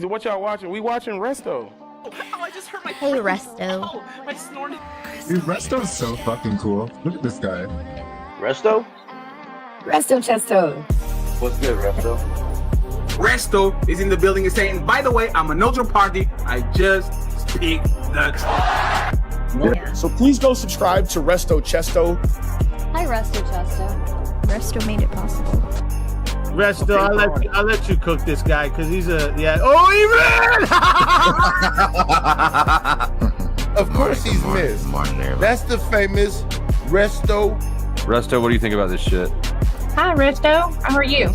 So what y'all watching? We watching Resto. Oh, I just heard my Hey, Resto. Oh, my snorted. Dude, Resto's so fucking cool. Look at this guy. Resto? Resto Chesto. What's good, Resto? Resto is in the building and saying, by the way, I'm a neutral party. I just speak the talk. Yeah. So please go subscribe to Resto Chesto. Hi, Resto Chesto. Resto made it possible. Resto, I'll let you cook this guy because he's a Oh, he ran! Of course he's missed. That's the famous Resto. Resto, what do you think about this shit? Hi, Resto. How are you?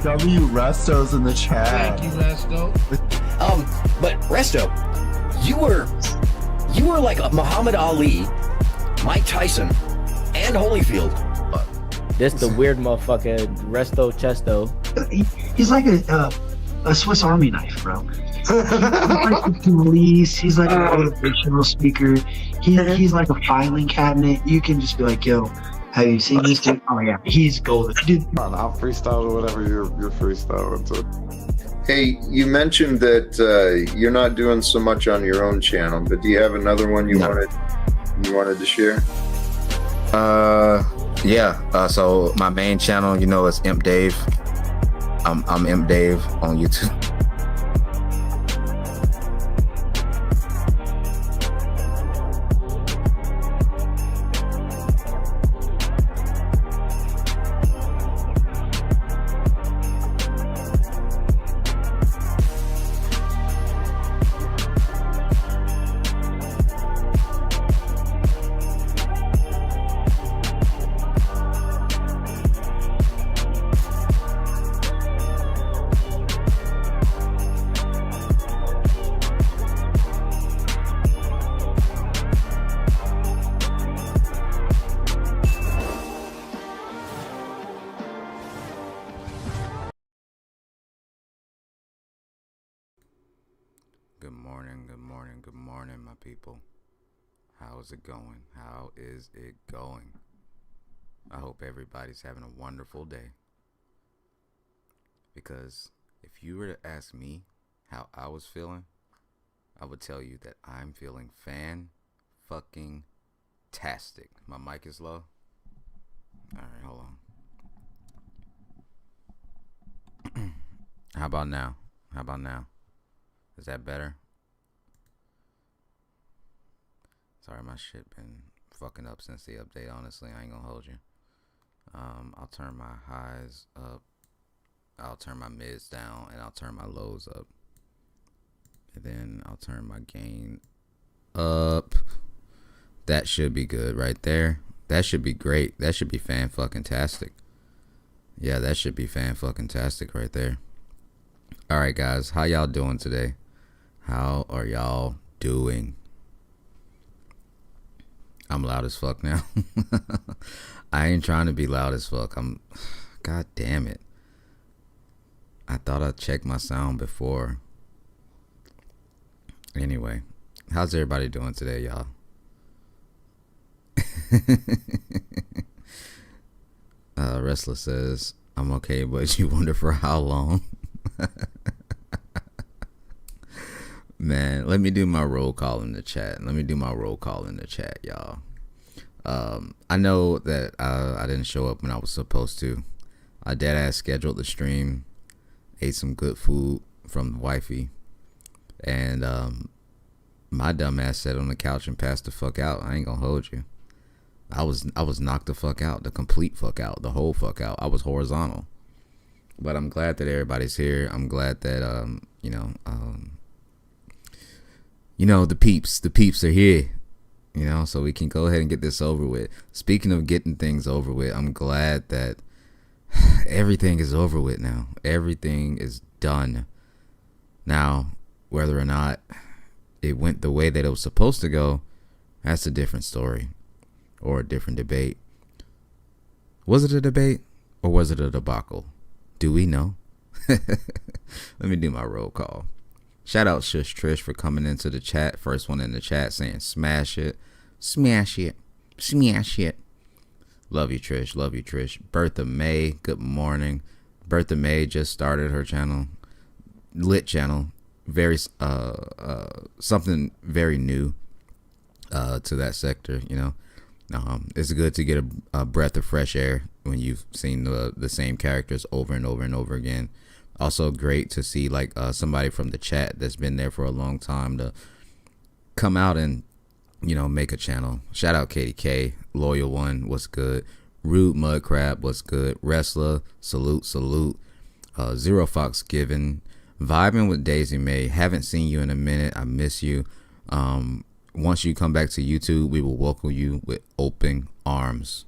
W Resto's in the chat. Thank you, Resto. But Resto, you were like a Muhammad Ali, Mike Tyson, and Holyfield. This the weird motherfucker, Resto Chesto. He's like a Swiss Army knife, bro. He's like the police. He's like a motivational speaker. He's like a filing cabinet. You can just be like, yo, have you seen this dude? Oh yeah, he's golden. Dude. I'll freestyle or whatever you're freestyling to. Hey, you mentioned that you're not doing so much on your own channel, but do you have another one you wanted to share? Yeah. So my main channel, you know, is Imp Dave. I'm Imp Dave on YouTube. Good morning, my people. How's it going? How is it going? I hope everybody's having a wonderful day. Because if you were to ask me how I was feeling, I would tell you that I'm feeling fan-fucking-tastic. My mic is low. Alright, hold on. How about now? Is that better? Sorry, my shit been fucking up since the update, honestly. I ain't gonna hold you. I'll turn my highs up. I'll turn my mids down, and I'll turn my lows up. And then I'll turn my gain up. That should be good right there. That should be great. That should be fan-fucking-tastic. Yeah, that should be fan-fucking-tastic right there. Alright, guys. How y'all doing today? How are y'all doing? I'm loud as fuck now. I ain't trying to be loud as fuck. God damn it. I thought I checked my sound before. Anyway, how's everybody doing today, y'all? Restless says, I'm okay, but you wonder for how long? Man, let me do my roll call in the chat. Y'all. I know that I didn't show up when I was supposed to. I deadass scheduled the stream, ate some good food from the wifey, and my dumb ass sat on the couch and passed the fuck out. I ain't gonna hold you. I was knocked the fuck out, the complete fuck out, the whole fuck out. I was horizontal. But I'm glad that everybody's here. I'm glad that the peeps are here, so we can go ahead and get this over with. Speaking of getting things over with, I'm glad that everything is over with now. Everything is done. Now, whether or not it went the way that it was supposed to go, that's a different story or a different debate. Was it a debate or was it a debacle? Do we know? Let me do my roll call. Shout out Shush Trish for coming into the chat. First one in the chat saying smash it. Smash it. Smash it. Love you, Trish. Love you, Trish. Bertha May, good morning. Bertha May just started her channel. Lit channel. very something very new to that sector. You know, it's good to get a breath of fresh air when you've seen the same characters over and over and over again. Also great to see like somebody from the chat that's been there for a long time to come out and, you know, make a channel. Shout out Katie K, Loyal One, what's good? Rude Mudcrab, what's good? Wrestler, salute. Zero Fox Given, vibing with Daisy May. Haven't seen you in a minute. I miss you. Once you come back to YouTube, we will welcome you with open arms.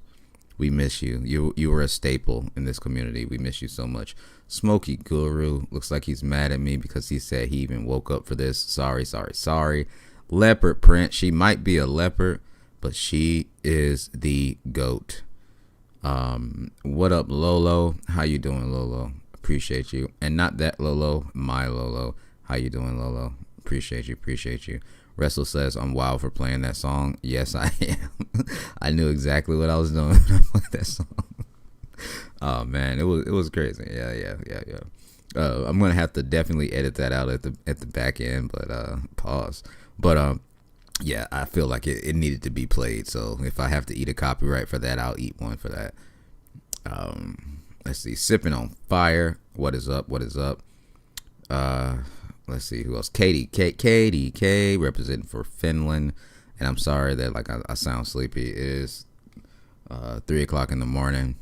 We miss you. You were a staple in this community. We miss you so much. Smokey Guru looks like he's mad at me because he said he even woke up for this. Sorry. Leopard Print. She might be a leopard, but she is the GOAT. What up, Lolo? How you doing, Lolo? Appreciate you. And not that Lolo, my Lolo. How you doing, Lolo? Appreciate you. Wrestle says, I'm wild for playing that song. Yes, I am. I knew exactly what I was doing when I played that song. Oh man, it was crazy. Yeah. I'm gonna have to definitely edit that out at the back end, but pause. But yeah, I feel like it needed to be played. So if I have to eat a copyright for that, I'll eat one for that. Let's see, Sipping on Fire. What is up? Let's see who else. Katie K representing for Finland. And I'm sorry that like I sound sleepy. It is 3 o'clock in the morning.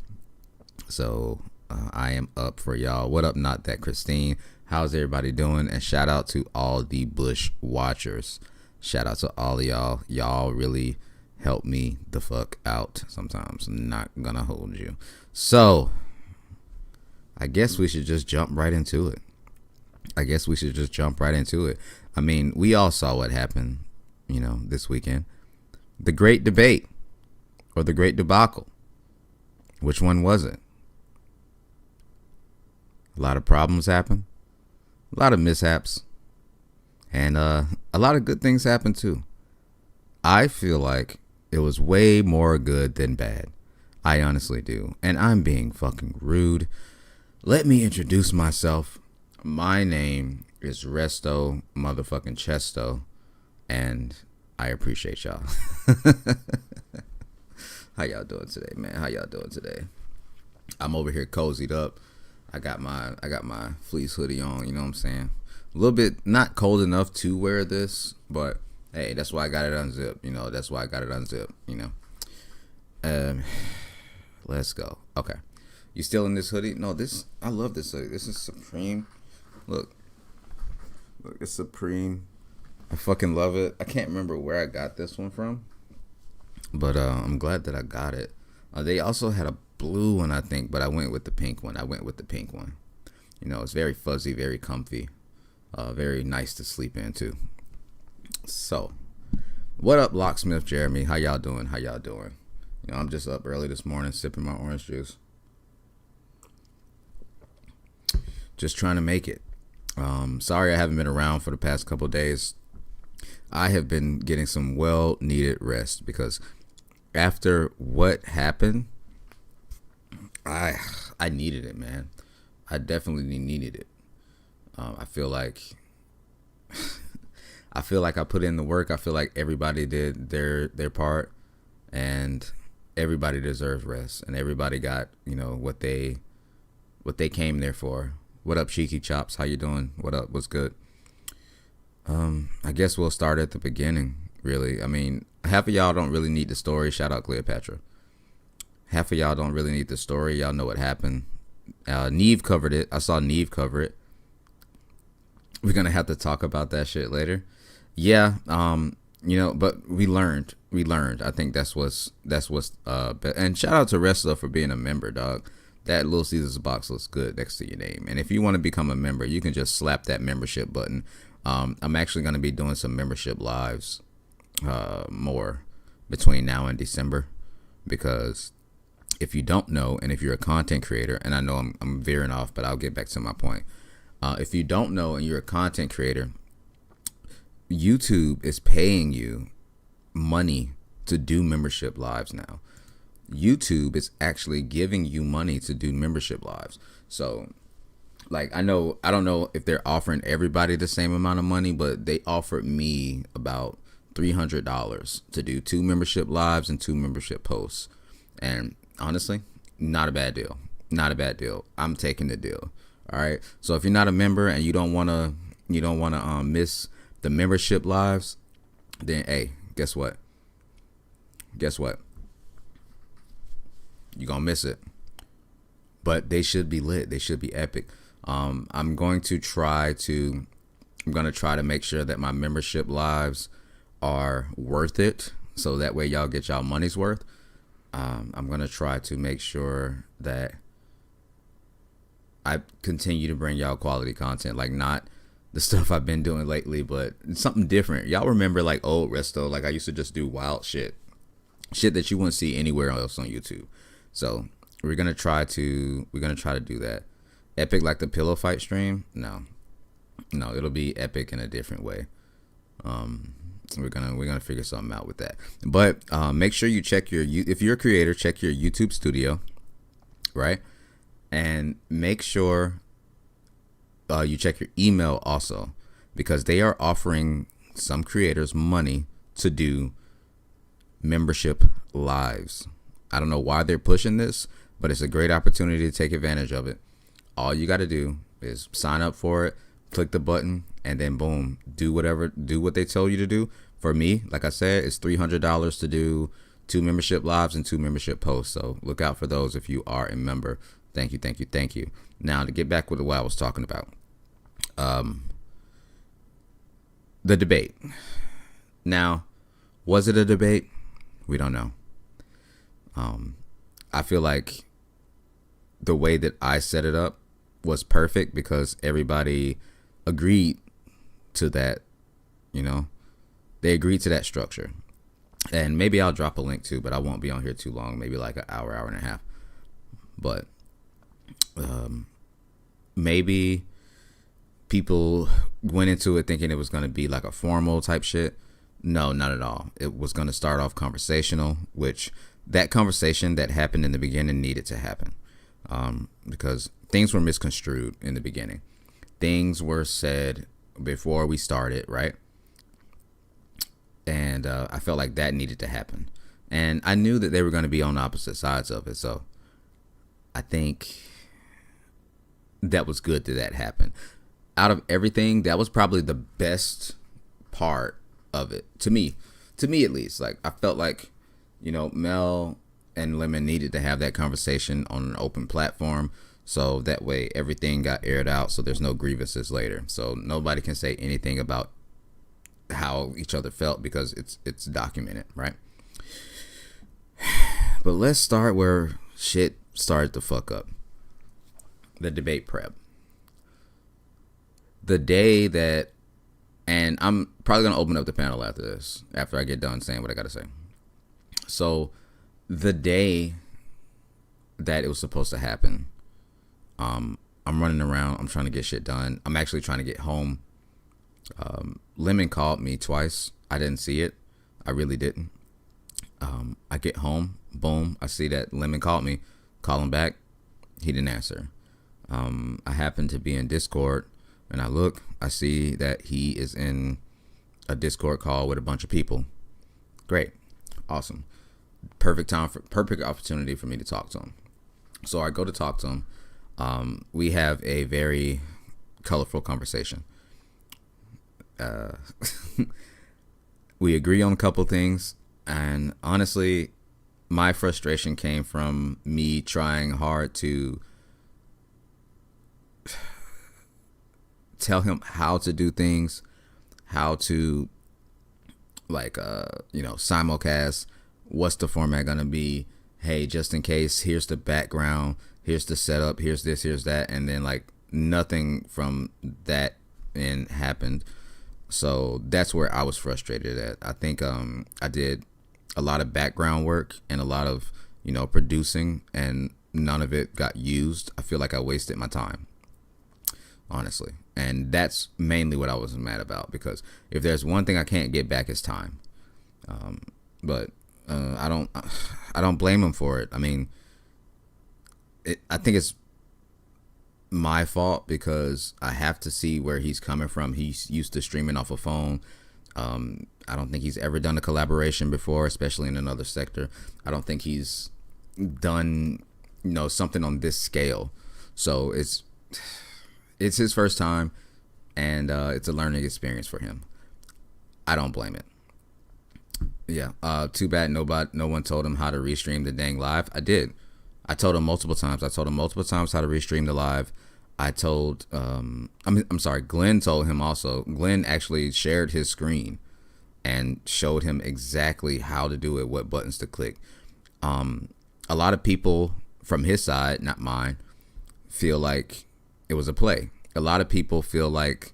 So I am up for y'all. What up, Not That Christine? How's everybody doing? And shout out to all the Bush watchers. Shout out to all of y'all. Y'all really help me the fuck out sometimes. I'm not gonna hold you. So I guess we should just jump right into it. I mean, we all saw what happened, you know, this weekend. The great debate or the great debacle. Which one was it? A lot of problems happened, a lot of mishaps, and a lot of good things happened too. I feel like it was way more good than bad. I honestly do. And I'm being fucking rude. Let me introduce myself. My name is Resto motherfucking Chesto, and I appreciate y'all. How y'all doing today, man? I'm over here cozied up. I got my fleece hoodie on, you know what I'm saying? A little bit not cold enough to wear this, but hey, that's why I got it unzipped, you know. Let's go. Okay. You still in this hoodie? No, I love this hoodie. This is Supreme. Look, it's Supreme. I fucking love it. I can't remember where I got this one from, but I'm glad that I got it. They also had a blue one, I think, but I went with the pink one. You know, it's very fuzzy, very comfy, very nice to sleep in too. So, what up, Locksmith Jeremy? How y'all doing? You know, I'm just up early this morning sipping my orange juice. Just trying to make it. Sorry I haven't been around for the past couple of days. I have been getting some well-needed rest because after what happened, I needed it, man. I definitely needed it. I feel like I put in the work. I feel like everybody did their part, and everybody deserves rest, and everybody got, you know, what they came there for. What up, Cheeky Chops? How you doing? What up? What's good? I guess we'll start at the beginning, really. I mean, half of y'all don't really need the story. Shout out Cleopatra. Half of y'all don't really need the story. Y'all know what happened. Neve covered it. I saw Neve cover it. We're going to have to talk about that shit later. Yeah, you know, but we learned. I think that's what's and shout out to Wrestler for being a member, dog. That Little Caesars box looks good next to your name. And if you want to become a member, you can just slap that membership button. I'm actually going to be doing some membership lives more between now and December, because if you don't know, and if you're a content creator, and I know I'm veering off, but I'll get back to my point. If you don't know and you're a content creator, YouTube is paying you money to do membership lives now. YouTube is actually giving you money to do membership lives. So like I don't know if they're offering everybody the same amount of money, but they offered me about $300 to do 2 membership lives and 2 membership posts. And honestly, not a bad deal. Not a bad deal. I'm taking the deal. All right. So if you're not a member and you don't want to miss the membership lives, then hey, guess what? Guess what? You're going to miss it. But they should be lit. They should be epic. I'm going to try to make sure that my membership lives are worth it, so that way y'all get y'all money's worth. I'm going to try to make sure that I continue to bring y'all quality content, like not the stuff I've been doing lately, but something different. Y'all remember like old Resto, like I used to just do wild shit that you wouldn't see anywhere else on YouTube. So we're gonna try to do that. Epic like the pillow fight stream? No, it'll be epic in a different way. We're gonna figure something out with that. But make sure you check if you're a creator, check your YouTube Studio, right? And make sure you check your email also, because they are offering some creators money to do membership lives. I don't know why they're pushing this, but it's a great opportunity to take advantage of it. All you got to do is sign up for it, click the button, and then boom, do what they tell you to do. For me, like I said, it's $300 to do 2 membership lives and 2 membership posts. So look out for those if you are a member. Thank you. Now to get back with what I was talking about, the debate. Now, was it a debate? We don't know. I feel like the way that I set it up was perfect because everybody agreed to that, they agreed to that structure. And maybe I'll drop a link too, but I won't be on here too long, maybe like an hour and a half. But maybe people went into it thinking it was going to be like a formal type shit. No, not at all. It was going to start off conversational, which that conversation that happened in the beginning needed to happen, because things were misconstrued in the beginning. Things were said before we started, right? And I felt like that needed to happen. And I knew that they were going to be on opposite sides of it. So I think that was good that happened. Out of everything, that was probably the best part of it to me at least. Like I felt like, Mel and Lemon needed to have that conversation on an open platform, so that way everything got aired out, so there's no grievances later, so nobody can say anything about how each other felt because it's documented, right? But let's start where shit started to fuck up. The debate prep. The day that, and I'm probably going to open up the panel after this, after I get done saying what I got to say. So the day that it was supposed to happen, I'm running around. I'm trying to get shit done. I'm actually trying to get home. Lemon called me twice. I didn't see it. I really didn't. I get home. Boom. I see that Lemon called me. Call him back. He didn't answer. I happen to be in Discord, and I look. I see that he is in a Discord call with a bunch of people. Great. Awesome. Perfect opportunity for me to talk to him. So I go to talk to him. We have a very colorful conversation. We agree on a couple things, and honestly, my frustration came from me trying hard to tell him how to do things, how to simulcast. What's the format gonna be? Hey, just in case, here's the background, here's the setup, here's this, here's that, and then nothing from that end happened. So that's where I was frustrated at. I think I did a lot of background work and a lot of producing, and none of it got used. I feel like I wasted my time, honestly, and that's mainly what I was mad about, because if there's one thing I can't get back, it's time. But I don't blame him for it. I mean, I think my fault because I have to see where he's coming from. He's used to streaming off a phone. I don't think he's ever done a collaboration before, especially in another sector. I don't think he's done, something on this scale. So it's his first time, and it's a learning experience for him. I don't blame it. Yeah. Too bad no one told him how to restream the dang live. I did. I told him multiple times. how to restream the live. I told I'm sorry, Glenn told him also. Glenn actually shared his screen and showed him exactly how to do it, what buttons to click. A lot of people from his side, not mine, feel like it was a play. A lot of people feel like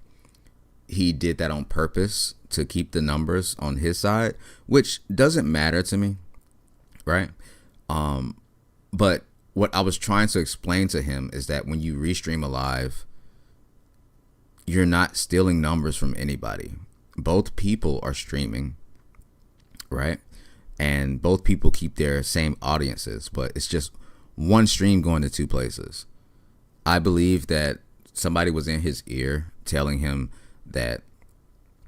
he did that on purpose to keep the numbers on his side, which doesn't matter to me, right? But what I was trying to explain to him is that when you restream a live, you're not stealing numbers from anybody. Both people are streaming, right? And both people keep their same audiences, but it's just one stream going to two places. I believe that somebody was in his ear telling him that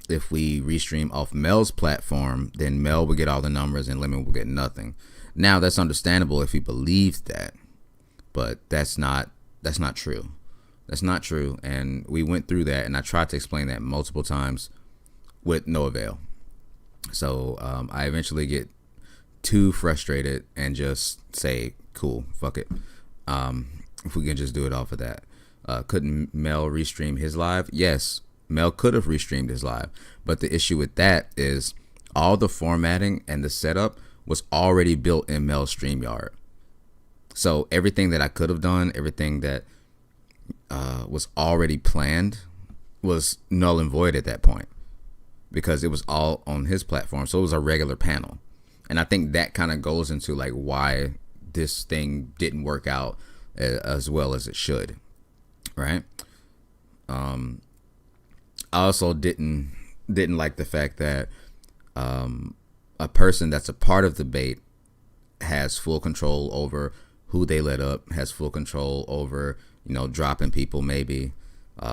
if we restream off Mel's platform, then Mel will get all the numbers and Lemon will get nothing. Now that's understandable if he believes that, but that's not true. That's not true. And we went through that, and I tried to explain that multiple times with no avail. So I eventually get too frustrated and just say, cool, fuck it. If we can just do it off of that. Couldn't Mel restream his live? Yes, Mel could have restreamed his live, but the issue with that is all the formatting and the setup was already built in Mel's StreamYard. So everything that I could have done, everything that was already planned was null and void at that point because it was all on his platform. So it was a regular panel. And I think that kind of goes into like why this thing didn't work out as well as it should. Right. I also didn't like the fact that a person that's a part of the debate has full control over who they let up, has full control over, dropping people, maybe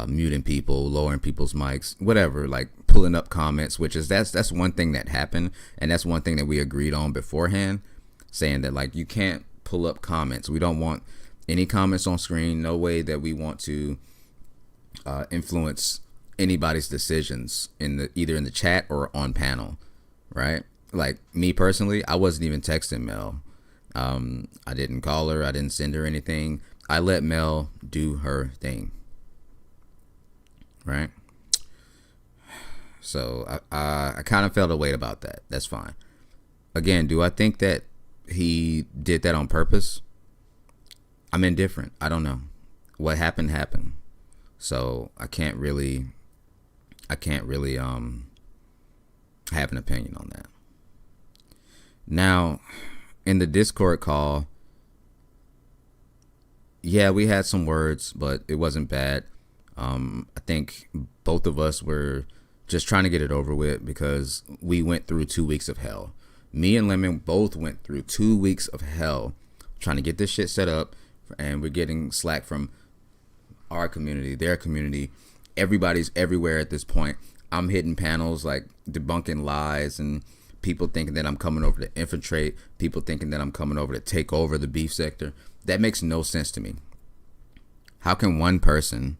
muting people, lowering people's mics, whatever, like pulling up comments, which is that's one thing that happened. And that's one thing that we agreed on beforehand, saying that like you can't pull up comments. We don't want any comments on screen. No way that we want to influence anybody's decisions either in the chat or on panel, right? Like me personally, I wasn't even texting Mel. I didn't call her. I didn't send her anything. I let Mel do her thing, right? So I kind of felt a weight about that. That's fine. Again, do I think that he did that on purpose? I'm indifferent. I don't know. What happened. So I can't really have an opinion on that. Now, in the Discord call, yeah, we had some words, but it wasn't bad. I think both of us were just trying to get it over with because we went through 2 weeks of hell. Me and Lemon both went through 2 weeks of hell trying to get this shit set up, and we're getting slack from our community, their community. Everybody's everywhere at this point. I'm hitting panels like debunking lies and people thinking that I'm coming over to infiltrate, people thinking that I'm coming over to take over the beef sector. That makes no sense to me. How can one person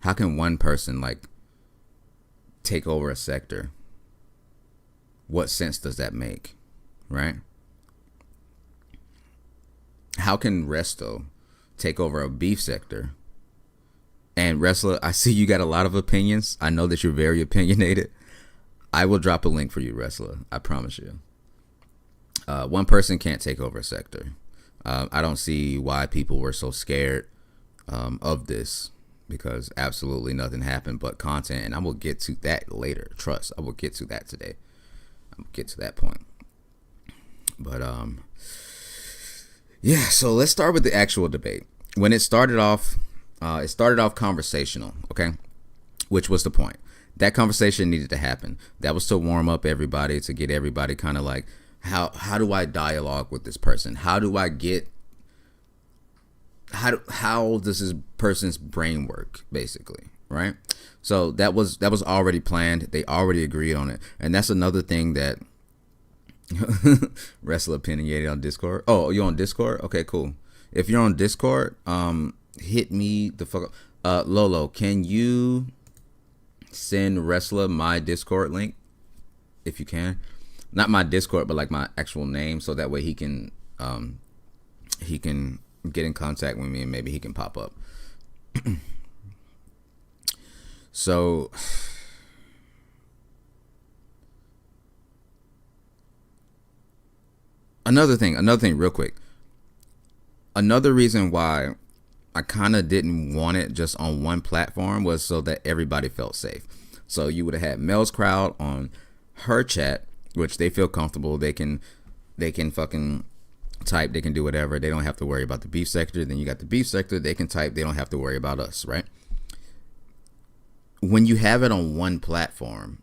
like take over a sector? What sense does that make, right? How can Resto take over a beef sector? And Wrestler, I see you got a lot of opinions. I know that you're very opinionated. I will drop a link for you, Wrestler. I promise you. One person can't take over a sector. I don't see why people were so scared of this, because absolutely nothing happened but content. And I will get to that later. Trust, I will get to that today. I'll get to that point. But yeah, so let's start with the actual debate. When it started off conversational, okay? Which was the point. That conversation needed to happen. That was to warm up everybody, to get everybody kind of like, how do I dialogue with this person? How do I how does this person's brain work, basically, right? So that was already planned. They already agreed on it, and that's another thing that Wrestler opinionated on Discord. Oh, you on Discord? Okay, cool. If you're on Discord, hit me the fuck up. Lolo, can you send Wrestler my Discord link if you can? Not my Discord, but like my actual name, so that way he can get in contact with me and maybe he can pop up. So another thing real quick. Another reason why I kind of didn't want it just on one platform was so that everybody felt safe. So you would have had Mel's crowd on her chat, which they feel comfortable. They can fucking type, they can do whatever. They don't have to worry about the beef sector. Then you got the beef sector, they can type, they don't have to worry about us, right? When you have it on one platform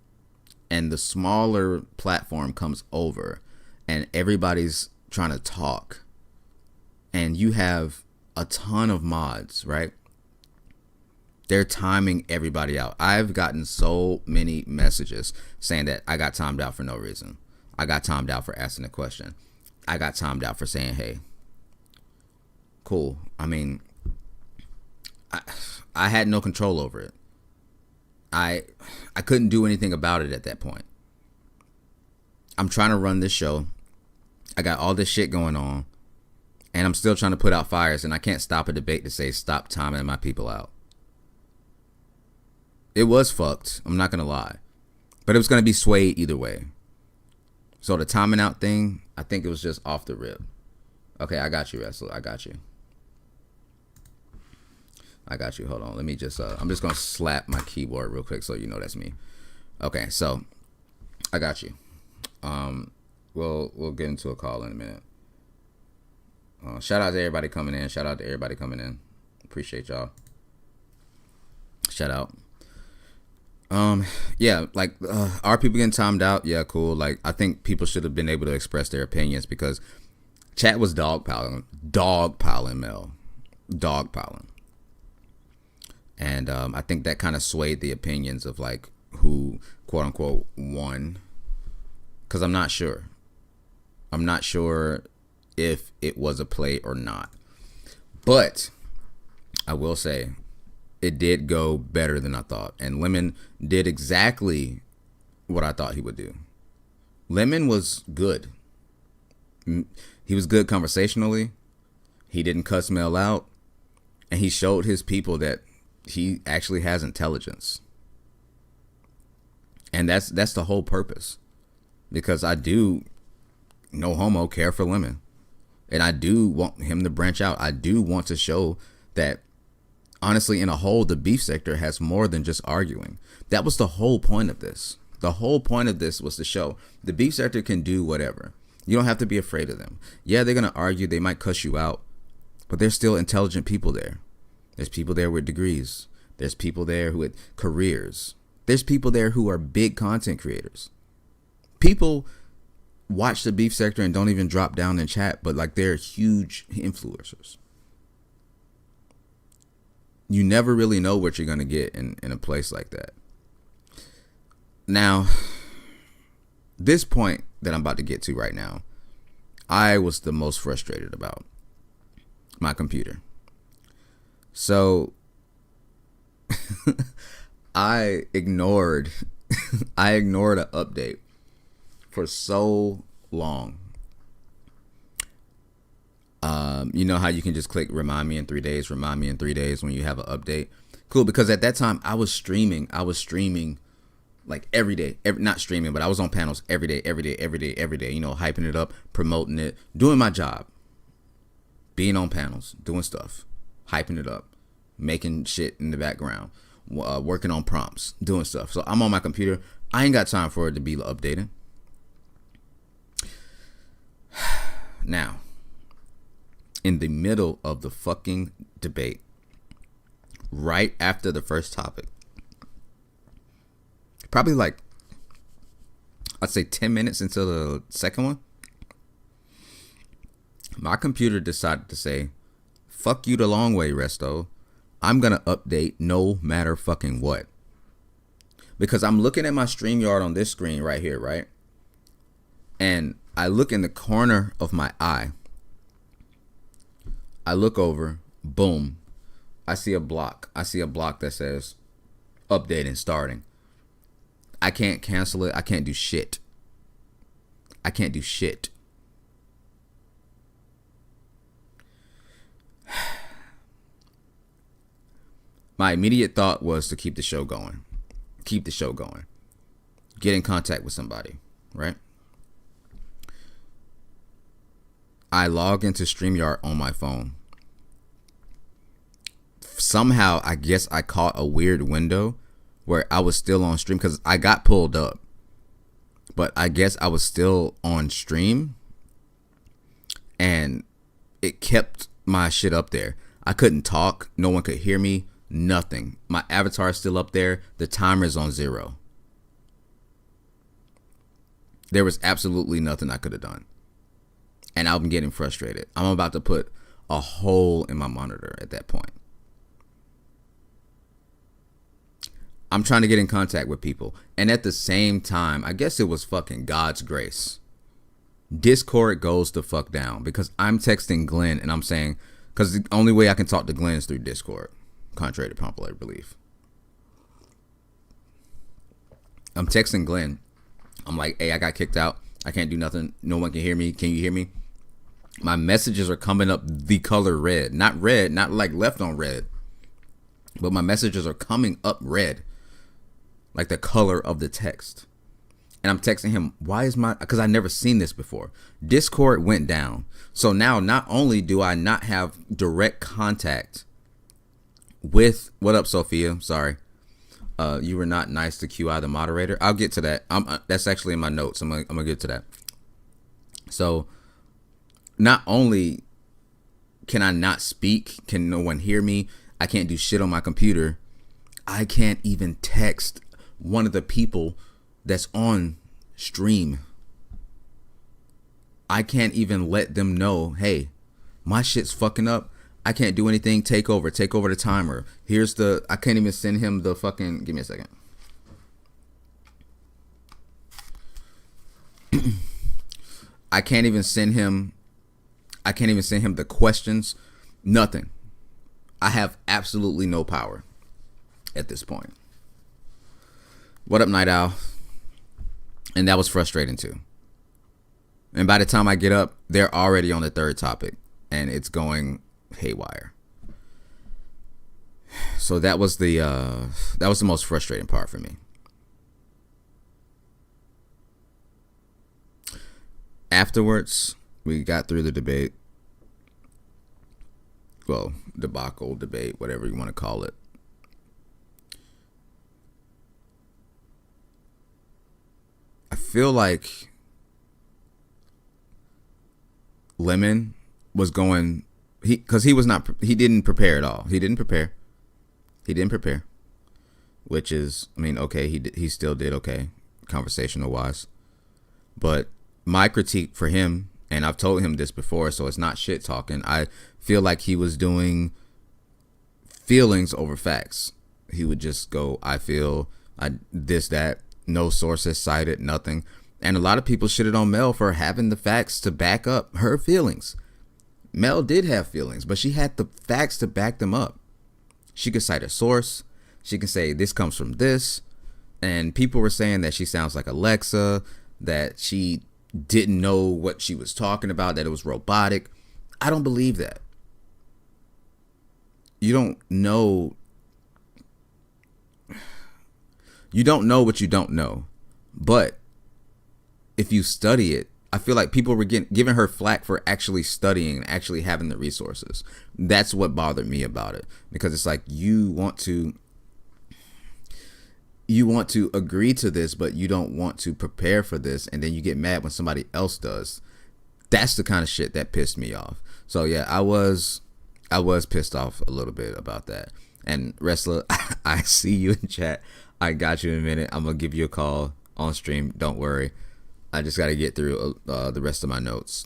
and the smaller platform comes over and everybody's trying to talk and you have a ton of mods, right? They're timing everybody out. I've gotten so many messages saying that I got timed out for no reason. I got timed out for asking a question. I got timed out for saying, hey. Cool. I mean, I had no control over it. I couldn't do anything about it at that point. I'm trying to run this show. I got all this shit going on. And I'm still trying to put out fires. And I can't stop a debate to say, stop timing my people out. It was fucked. I'm not going to lie. But it was going to be swayed either way. So the timing out thing, I think it was just off the rip. Okay, I got you, Wrestler. I got you. Hold on. Let me just, I'm just going to slap my keyboard real quick so you know that's me. Okay, so I got you. We'll get into a call in a minute. Shout out to everybody coming in. Appreciate y'all. Shout out. Yeah, like, are people getting timed out? Yeah, cool. Like, I think people should have been able to express their opinions because chat was dogpiling Mel. Dogpiling. And I think that kind of swayed the opinions of like who quote unquote won. Cause I'm not sure if it was a play or not. But I will say it did go better than I thought. And Lemon did exactly what I thought he would do. Lemon was good. He was good conversationally. He didn't cuss Mel out. And he showed his people that he actually has intelligence. And that's the whole purpose. Because I do, no homo, care for Lemon. And I do want him to branch out. I do want to show that, honestly, in a whole, the beef sector has more than just arguing. That was the whole point of this. The whole point of this was to show the beef sector can do whatever. You don't have to be afraid of them. Yeah, they're going to argue. They might cuss you out. But there's still intelligent people there. There's people there with degrees. There's people there with careers. There's people there who are big content creators. People watch the beef sector and don't even drop down in chat, but like they're huge influencers. You never really know what you're going to get in a place like that. Now, this point that I'm about to get to right now, I was the most frustrated about my computer. So I ignored an update for so long. You know how you can just click remind me in 3 days when you have an update? Cool, because at that time I was streaming like every day, not streaming, but I was on panels every day, you know, hyping it up, promoting it, doing my job, being on panels, doing stuff, hyping it up, making shit in the background, working on prompts, doing stuff. So I'm on my computer. I ain't got time for it to be updating. Now, in the middle of the fucking debate, right after the first topic, probably like, I'd say 10 minutes into the second one, my computer decided to say, fuck you the long way, Resto. I'm gonna update no matter fucking what. Because I'm looking at my StreamYard on this screen right here, right? And I look in the corner of my eye. I look over, boom. I see a block. I see a block that says updating starting. I can't cancel it. I can't do shit. I can't do shit. My immediate thought was to keep the show going. Keep the show going. Get in contact with somebody, right? I log into StreamYard on my phone. Somehow, I guess I caught a weird window where I was still on stream because I got pulled up. But I guess I was still on stream and it kept my shit up there. I couldn't talk. No one could hear me. Nothing. My avatar is still up there. The timer is on 0. There was absolutely nothing I could have done. And I'm getting frustrated. I'm about to put a hole in my monitor at that point. I'm trying to get in contact with people. And at the same time, I guess it was fucking God's grace. Discord goes the fuck down because I'm texting Glenn and I'm saying, because the only way I can talk to Glenn is through Discord, contrary to popular belief. I'm texting Glenn. I'm like, hey, I got kicked out. I can't do nothing. No one can hear me. Can you hear me? My messages are coming up the color red. Not red, not like left on red. But my messages are coming up red. Like the color of the text. And I'm texting him, why is my, because I never seen this before. Discord went down. So now not only do I not have direct contact with, what up, Sophia? Sorry. You were not nice to QI the moderator. I'll get to that. That's actually in my notes. I'm gonna get to that. So not only can I not speak, can no one hear me, I can't do shit on my computer, I can't even text one of the people that's on stream. I can't even let them know, hey, my shit's fucking up. I can't do anything. Take over the timer. Here's the, I can't even send him the fucking, give me a second. I can't even send him the questions. Nothing. I have absolutely no power at this point. What up, Night Owl? And that was frustrating too. And by the time I get up, they're already on the third topic and it's going haywire. So that was the most frustrating part for me. Afterwards, we got through the debate. Well, debacle, debate, whatever you want to call it. I feel like Lemon was going, he didn't prepare at all. He didn't prepare, which is, I mean, okay, he still did okay, conversational wise. But my critique for him, and I've told him this before, so it's not shit talking, I feel like he was doing feelings over facts. He would just go, I feel, this, that, no sources cited, nothing. And a lot of people shitted on Mel for having the facts to back up her feelings. Mel did have feelings, but she had the facts to back them up. She could cite a source. She could say this comes from this. And people were saying that she sounds like Alexa, that she didn't know what she was talking about, that it was robotic. I don't believe that. You don't know what you don't know. But if you study it, I feel like people were giving her flack for actually studying and actually having the resources. That's what bothered me about it, because it's like you want to agree to this, but you don't want to prepare for this, and then you get mad when somebody else does. That's the kind of shit that pissed me off. So yeah, I was pissed off a little bit about that. And Wrestler, I see you in chat. I got you in a minute. I'm gonna give you a call on stream. Don't worry. I just got to get through the rest of my notes.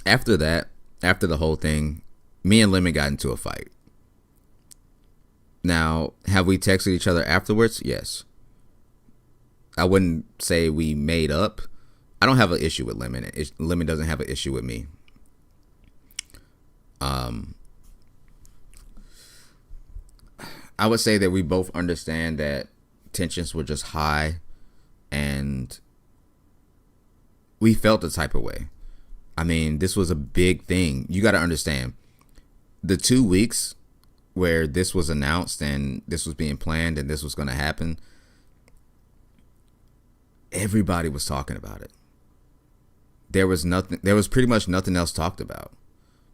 after that, after the whole thing, me and Lemon got into a fight. Now, have we texted each other afterwards? Yes. I wouldn't say we made up. I don't have an issue with Lemon. Lemon doesn't have an issue with me. I would say that we both understand that tensions were just high, and we felt the type of way. I mean, this was a big thing. You got to understand, the 2 weeks where this was announced and this was being planned and this was going to happen, everybody was talking about it. There was pretty much nothing else talked about.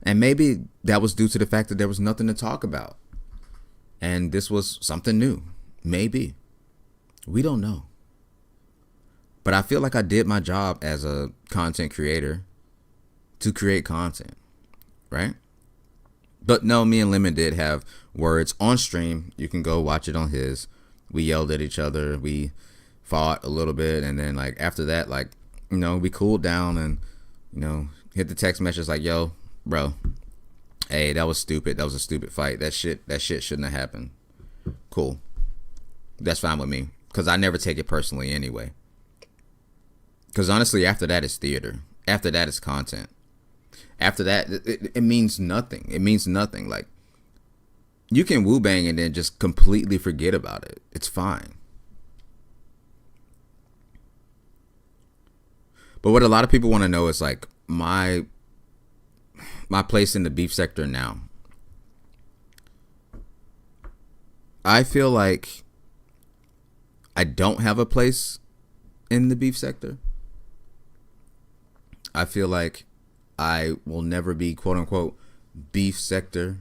And maybe that was due to the fact that there was nothing to talk about. And this was something new. Maybe. We don't know. But I feel like I did my job as a content creator to create content, right? But no, me and Lemon did have words on stream. You can go watch it on his. We yelled at each other. We fought a little bit. And then like after that, like, you know, we cooled down and, you know, hit the text message like, yo, bro, hey, that was stupid. That was a stupid fight. That shit shouldn't have happened. Cool. That's fine with me. Because I never take it personally anyway. Because honestly, after that, it's theater. After that, it's content. After that, it means nothing. It means nothing. Like, you can woo bang and then just completely forget about it. It's fine. But what a lot of people want to know is like my place in the beef sector now. I feel like I don't have a place in the beef sector. I feel like I will never be quote unquote beef sector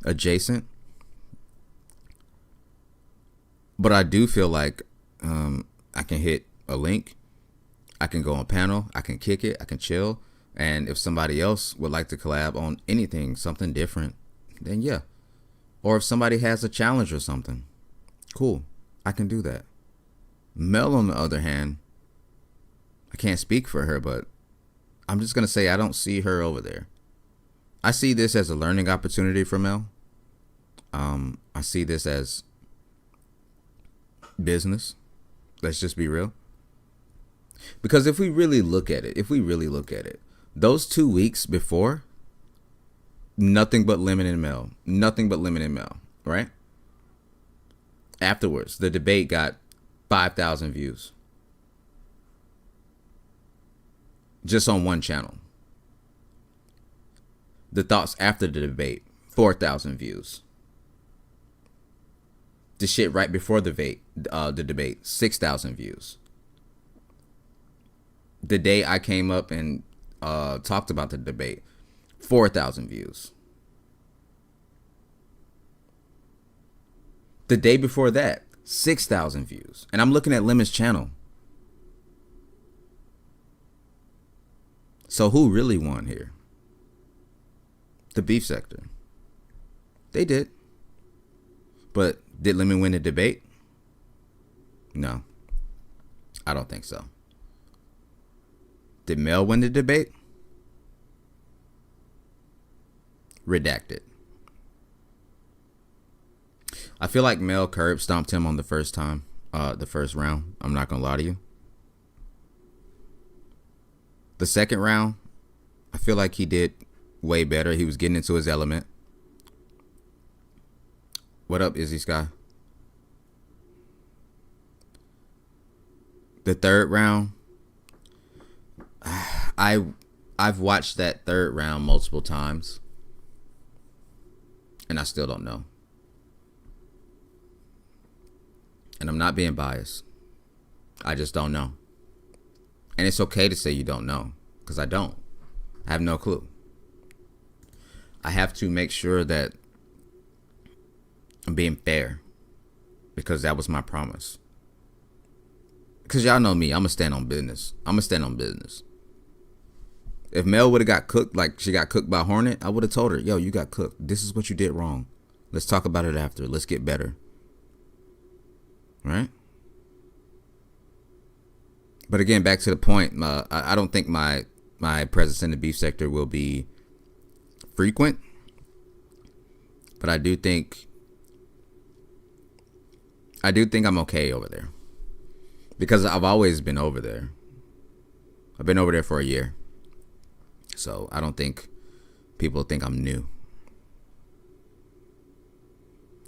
adjacent. But I do feel like I can hit a link. I can go on panel. I can kick it. I can chill. And if somebody else would like to collab on anything, something different, then yeah. Or if somebody has a challenge or something, cool, I can do that. Mel, on the other hand, I can't speak for her, but I'm just going to say I don't see her over there. I see this as a learning opportunity for Mel. I see this as business. Let's just be real. Because if we really look at it, those 2 weeks before, nothing but Lemon and Mel. Nothing but Lemon and Mel, right? Afterwards, the debate got 5,000 views. Just on one channel. The thoughts after the debate, 4,000 views. The shit right before the debate, 6,000 views. The day I came up and talked about the debate, 4,000 views. The day before that, 6,000 views. And I'm looking at Lemon's channel. So who really won here? The beef sector. They did. But did Lemon win the debate? No. I don't think so. Did Mel win the debate? Redacted. I feel like Mel curb stomped him on the first time, the first round. I'm not gonna lie to you. The second round, I feel like he did way better. He was getting into his element. What up, Izzy Sky? The third round, I've watched that third round multiple times, and I still don't know. And I'm not being biased. I just don't know. And it's okay to say you don't know, because I don't. I have no clue. I have to make sure that I'm being fair, because that was my promise. Because y'all know me, I'm going to stand on business. If Mel would have got cooked like she got cooked by Hornet, I would have told her, yo, you got cooked. This is what you did wrong. Let's talk about it after. Let's get better. Right? But again, back to the point, I don't think my my presence in the beef sector will be frequent, but I do think I'm okay over there because I've always been over there. I've been over there for a year, so I don't think people think I'm new.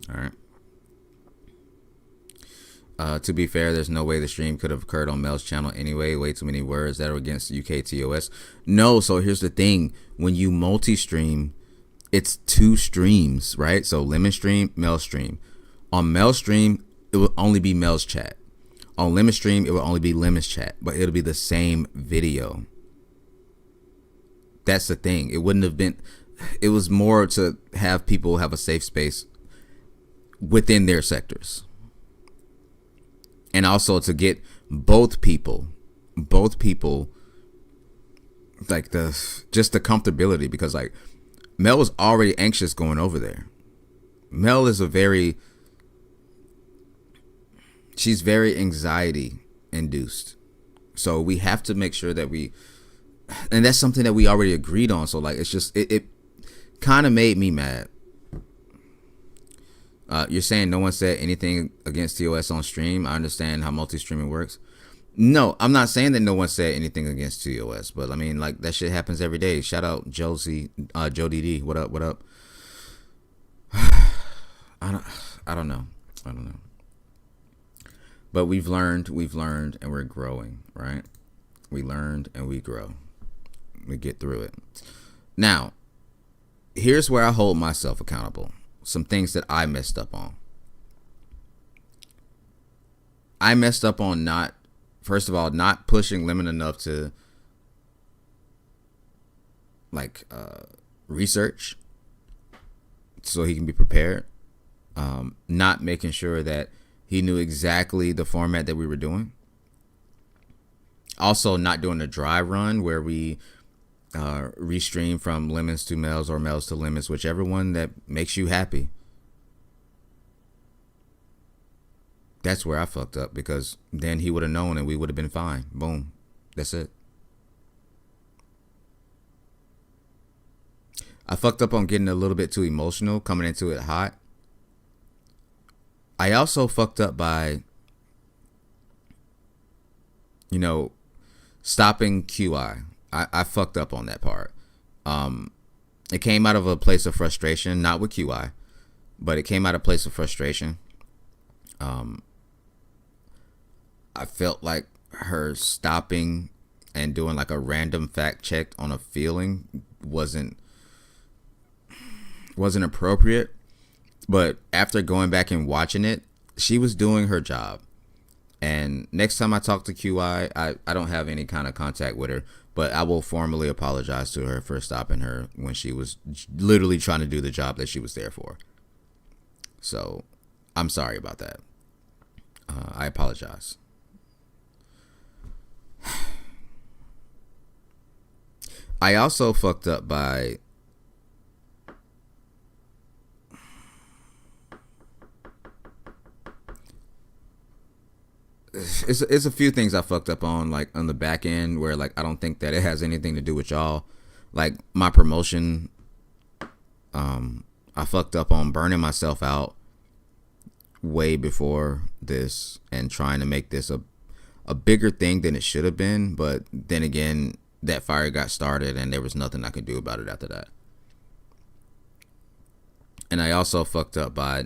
All right. To be fair, there's no way the stream could have occurred on Mel's channel anyway. Way too many words that are against UKTOS. No, so here's the thing. When you multi-stream, it's 2 streams, right? So Lemon stream, Mel stream. On Mel stream, it will only be Mel's chat. On Lemon stream, it will only be Lemon's chat, but it'll be the same video. That's the thing. It wouldn't have been, it was more to have people have a safe space within their sectors. And also to get both people like just the comfortability, because like Mel was already anxious going over there. Mel is she's very anxiety induced. So we have to make sure that and that's something that we already agreed on. So like, it's just, it kind of made me mad. You're saying no one said anything against TOS on stream. I understand how multi-streaming works. No, I'm not saying that no one said anything against TOS, but I mean, like, that shit happens every day. Shout out Josie, Joe DD. What up? What up? I don't know. But we've learned, and we're growing, right? We learned and we grow. We get through it. Now, here's where I hold myself accountable. Some things that I messed up on. I messed up on not pushing Lemon enough to like research so he can be prepared. Not making sure that he knew exactly the format that we were doing. Also not doing a dry run where we restream from Lemons to Mel's or Mel's to Lemons, whichever one that makes you happy. That's where I fucked up, because then he would have known and we would have been fine. Boom. That's it. I fucked up on getting a little bit too emotional, coming into it hot. I also fucked up by, stopping QI. I fucked up on that part. It came out of a place of frustration, not with QI, but it came out of a place of frustration. I felt like her stopping and doing like a random fact check on a feeling wasn't appropriate. But after going back and watching it, she was doing her job. And next time I talk to QI, I don't have any kind of contact with her, but I will formally apologize to her for stopping her when she was literally trying to do the job that she was there for. So I'm sorry about that. I apologize. I also fucked up by it's a few things I fucked up on, like on the back end, where like I don't think that it has anything to do with y'all. Like my promotion, I fucked up on burning myself out way before this and trying to make this a bigger thing than it should have been. But then again, that fire got started and there was nothing I could do about it after that. And I also fucked up by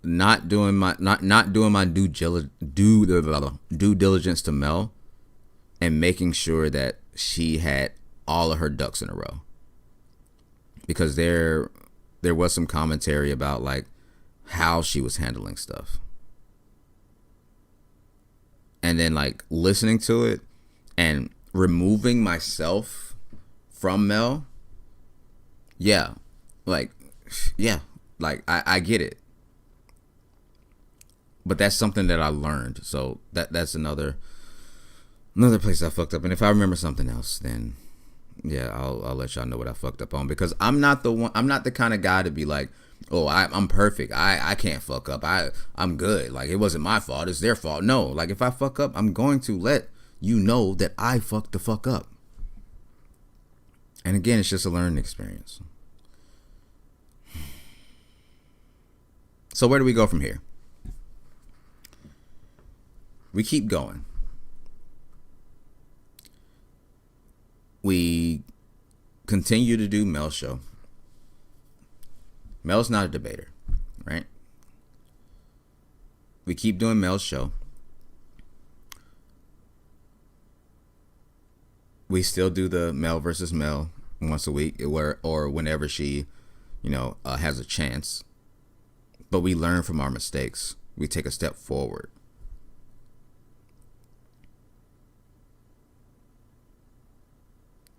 not doing my due diligence to Mel and making sure that she had all of her ducks in a row. Because there was some commentary about like how she was handling stuff. And then like listening to it and removing myself from Mel. Yeah. Like I get it. But that's something that I learned. So that's another place I fucked up. And if I remember something else, then yeah, I'll let y'all know what I fucked up on, because I'm not the kind of guy to be like, oh, I'm perfect. I can't fuck up. I'm good. Like, it wasn't my fault. It's their fault. No, like if I fuck up, I'm going to let you know that I fucked the fuck up. And again, it's just a learning experience. So where do we go from here? We keep going. We continue to do Mel's show. Mel's not a debater, right? We keep doing Mel's show. We still do the Mel versus Mel once a week, or whenever she, has a chance. But we learn from our mistakes. We take a step forward.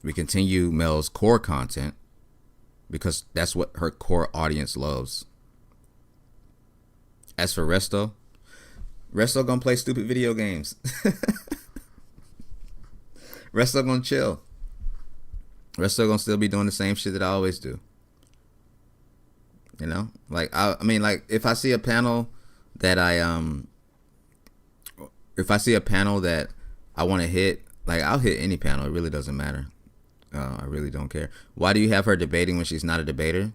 We continue Mel's core content because that's what her core audience loves. As for Resto gonna play stupid video games. Resto gonna chill. Resto gonna still be doing the same shit that I always do. Like I mean, like if I see a panel that I want to hit, like I'll hit any panel. It really doesn't matter. I really don't care. Why do you have her debating when she's not a debater?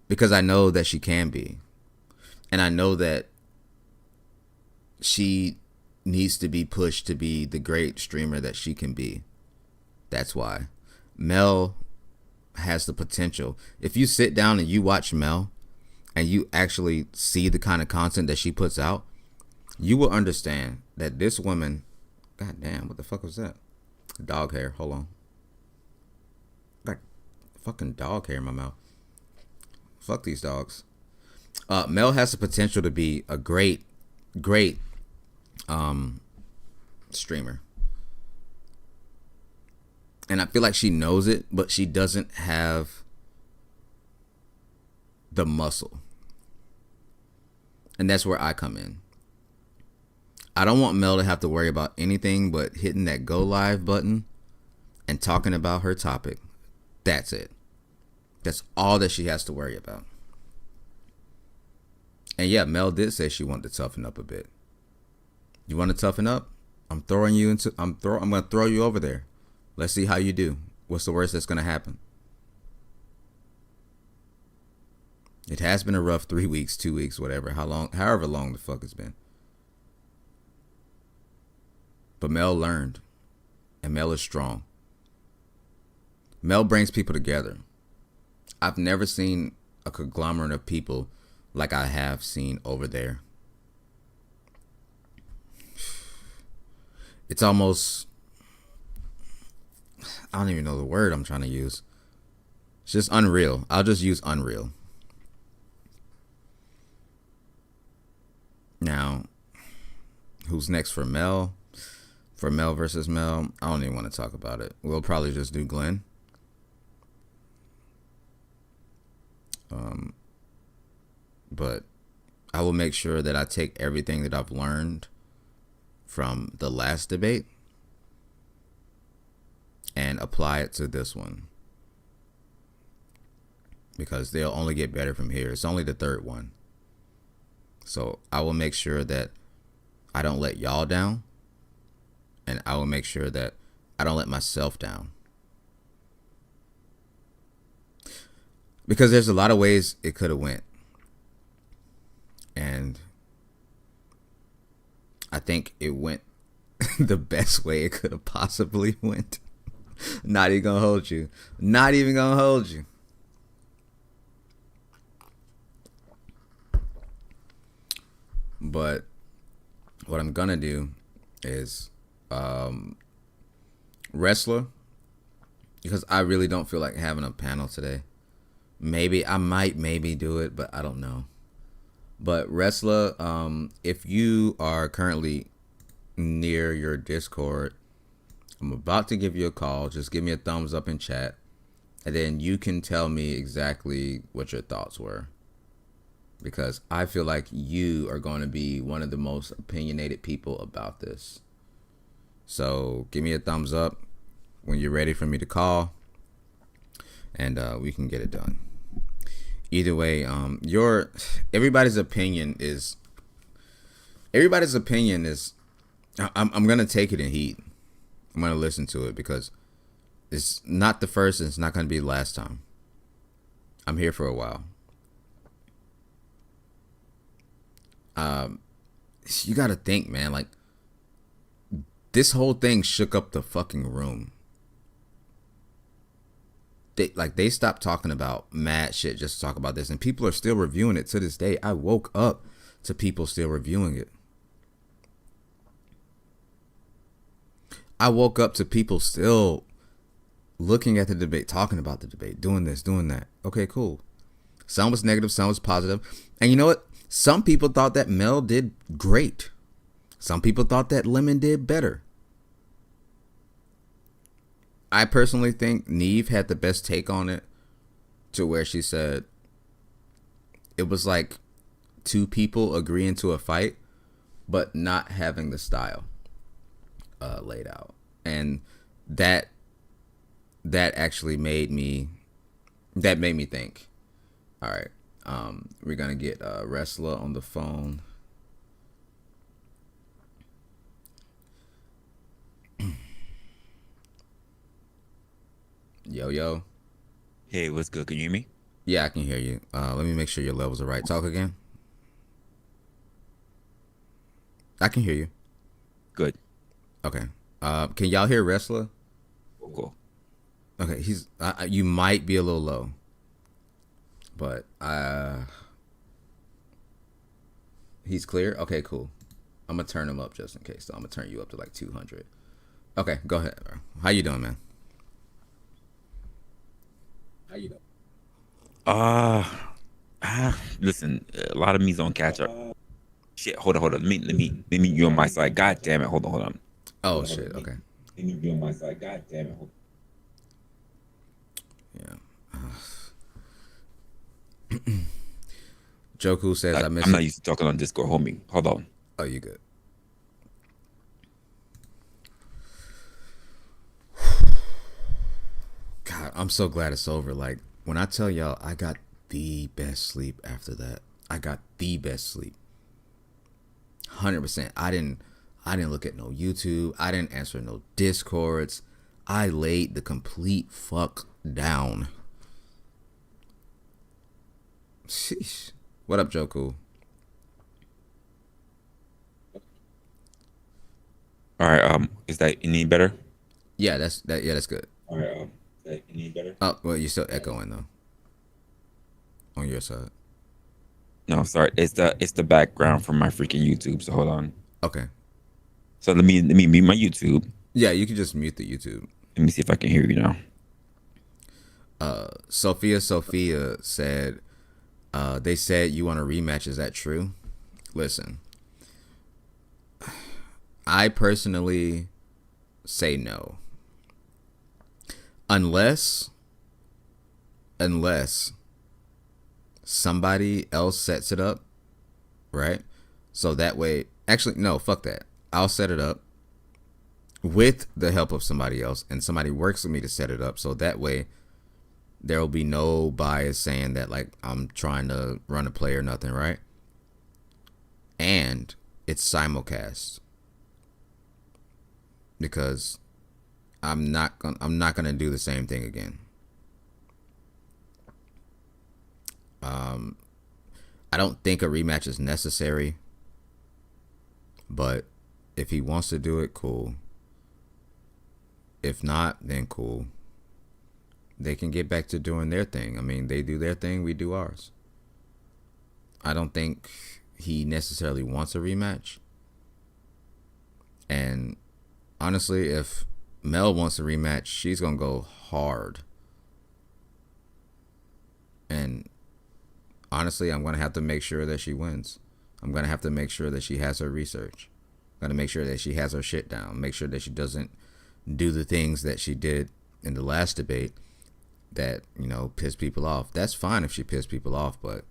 Because I know that she can be. And I know that she needs to be pushed to be the great streamer that she can be. That's why. Mel has the potential. If you sit down and you watch Mel and you actually see the kind of content that she puts out, you will understand that this woman, god damn, what the fuck was that? Dog hair, hold on. Got fucking dog hair in my mouth. Fuck these dogs. Mel has the potential to be a great streamer. And I feel like she knows it, but she doesn't have the muscle. And that's where I come in. I don't want Mel to have to worry about anything but hitting that go live button and talking about her topic. That's it. That's all that she has to worry about. And yeah, Mel did say she wanted to toughen up a bit. You want to toughen up? I'm going to throw you over there. Let's see how you do. What's the worst that's going to happen? It has been a rough 3 weeks, 2 weeks, whatever. However long the fuck it's been. But Mel learned. And Mel is strong. Mel brings people together. I've never seen a conglomerate of people like I have seen over there. It's almost, I don't even know the word I'm trying to use. It's just unreal. I'll just use unreal. Now, who's next for Mel? For Mel versus Mel, I don't even want to talk about it. We'll probably just do Glenn. But I will make sure that I take everything that I've learned from the last debate and apply it to this one. Because they'll only get better from here. It's only the third one. So I will make sure that I don't let y'all down. And I will make sure that I don't let myself down. Because there's a lot of ways it could have went. And I think it went the best way it could have possibly went. Not even gonna hold you. Not even gonna hold you. But what I'm gonna do is wrestler, because I really don't feel like having a panel today. I might do it, but I don't know. But wrestler, if you are currently near your Discord, I'm about to give you a call. Just give me a thumbs up in chat, and then you can tell me exactly what your thoughts were. Because I feel like you are going to be one of the most opinionated people about this. So give me a thumbs up when you're ready for me to call, and we can get it done. Either way, everybody's opinion is I'm gonna take it in heat. I'm gonna listen to it because it's not the first and it's not gonna be the last time. I'm here for a while. You gotta think, man, like this whole thing shook up the fucking room. They stopped talking about mad shit just to talk about this, and people are still reviewing it to this day. I woke up to people still reviewing it. I woke up to people still looking at the debate, talking about the debate, doing this, doing that. Okay, cool. Some was negative, some was positive. And you know what? Some people thought that Mel did great. Some people thought that Lemon did better. I personally think Neve had the best take on it, to where she said it was like two people agreeing to a fight but not having the style laid out, and that actually made me think, all right, we're gonna get Wrestler on the phone. Yo. Hey, what's good? Can you hear me? Yeah, I can hear you. Let me make sure your levels are right. Talk again. I can hear you. Good. Okay. Can y'all hear Wrestler? Cool. Okay, he's you might be a little low, but he's clear. Okay, cool. I'm gonna turn him up just in case. So I'm gonna turn you up to like 200. Okay, go ahead, bro. How you doing, man? How you doing? Listen, a lot of me's on catch up. Shit, hold on. Let me mute you on my side. God damn it, hold on. Oh shit, okay. Let me mute you on my side. God damn it. Yeah. Joku says I miss. I'm not used to talking on Discord, homie. Hold on. Oh, you good? God, I'm so glad it's over. Like, when I tell y'all, I got the best sleep after that. I got the best sleep. 100%. I didn't look at no YouTube. I didn't answer no Discords. I laid the complete fuck down. Sheesh. What up, Joku? All right. Is that any better? Yeah, that's good. All right. Is that any better? Oh, well, you're still echoing though. On your side. No, sorry. It's the background from my freaking YouTube. So hold on. Okay. So let me mute my YouTube. Yeah, you can just mute the YouTube. Let me see if I can hear you now. Sophia said, they said you want a rematch. Is that true? Listen, I personally say no. Unless somebody else sets it up, right? So that way, actually, no, fuck that. I'll set it up with the help of somebody else, and somebody works with me to set it up. So that way, there will be no bias saying that like I'm trying to run a play or nothing, right? And it's simulcast because I'm not gonna do the same thing again. I don't think a rematch is necessary, but if he wants to do it, cool. If not, then cool. They can get back to doing their thing. I mean, they do their thing, we do ours. I don't think he necessarily wants a rematch. And honestly, if Mel wants a rematch, she's going to go hard. And honestly, I'm going to have to make sure that she wins. I'm going to have to make sure that she has her research. I'm going to make sure that she has her shit down. Make sure that she doesn't do the things that she did in the last debate that, you know, piss people off. That's fine if she pissed people off, but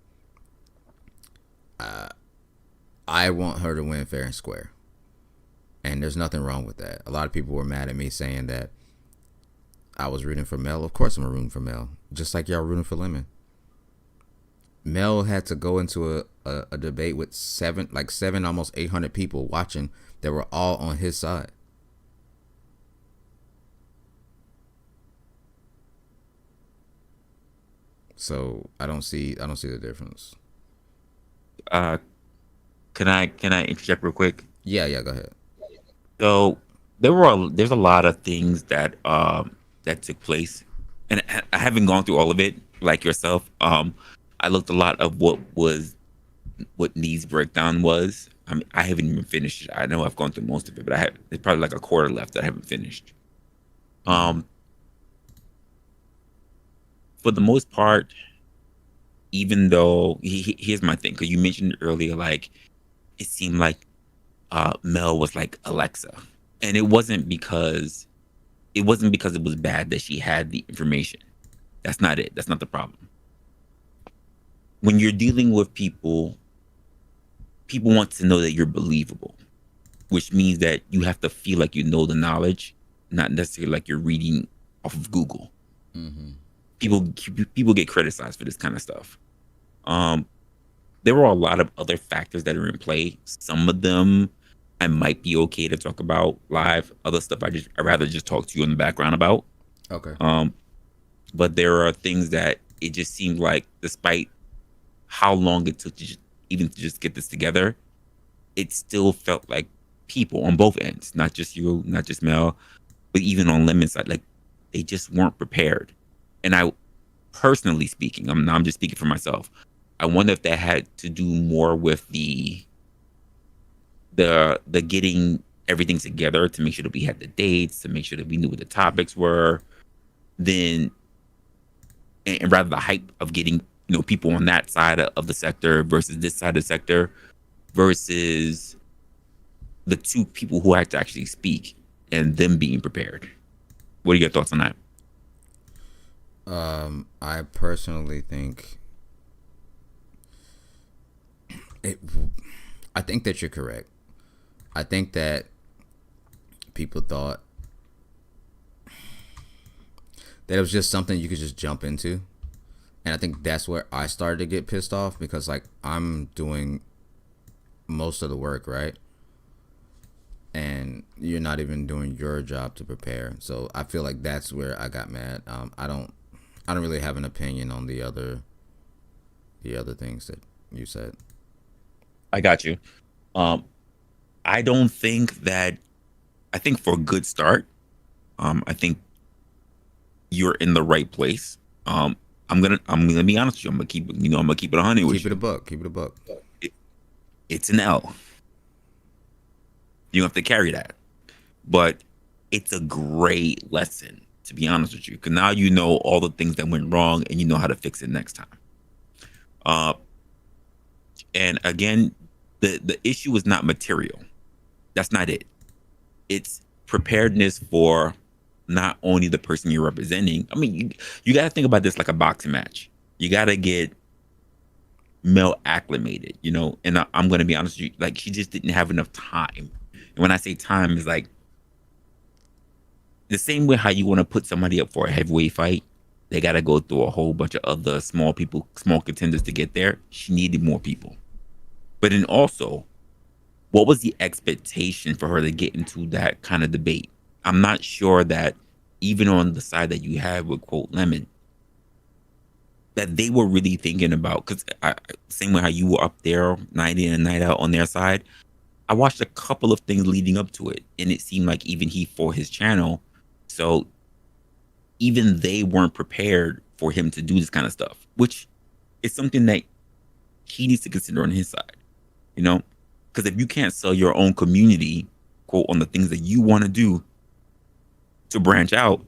I want her to win fair and square. And there's nothing wrong with that. A lot of people were mad at me saying that I was rooting for Mel. Of course I'm rooting for Mel. Just like y'all rooting for Lemon. Mel had to go into a debate with seven, almost 800 people watching that were all on his side. So I don't see the difference. Can I interject real quick? Yeah, go ahead. So there's a lot of things that that took place, and I haven't gone through all of it like yourself. I looked a lot of what Nee's breakdown was. I mean, I haven't even finished it. I know I've gone through most of it, but there's probably like a quarter left that I haven't finished. For the most part, even though here's my thing, because you mentioned earlier, like it seemed like Mel was like Alexa, and it wasn't because it was bad that she had the information. That's not it. That's not the problem. When you're dealing with people want to know that you're believable, which means that you have to feel like you know the knowledge, not necessarily like you're reading off of Google. Mm-hmm. People get criticized for this kind of stuff. There were a lot of other factors that are in play. Some of them I might be okay to talk about live. Other stuff I'd rather just talk to you in the background about. Okay. But there are things that it just seemed like, despite how long it took to just get this together, it still felt like people on both ends, not just you, not just Mel, but even on Lemon's side, like they just weren't prepared. And I, personally speaking, I'm just speaking for myself, I wonder if that had to do more with the getting everything together to make sure that we had the dates, to make sure that we knew what the topics were, and rather the hype of getting, people on that side of the sector versus this side of the sector versus the two people who had to actually speak and them being prepared. What are your thoughts on that? I personally think I think that you're correct. I think that people thought that it was just something you could just jump into. And I think that's where I started to get pissed off, because like I'm doing most of the work, right? And you're not even doing your job to prepare. So I feel like that's where I got mad. I don't really have an opinion on the other things that you said. I got you. I don't think that. I think for a good start, I think you're in the right place. I'm gonna be honest with you. I'm gonna keep it 100 with you. Keep it a buck. It's an L. You have to carry that, but it's a great lesson, to be honest with you, because now you know all the things that went wrong and you know how to fix it next time. And again, the issue is not material. That's not it. It's preparedness for not only the person you're representing. I mean, you got to think about this like a boxing match. You got to get Mel acclimated, and I'm going to be honest with you, like she just didn't have enough time. And when I say time, it's like the same way how you want to put somebody up for a heavyweight fight, they got to go through a whole bunch of other small contenders to get there. She needed more people. But then also, what was the expectation for her to get into that kind of debate? I'm not sure that even on the side that you have with quote Lemon, that they were really thinking about, because same way how you were up there night in and night out on their side, I watched a couple of things leading up to it, and it seemed like even he for his channel, so even they weren't prepared for him to do this kind of stuff, which is something that he needs to consider on his side, because if you can't sell your own community, quote, on the things that you want to do to branch out,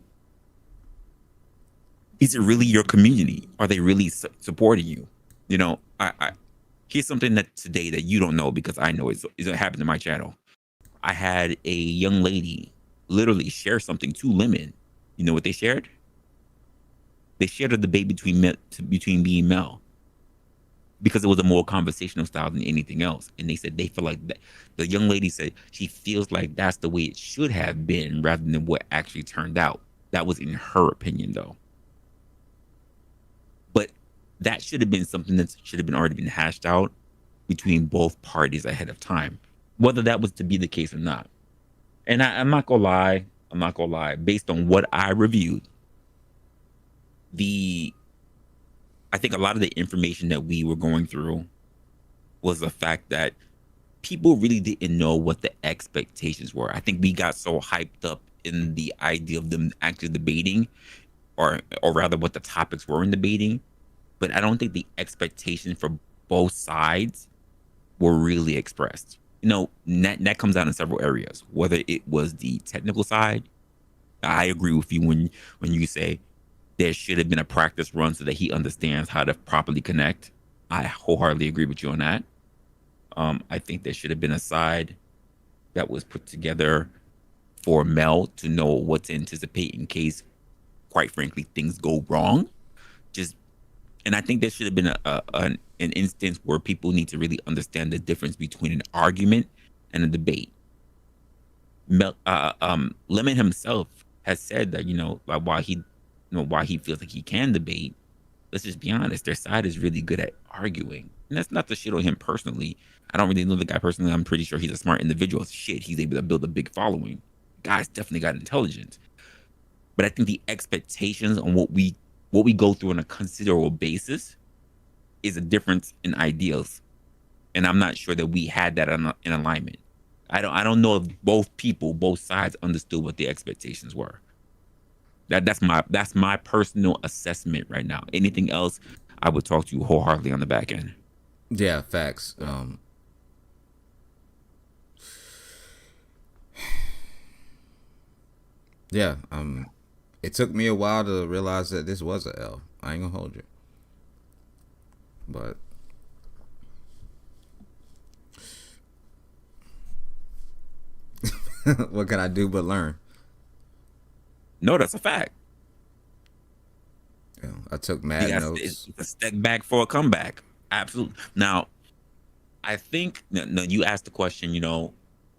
is it really your community? Are they really supporting you? Here's something that today that you don't know, because I know it's happened to my channel. I had a young lady literally share something to Lemon. You know what they shared? They shared a debate between me and Mel, because it was a more conversational style than anything else. And they said they feel like that. The young lady said she feels like that's the way it should have been rather than what actually turned out. That was in her opinion, though. But that should have been something that should have been already been hashed out between both parties ahead of time, whether that was to be the case or not. And I'm not gonna lie. Based on what I reviewed, I think a lot of the information that we were going through was the fact that people really didn't know what the expectations were. I think we got so hyped up in the idea of them actually debating, or rather what the topics were in debating, but I don't think the expectations for both sides were really expressed. You know, that comes out in several areas, whether it was the technical side. I agree with you when you say there should have been a practice run so that he understands how to properly connect. I wholeheartedly agree with you on that. I think there should have been a side that was put together for Mel to know what to anticipate in case, quite frankly, things go wrong. And I think there should have been an instance where people need to really understand the difference between an argument and a debate. Lemon himself has said that, like why he feels like he can debate. Let's just be honest, their side is really good at arguing. And that's not to shit on him personally. I don't really know the guy personally. I'm pretty sure he's a smart individual. Shit, he's able to build a big following. Guy's definitely got intelligence. But I think the expectations on what we go through on a considerable basis is a difference in ideals. And I'm not sure that we had that in alignment. I don't know if both sides understood what the expectations were. That's my personal assessment right now. Anything else, I would talk to you wholeheartedly on the back end. Yeah, facts. Yeah, it took me a while to realize that this was a L. I ain't gonna hold you. But what can I do but learn? No, that's a fact. Yeah, I took mad notes. It's a step back for a comeback. Absolutely. Now, I think you asked the question,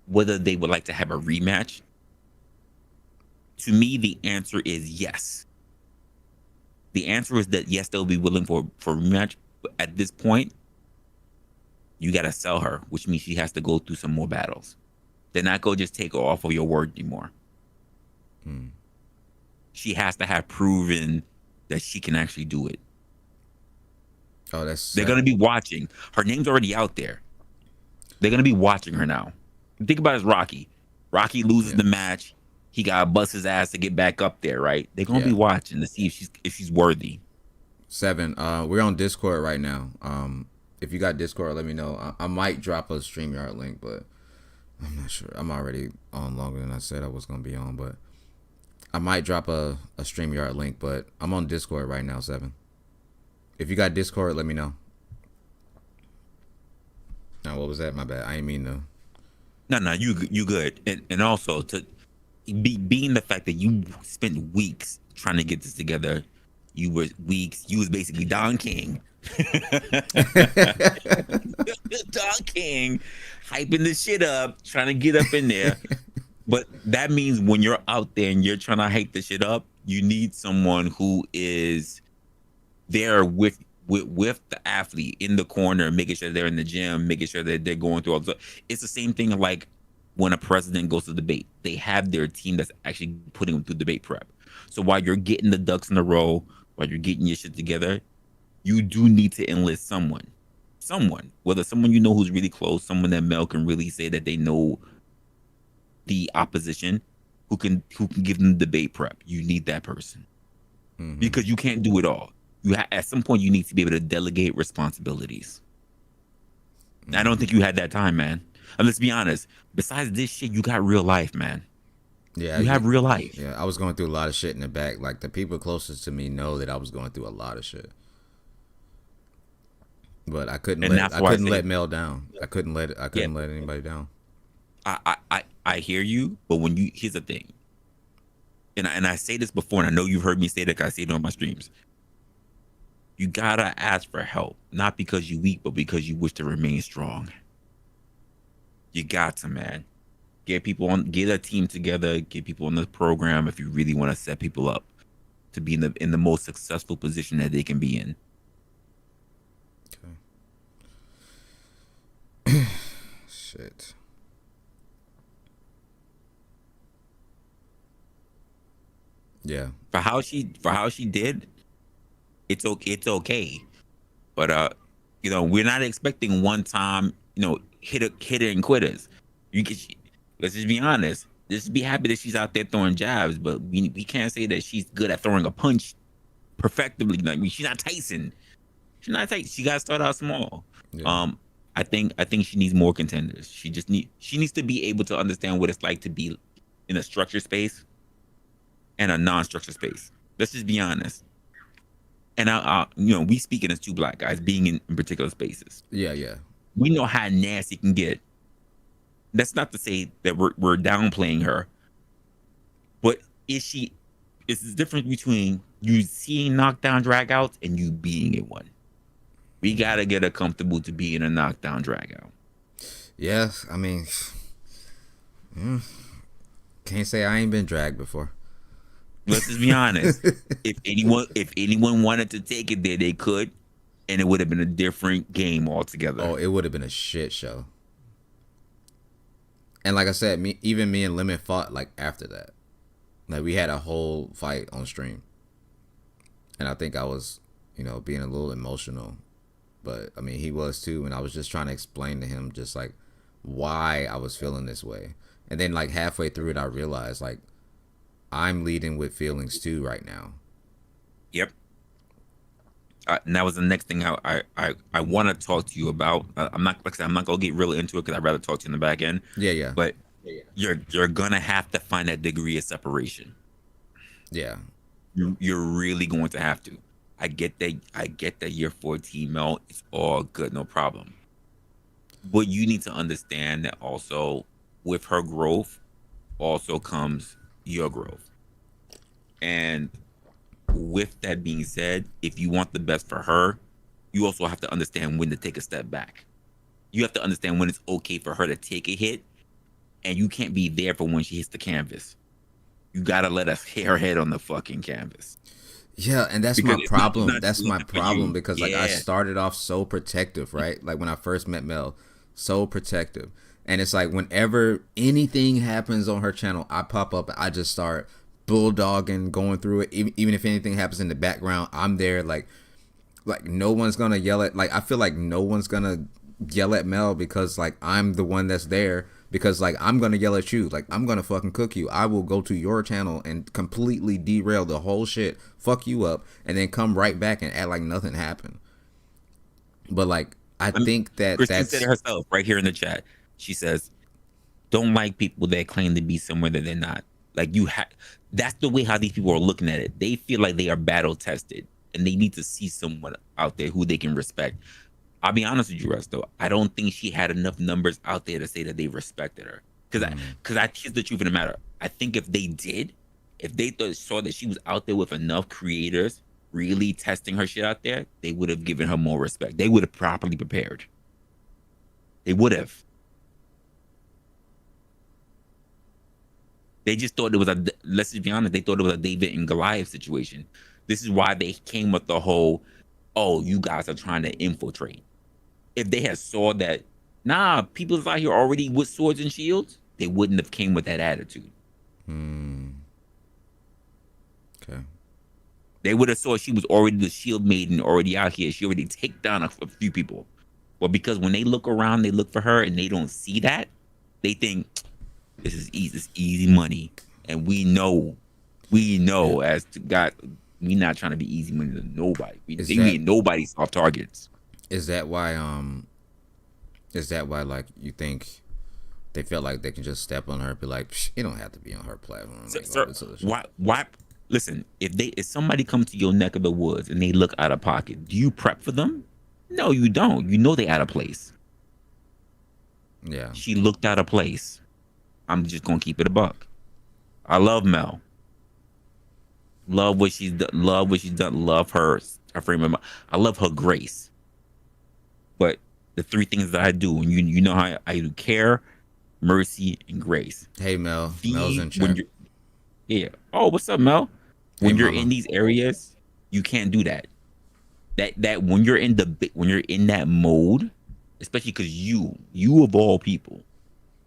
whether they would like to have a rematch. To me, the answer is yes. The answer is that yes, they'll be willing for a rematch. But at this point, you got to sell her, which means she has to go through some more battles. They're not going to just take her off of your word anymore. She has to have proven that she can actually do it. Oh, they're going to be watching. Her name's already out there. They're going to be watching her now. Think about it as Rocky. Rocky loses the match. He got to bust his ass to get back up there, right? They're going to be watching to see if she's worthy. 7. We're on Discord right now. If you got Discord, let me know. I might drop a StreamYard link, but I'm not sure. I'm already on longer than I said I was going to be on, but I might drop a StreamYard link, but I'm on Discord right now, 7. If you got Discord, let me know. Now, what was that? My bad. I ain't mean to. No, you good. And also, to being the fact that you spent weeks trying to get this together, you was basically Don King. Don King, hyping this shit up, trying to get up in there. But that means when you're out there and you're trying to hype the shit up, you need someone who is there with the athlete in the corner, making sure they're in the gym, making sure that they're going through all the stuff. It's the same thing like when a president goes to debate. They have their team that's actually putting them through debate prep. So while you're getting the ducks in a row, while you're getting your shit together, you do need to enlist someone, whether someone who's really close, someone that Mel can really say that they know the opposition, who can give them debate prep. You need that person because you can't do it all. At some point you need to be able to delegate responsibilities. I don't think you had that time, man. And let's be honest. Besides this shit, you got real life, man. Yeah, you have real life. Yeah, I was going through a lot of shit in the back. Like the people closest to me know that I was going through a lot of shit. But I couldn't let Mel down. I couldn't let anybody down. I hear you, but here's the thing. And I say this before, and I know you've heard me say that 'cause I say it on my streams. You gotta ask for help, not because you're weak, but because you wish to remain strong. You got to, man. Get a team together, get people on the program if you really want to set people up to be in the most successful position that they can be in. Shit. Yeah. For how she did, it's okay. But you know, we're not expecting one time, you know, hitter and quitters. Let's just be honest. Just be happy that she's out there throwing jabs, but we can't say that she's good at throwing a punch perfectly. Like, I mean, she's not Tyson. She's not Tyson. She got to start out small. Yeah. I think she needs more contenders. She needs to be able to understand what it's like to be in a structured space and a non-structured space. Let's just be honest. And you know, we speaking as two black guys being in particular spaces. Yeah, yeah. We know how nasty it can get. That's not to say that we're downplaying her, but is the difference between you seeing knockdown dragouts and you being in one. We gotta get her comfortable to be in a knockdown dragout. Yeah, I mean, can't say I ain't been dragged before. Let's just be honest. If anyone wanted to take it there, they could, and it would have been a different game altogether. Oh, it would have been a shit show. And like I said, me and Lemon fought like after that. Like we had a whole fight on stream. And I think I was, you know, being a little emotional. But I mean, he was too, and I was just trying to explain to him just like why I was feeling this way. And then like halfway through it, I realized like I'm leading with feelings too right now. Yep. And that was the next thing I want to talk to you about. I'm not gonna get really into it because I'd rather talk to you in the back end. Yeah, yeah. But you're gonna have to find that degree of separation. Yeah. You're really going to have to. I get that you're 14, Mel. It's all good, no problem. But you need to understand that also with her growth also comes your growth. And with that being said, if you want the best for her, you also have to understand when to take a step back. You have to understand when it's okay for her to take a hit, and you can't be there for when she hits the canvas. You gotta let us hit her head on the fucking canvas. Yeah, and that's my problem. That's my problem because like I Yeah. started off so protective, right? Like when I first met Mel, so protective. And it's like whenever anything happens on her channel, I pop up and I just start bulldogging, going through it. Even if anything happens in the background, I'm there. Like no one's gonna yell at. Like I feel like no one's gonna yell at Mel because like I'm the one that's there. Because like I'm gonna yell at you, like I'm gonna fucking cook you. I will go to your channel and completely derail the whole shit, fuck you up, and then come right back and act like nothing happened. But like I think that Christine that's said it herself right here in the chat. She says, "Don't like people that claim to be somewhere that they're not." Like that's the way how these people are looking at it. They feel like they are battle tested, and they need to see someone out there who they can respect. I'll be honest with you, Resto. I don't think she had enough numbers out there to say that they respected her. Because here's the truth of the matter. I think if they saw that she was out there with enough creators really testing her shit out there, they would have given her more respect. They would have properly prepared. They would have. They just thought it was let's just be honest, they thought it was a David and Goliath situation. This is why they came with the whole, oh, you guys are trying to infiltrate. If they had saw that, nah, people's out here already with swords and shields, they wouldn't have came with that attitude. Okay. They would have saw she was already the shield maiden, already out here. She already take down a few people. Well, because when they look around, they look for her and they don't see that, they think this is easy money. And we know as to God, we not trying to be easy money to nobody. We ain't nobody soft targets. Is that why like you think they felt like they can just step on her and be like, you don't have to be on her platform? Why listen, if somebody comes to your neck of the woods and they look out of pocket, do you prep for them? No, you don't. You know they out of place. Yeah. She looked out of place. I'm just gonna keep it a buck. I love Mel. Love what she's done. Love her frame of mind. I love her grace. But the three things that I do, and you know how I do: care, mercy, and grace. Hey Mel, Mel's in chat. Yeah. Oh, what's up, Mel? When Hey, you're mama. in these areas, you can't do that. That when you're in that mode, especially because you of all people,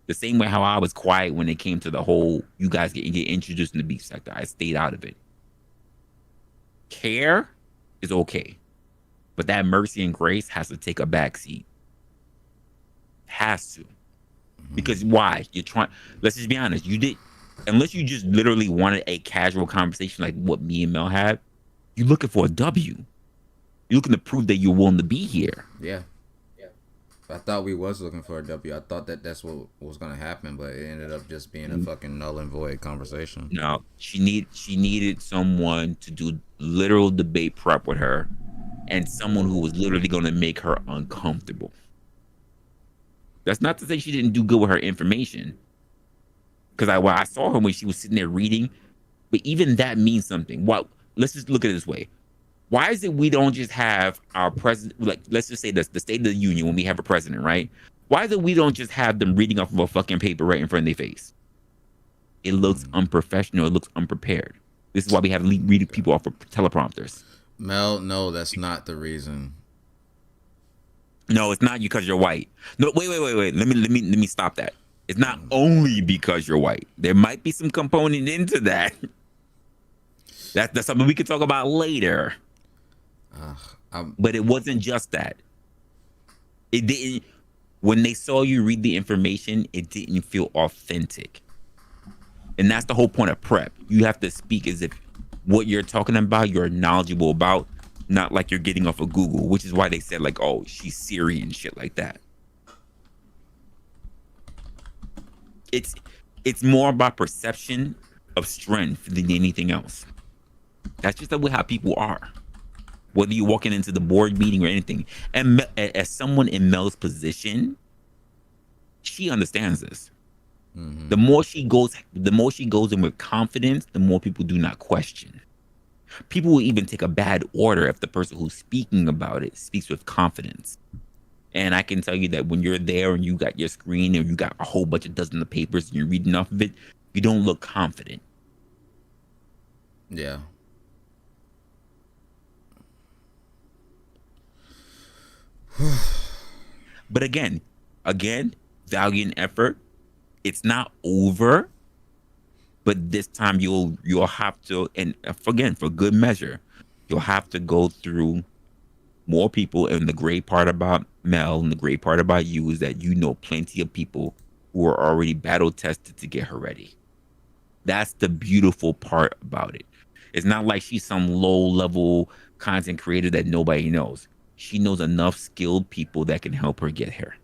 the same way how I was quiet when it came to the whole you guys get introduced in the beef sector, I stayed out of it. Care is okay, but that mercy and grace has to take a backseat. Has to, because why? You're trying. Let's just be honest. You did, unless you just literally wanted a casual conversation like what me and Mel had. You're looking for a W. You're looking to prove that you're willing to be here. Yeah. I thought we was looking for a W. I thought that's what was gonna happen, but it ended up just being a fucking null and void conversation. No, she needed someone to do literal debate prep with her, and someone who was literally going to make her uncomfortable. That's not to say she didn't do good with her information, because I saw her when she was sitting there reading, but even that means something. Let's just look at it this way. Why is it we don't just have our president, like, let's just say this, the State of the Union, when we have a president, right? Why is it we don't just have them reading off of a fucking paper right in front of their face? It looks unprofessional. It looks unprepared. This is why we have reading people off of teleprompters. Mel, no, that's not the reason. No, it's not because you're white. No, wait. Let me stop that. It's not only because you're white. There might be some component into that. That's something we can talk about later. But it wasn't just that. It didn't. When they saw you read the information, it didn't feel authentic. And that's the whole point of prep. You have to speak as if what you're talking about, you're knowledgeable about, not like you're getting off of Google, which is why they said like, oh, she's Syrian, shit like that. It's more about perception of strength than anything else. That's just how people are. Whether you're walking into the board meeting or anything. And as someone in Mel's position, she understands this. Mm-hmm. The more she goes in with confidence, the more people do not question. People will even take a bad order if the person who's speaking about it speaks with confidence. And I can tell you that when you're there and you got your screen and you got a whole bunch of dozens of papers and you're reading off of it, you don't look confident. Yeah. But again, value and effort. It's not over, but this time you'll have to, and again, for good measure, you'll have to go through more people. And the great part about Mel and the great part about you is that you know plenty of people who are already battle tested to get her ready. That's the beautiful part about it. It's not like she's some low level content creator that nobody knows. She knows enough skilled people that can help her get here.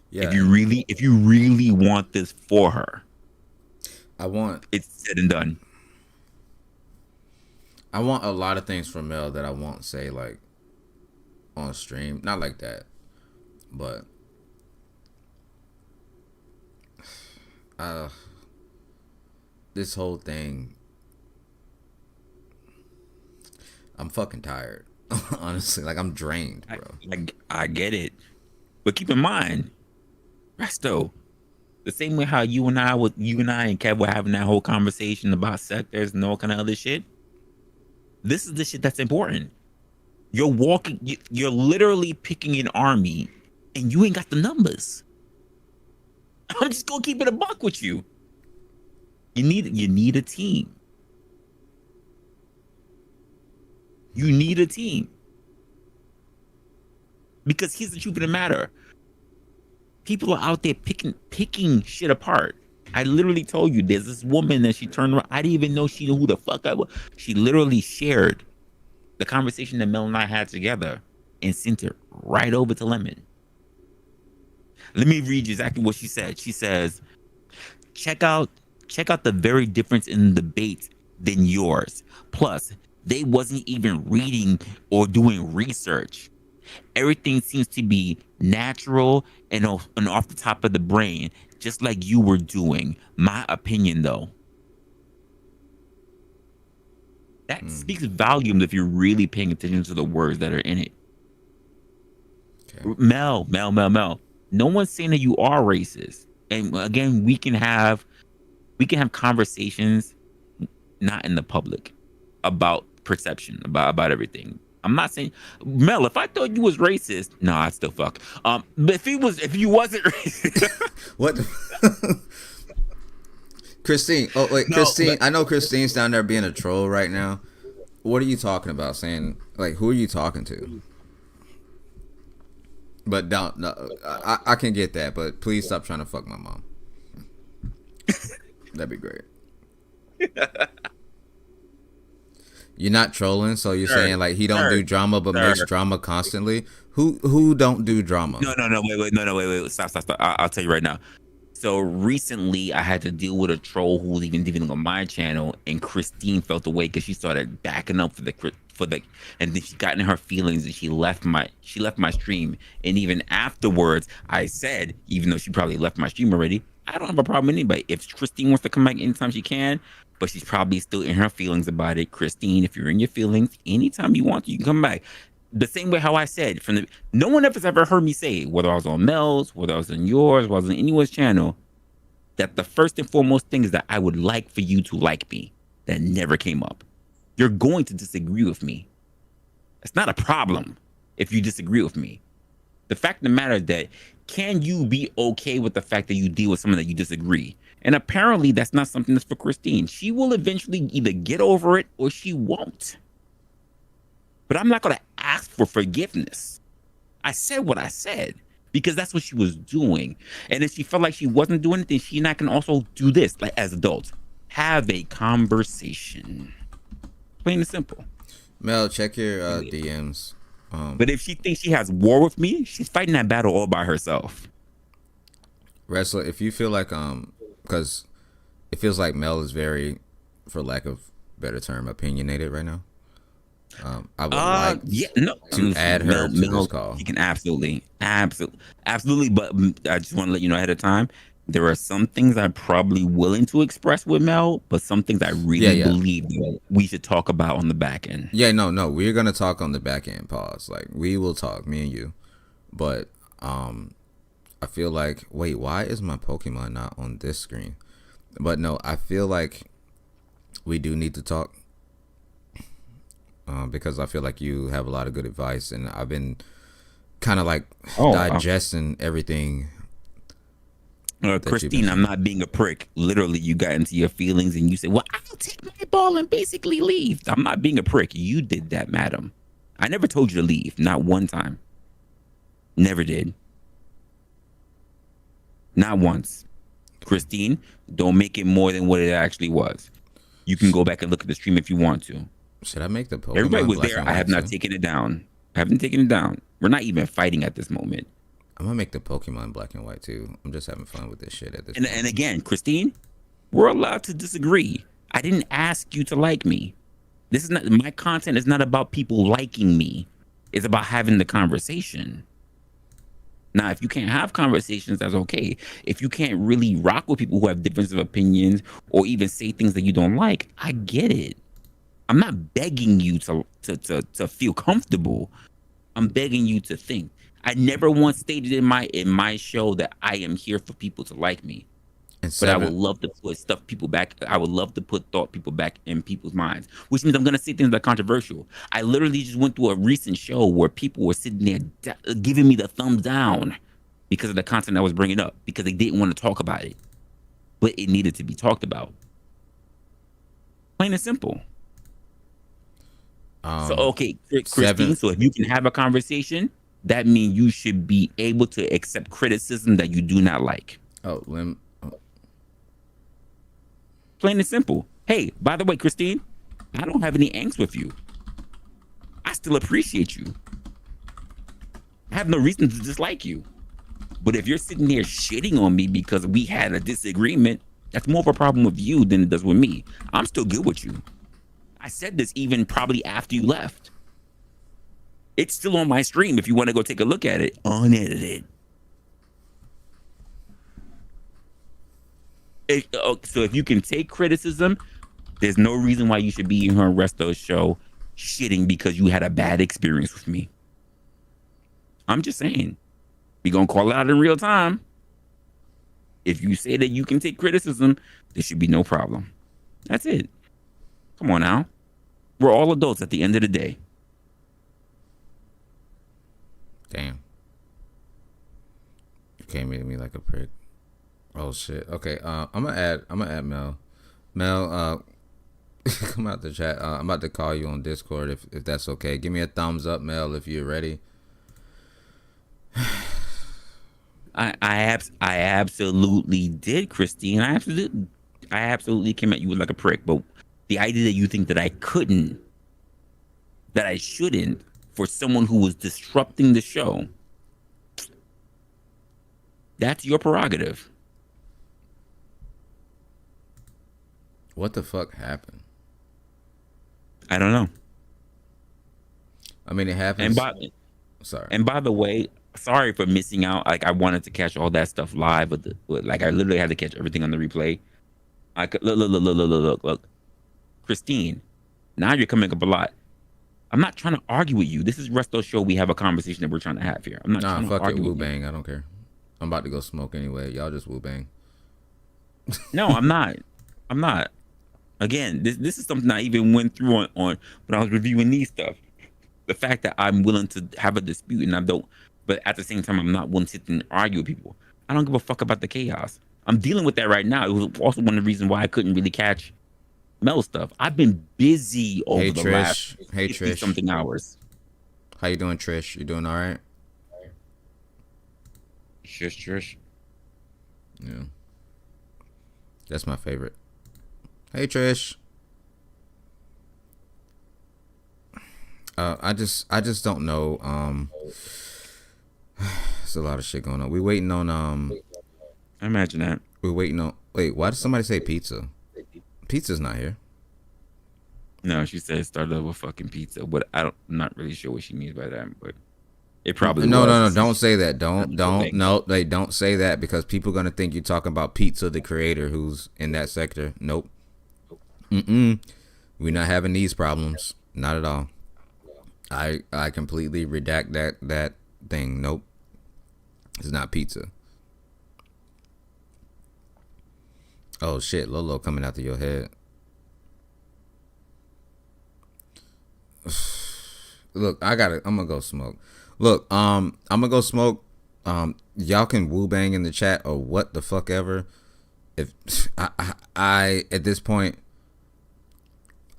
Yeah. If you really want this for her, it's said and done. I want a lot of things from Mel that I won't say like on stream. Not like that, but this whole thing, I'm fucking tired. Honestly, like I'm drained, bro. I get it, but keep in mind, Resto, the same way how you and I and Kev were having that whole conversation about sectors and all kind of other shit. This is the shit that's important. You're literally picking an army, and you ain't got the numbers. I'm just gonna keep it a buck with you. You need a team. You need a team. Because here's the truth of the matter. People are out there picking shit apart. I literally told you there's this woman that she turned around. I didn't even know she knew who the fuck I was. She literally shared the conversation that Mel and I had together and sent it right over to Lemon. Let me read you exactly what she said. She says, check out the very difference in the debate than yours. Plus, they wasn't even reading or doing research. Everything seems to be natural and off the top of the brain, just like you were doing. My opinion, though. That speaks volumes if you're really paying attention to the words that are in it. Okay. Mel. No one's saying that you are racist. And again, we can have conversations not in the public about perception, about everything. I'm not saying Mel. If I thought you was racist, no, I'd still fuck. But if you wasn't racist, what? Christine. Oh wait, no, Christine. I know Christine's down there being a troll right now. What are you talking about? Saying like, who are you talking to? But don't. No, I can get that. But please stop trying to fuck my mom. That'd be great. You're not trolling, so you're saying like he don't do drama but makes drama constantly. Who don't do drama? No, wait. Stop. I'll tell you right now. So recently, I had to deal with a troll who was even dealing on my channel, and Christine felt the way because she started backing up for the, and then she got in her feelings and she left my stream. And even afterwards, I said, even though she probably left my stream already, I don't have a problem with anybody. If Christine wants to come back anytime she can, but she's probably still in her feelings about it. Christine, if you're in your feelings, anytime you want to, you can come back. The same way how I said no one ever heard me say, whether I was on Mel's, whether I was on yours, whether I was on anyone's channel, that the first and foremost thing is that I would like for you to like me. That never came up. You're going to disagree with me. It's not a problem if you disagree with me. The fact of the matter is that can you be okay with the fact that you deal with someone that you disagree? And apparently that's not something that's for Christine. She will eventually either get over it or she won't. But I'm not going to ask for forgiveness. I said what I said because that's what she was doing. And if she felt like she wasn't doing anything, she and I can also do this, like as adults. Have a conversation. Plain and simple. Mel, check your DMs. But if she thinks she has war with me, she's fighting that battle all by herself. Wrestler, if you feel like because it feels like Mel is very, for lack of better term, opinionated right now. I would like to add her to this call. You can absolutely. But I just want to let you know ahead of time. There are some things I'm probably willing to express with Mel, but some things I really believe that we should talk about on the back end. Yeah, no, we're gonna talk on the back end. Pause. Like we will talk, me and you. But I feel like, wait, why is my Pokemon not on this screen? But no, I feel like we do need to talk because I feel like you have a lot of good advice, and I've been kind of like digesting everything. Christine, I'm not being a prick. Literally, you got into your feelings and you said, well, I'll take my ball and basically leave. I'm not being a prick. You did that, madam. I never told you to leave. Not one time. Never did. Not once. Christine, don't make it more than what it actually was. You can go back and look at the stream if you want to. Should I make the Pokemon? Everybody was there. I have not taken it down. I haven't taken it down. We're not even fighting at this moment. I'm gonna make the Pokemon black and white too. I'm just having fun with this shit at this point. And again, Christine, we're allowed to disagree. I didn't ask you to like me. This is not my content. Is not about people liking me. It's about having the conversation. Now, if you can't have conversations, that's okay. If you can't really rock with people who have difference of opinions or even say things that you don't like, I get it. I'm not begging you to feel comfortable. I'm begging you to think. I never once stated in my show that I am here for people to like me. But I would love to put stuff people back. I would love to put thought people back in people's minds, which means I'm going to say things that are controversial. I literally just went through a recent show where people were sitting there giving me the thumbs down because of the content I was bringing up, because they didn't want to talk about it, but it needed to be talked about. Plain and simple. So, okay, Christine, so if you can have a conversation, that means you should be able to accept criticism that you do not like. Plain and simple. Hey, by the way, Christine, I don't have any angst with you. I still appreciate you. I have no reason to dislike you. But if you're sitting there shitting on me because we had a disagreement, that's more of a problem with you than it does with me. I'm still good with you. I said this even probably after you left. It's still on my stream if you want to go take a look at it, unedited. So if you can take criticism, there's no reason why you should be in her Resto's show shitting because you had a bad experience with me. I'm just saying. We're going to call it out in real time. If you say that you can take criticism, there should be no problem. That's it. Come on now. We're all adults at the end of the day. Damn. You came at me like a prick. Oh shit. Okay. I'm gonna add Mel. Mel, come out the chat. I'm about to call you on Discord if that's okay. Give me a thumbs up, Mel, if you're ready. I absolutely did, Christine. I absolutely came at you like a prick. But the idea that you think that I couldn't, that I shouldn't, for someone who was disrupting the show, that's your prerogative. What the fuck happened? I don't know. I mean, it happens. Sorry. And by the way, sorry for missing out. Like, I wanted to catch all that stuff live, but like, I literally had to catch everything on the replay. I could look. Christine, now you're coming up a lot. I'm not trying to argue with you. This is Resto's show. We have a conversation that we're trying to have here. I'm not trying to argue. Woo bang. I don't care. I'm about to go smoke anyway. Y'all just woo bang. No, I'm not. I'm not. Again, this is something I even went through on when I was reviewing these stuff. The fact that I'm willing to have a dispute and I don't, but at the same time, I'm not willing to sit and argue with people. I don't give a fuck about the chaos. I'm dealing with that right now. It was also one of the reasons why I couldn't really catch Mel stuff. I've been busy over the last 50 something hours. How you doing, Trish? You doing all right? Trish. Yeah. That's my favorite. Hey, Trish. I just don't know. There's a lot of shit going on. We're waiting on I imagine that. We're waiting on. Wait, why did somebody say pizza? Pizza's not here. No, she said start over fucking pizza, but I'm not really sure what she means by that. But it probably no. Don't say that. Don't say that because people are gonna think you're talking about Pizza, the creator, who's in that sector. Nope. We're not having these problems. Not at all. I completely redact that thing. Nope. It's not pizza. Oh shit, Lolo coming out of your head. Look, I'm gonna go smoke. Look, I'm gonna go smoke. Y'all can woo bang in the chat or what the fuck ever. If I at this point,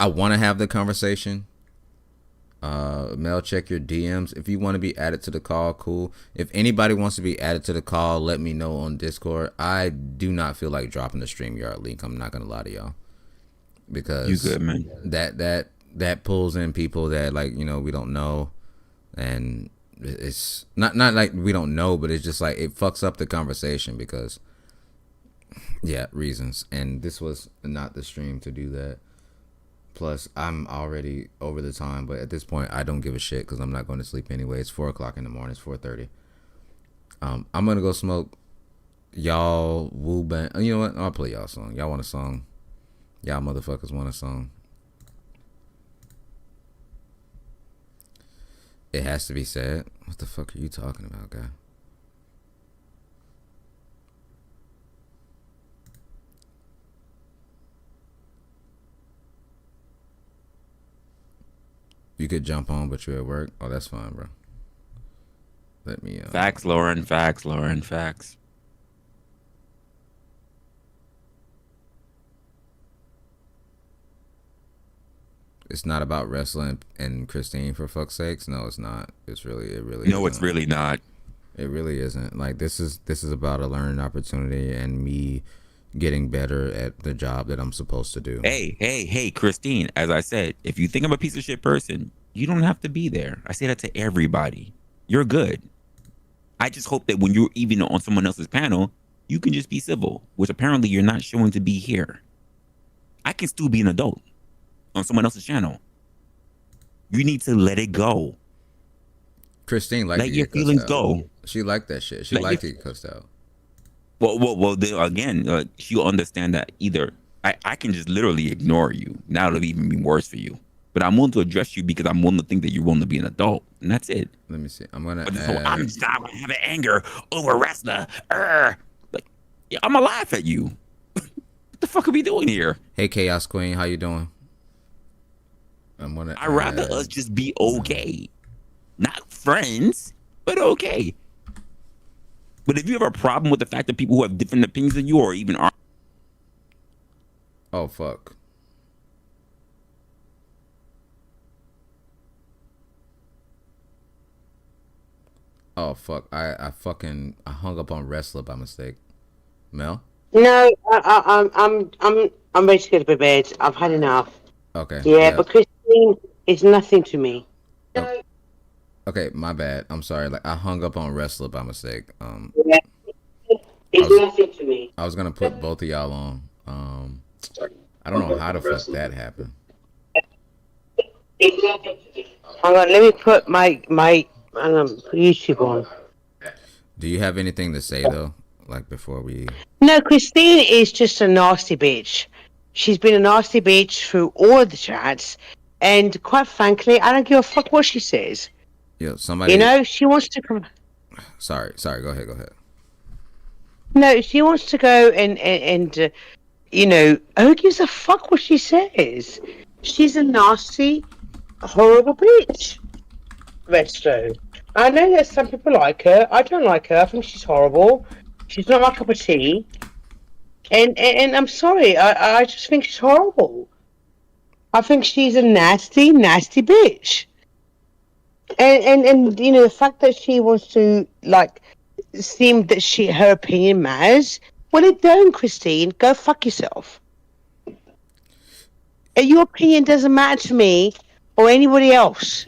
I want to have the conversation. Mel, check your DMs. If you want to be added to the call, cool. If anybody wants to be added to the call, let me know on Discord. I do not feel like dropping the StreamYard link. I'm not gonna lie to y'all because you good, man. That pulls in people that we don't know, and it's not like we don't know, but it's just like it fucks up the conversation because reasons. And this was not the stream to do that. Plus, I'm already over the time, but at this point, I don't give a shit because I'm not going to sleep anyway. It's 4 o'clock in the morning. It's 4:30. I'm gonna go smoke. Y'all woo bang. You know what? I'll play y'all a song. Y'all want a song? Y'all motherfuckers want a song? It has to be said. What the fuck are you talking about, guy? You could jump on, but you're at work. Oh, that's fine, bro. Let me. Facts, Lauren. Facts. It's not about wrestling and Christine, for fuck's sakes. No, it's not. It really. No, it's really not. It really isn't. Like this is about a learning opportunity and me getting better at the job that I'm supposed to do. Hey, Christine, as I said, if you think I'm a piece of shit person, you don't have to be there. I say that to everybody. You're good. I just hope that when you're even on someone else's panel, you can just be civil, which apparently you're not showing to be here. I can still be an adult on someone else's channel. You need to let it go. Christine liked let your feelings go. She liked that shit. She liked to get cussed out. Well. Again, she'll understand that either I can just literally ignore you. Now it'll even be worse for you. But I'm willing to address you because I'm willing to think that you're willing to be an adult, and that's it. Let me see. I'm gonna. I'm having anger over wrestler. Like, I'm gonna laugh at you. What the fuck are we doing here? Hey, Chaos Queen, how you doing? I'd rather us just be okay, not friends. but okay. But if you have a problem with the fact that people who have different opinions than you or even are. Oh, fuck. Oh, fuck. I hung up on Wrestler by mistake. Mel? No, I'm ready to go to bed. I've had enough. Okay. Yeah, but Christine is nothing to me. Okay, my bad. I'm sorry. Like, I hung up on Wrestler by mistake. Yeah. It's nothing to me. I was gonna put both of y'all on. I don't know how the fuck that happened. It's nothing to me. Hang on, let me put my YouTube on. Do you have anything to say though? Like before we? No, Christine is just a nasty bitch. She's been a nasty bitch through all the chats, and quite frankly, I don't give a fuck what she says. Yo, somebody. You know, she wants to come. Sorry. Go ahead. No, she wants to go and you know, who gives a fuck what she says? She's a nasty, horrible bitch. Resto. I know that some people like her. I don't like her. I think she's horrible. She's not my cup of tea. And I'm sorry. I just think she's horrible. I think she's a nasty, nasty bitch. And you know, the fact that she wants to like seem that her opinion matters. Well, it don't, Christine. Go fuck yourself. And your opinion doesn't matter to me or anybody else.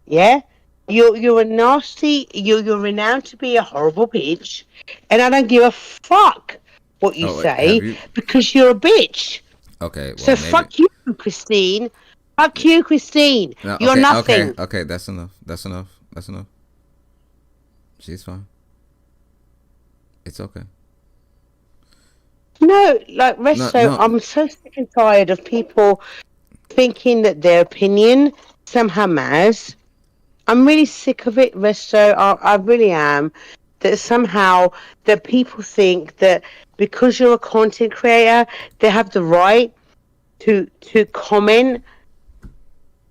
Yeah? You're a nasty, you're renowned to be a horrible bitch, and I don't give a fuck what you say because you're a bitch. Okay. Well, so maybe... fuck you, Christine. Fuck you, Christine. No, you're nothing. Okay, that's enough. She's fine. It's okay. No, like Resto, I'm so sick and tired of people thinking that their opinion somehow matters. I'm really sick of it, Resto. I really am. That somehow that people think that because you're a content creator, they have the right to comment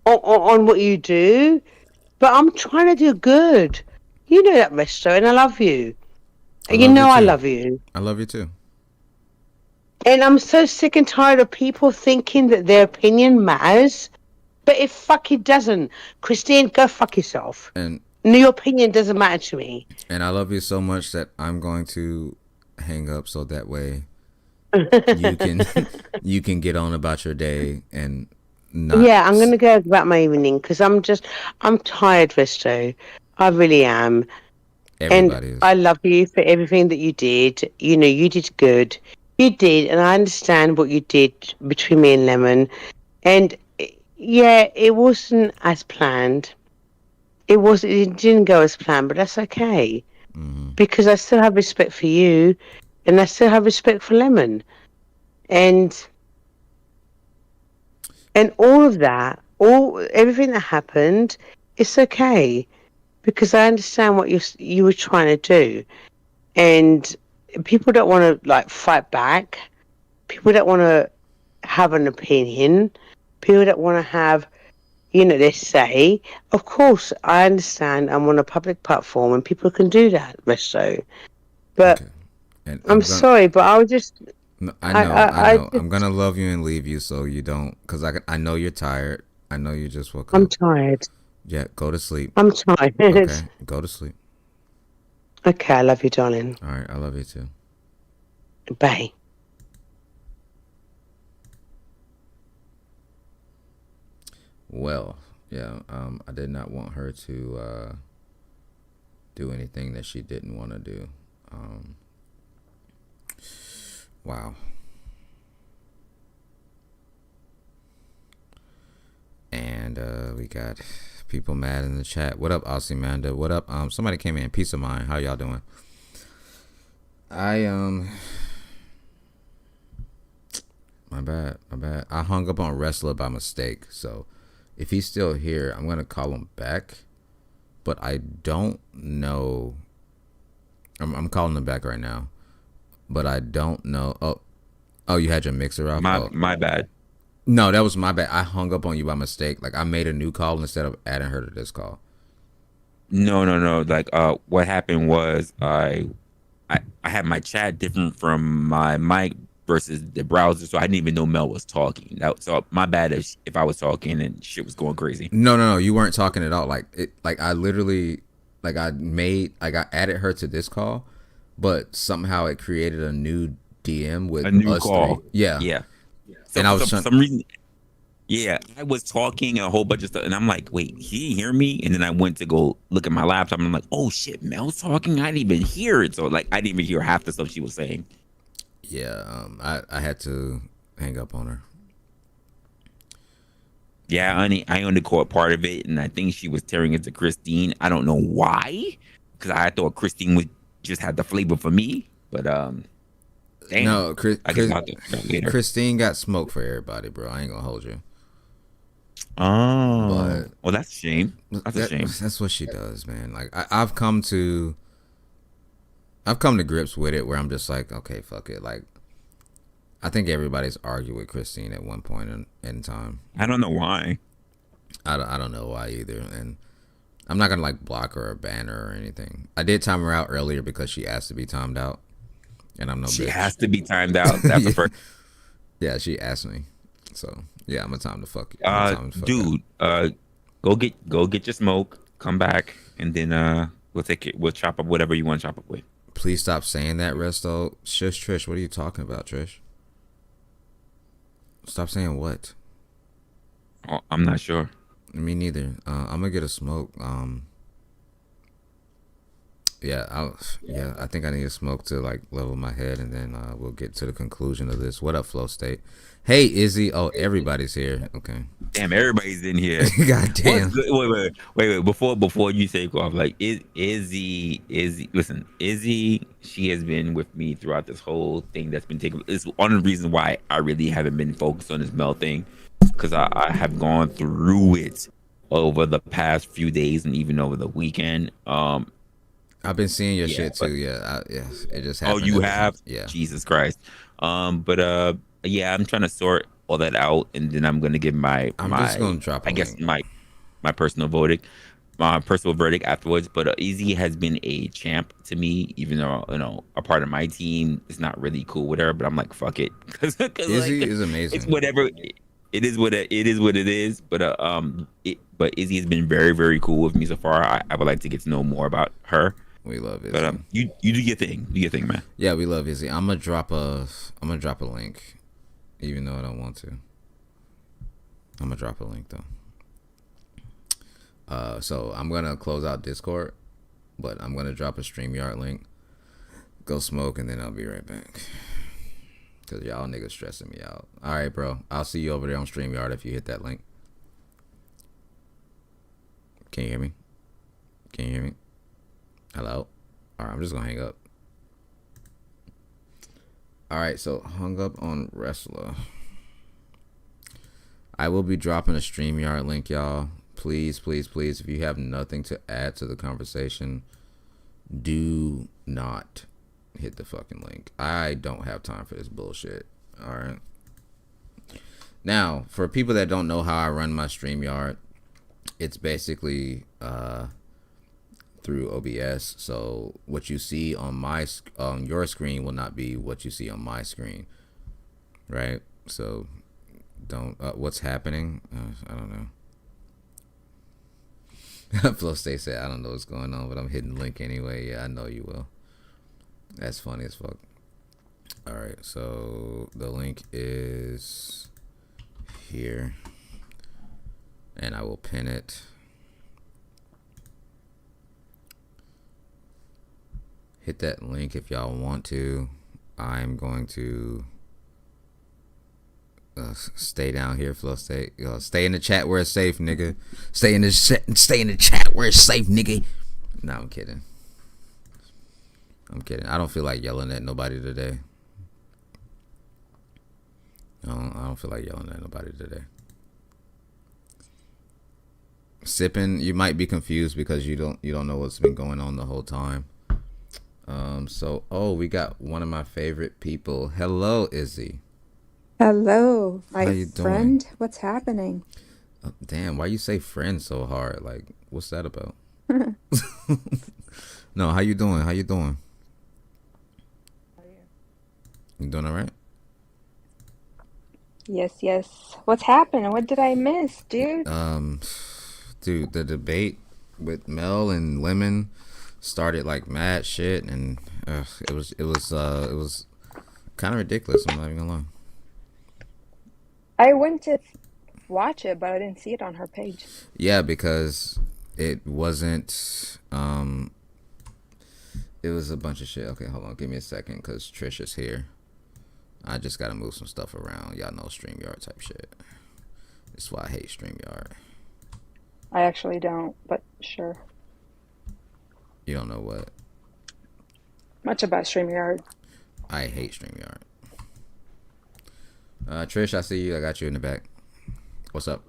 on what you do. But I'm trying to do good. You know that, Resto, and I love you. You know I love you. I love you too. And I'm so sick and tired of people thinking that their opinion matters. But it fucking doesn't. Christine, go fuck yourself. And your opinion doesn't matter to me. And I love you so much that I'm going to hang up so that way you can get on about your day and not. Yeah, I'm gonna go about my evening because I'm tired, Resto. I really am. Everybody is. I love you for everything that you did. You know, you did good. You did, and I understand what you did between me and Lemon. And yeah, it wasn't as planned. It didn't go as planned, but that's okay. Mm-hmm. Because I still have respect for you, and I still have respect for Lemon. And all of that, everything that happened, it's okay. Because I understand what you were trying to do. And people don't want to like fight back. People don't want to have an opinion. People don't want to have, you know, their say. Of course, I understand I'm on a public platform and people can do that, Resto. But okay. I'm sorry, but I was just... No, I know. I'm going to love you and leave you so you don't... Because I know you're tired. I know you just woke up. I'm tired. Yeah, go to sleep. I'm tired. Okay, go to sleep. Okay, I love you, darling. All right, I love you too. Bye. Well, yeah, I did not want her to do anything that she didn't want to do. Wow. And we got people mad in the chat. What up, Osimanda? What up? Somebody came in. Peace of mind. How y'all doing? My bad. I hung up on Wrestler by mistake. So if he's still here, I'm gonna call him back. But I don't know. I'm calling him back right now. But I don't know. Oh, you had your mixer off. My bad. No, that was my bad. I hung up on you by mistake. Like I made a new call instead of adding her to this call. No. Like, what happened was I had my chat different from my mic versus the browser, so I didn't even know Mel was talking. So my bad if I was talking and shit was going crazy. No, you weren't talking at all. Like I literally, like I added her to this call, but somehow it created a new DM with A new us call. three. Yeah. So And I was for some reason, I was talking a whole bunch of stuff, and I'm like, wait, he didn't hear me? And then I went to go look at my laptop, and I'm like, oh shit, Mel's talking. I didn't even hear it. So like, I didn't even hear half the stuff she was saying. Yeah. I had to hang up on her. Yeah, I only caught part of it, and I think she was tearing into Christine. I don't know why, because I thought Christine would just had the flavor for me, but damn. No, I guess I'll have to figure out later. Christine got smoke for everybody, bro. I ain't gonna hold you. Oh, well, that's a shame. That's a shame. That's what she does, man. Like I've come to grips with it, where I'm just like, okay, fuck it. Like, I think everybody's argued with Christine at one point in time. I don't know why. I don't know why either, and I'm not gonna like block her or ban her or anything. I did time her out earlier because she asked to be timed out, and I'm no She bitch. has to be timed out. That's the first. Yeah, she asked me, so yeah, I'm a time to fuck you. Dude, go get your smoke. Come back, and then we'll take it. We'll chop up whatever you want to chop up with. Please stop saying that, Resto. Shush, Trish. What are you talking about, Trish? Stop saying what? Oh, I'm not sure. Me neither. I'm gonna get a smoke. I think I need a smoke to like level my head, and then we'll get to the conclusion of this. What up, Flow State? Hey, Izzy. Oh, everybody's here. Okay. Damn, everybody's in here. God damn. Wait. Before you take off, like Izzy. Listen, Izzy. She has been with me throughout this whole thing that's been taking. It's one of the reasons why I really haven't been focused on this Mel thing, because I have gone through it over the past few days and even over the weekend. I've been seeing your shit too. It just happened. Oh, you have? Yeah. Jesus Christ. Yeah, I'm trying to sort all that out, and then I'm gonna give I'm just gonna drop a link. my personal verdict, afterwards. But Izzy has been a champ to me, even though a part of my team is not really cool with her. But I'm like, fuck it. Izzy is amazing. It's whatever. It is what it is. But Izzy has been very, very cool with me so far. I would like to get to know more about her. We love Izzy. But you do your thing. Do your thing, man. Yeah, we love Izzy. I'm gonna drop a link, even though I don't want to. I'm gonna drop a link though. So I'm gonna close out Discord, but I'm gonna drop a StreamYard link. Go smoke, and then I'll be right back. Cause y'all niggas stressing me out. All right, bro. I'll see you over there on StreamYard if you hit that link. Can you hear me? Hello? Alright, I'm just gonna hang up. Alright, so hung up on Wrestler. I will be dropping a StreamYard link, y'all. Please, if you have nothing to add to the conversation, do not hit the fucking link. I don't have time for this bullshit. Alright. Now, for people that don't know how I run my StreamYard, it's basically through OBS. So what you see on your screen will not be what you see on my screen, right? So don't what's happening? I don't know. Flow State said, I don't know what's going on, but I'm hitting the link anyway. Yeah, I know you will. That's funny as fuck. All right, so the link is here, and I will pin it. Hit that link if y'all want to. I'm going to stay down here, Flow State. Stay in the chat where it's safe, nigga. Stay in the chat where it's safe, nigga. No, I'm kidding. I don't feel like yelling at nobody today. I don't feel like yelling at nobody today. Sipping, you might be confused because you don't know what's been going on the whole time. We got one of my favorite people. Hello, Izzy. Hello, my How you friend. doing? What's happening? Damn, why you say friend so hard? Like, what's that about? No, how you doing? How you doing? You doing all right? Yes. What's happening? What did I miss, dude? Dude, the debate with Mel and Lemon started like mad shit, and it was kind of ridiculous. I'm not even gonna lie. I went to watch it, but I didn't see it on her page. Yeah, because it wasn't. It was a bunch of shit. Okay, hold on, give me a second, cause Trish is here. I just gotta move some stuff around. Y'all know StreamYard type shit. That's why I hate StreamYard. I actually don't, but sure. You don't know what? Much about StreamYard. I hate StreamYard. Trish, I see you. I got you in the back. What's up?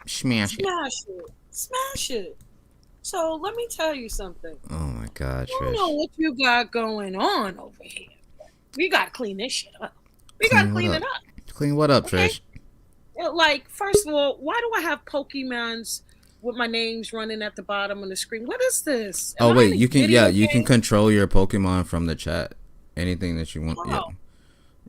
Smash it. Smash it. So let me tell you something. Oh my God, I don't Trish. know what you got going on over here. We gotta clean this shit up. We gotta clean it up. Clean what up, Trish? Like, first of all, why do I have Pokemons with my names running at the bottom of the screen? What is this? Oh wait, you can you can control your Pokemon from the chat. Anything that you want.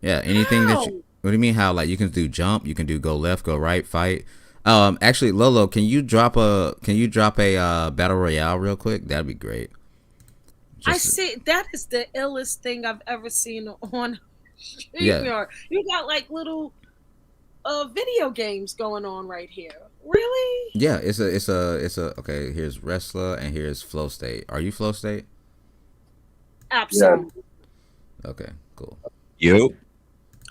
Yeah, anything that you. What do you mean how? Like you can do jump, you can do go left, go right, fight. Actually, Lolo, can you drop a battle royale real quick? That'd be great. I see that is the illest thing I've ever seen on StreamYard. Yeah. You got like little video games going on right here. Really? Yeah, it's a okay, here's Wrestler and here's Flow State. Are you Flow State? Absolutely. Yeah. Okay, cool. Yo.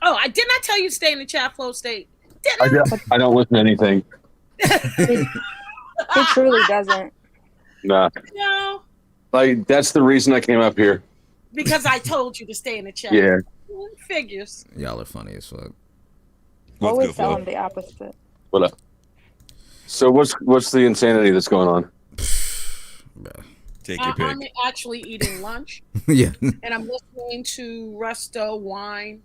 Oh, I did not tell you to stay in the chat, Flow State. I don't listen to anything. He truly doesn't. Nah. No, Like, that's the reason I came up here. because I told you to stay in the chat. Yeah. Figures. Y'all are funny as fuck. Always tell him the opposite. What up? So what's the insanity that's going on? Take your pick. I'm actually eating lunch. Yeah. And I'm listening to Resto Wine.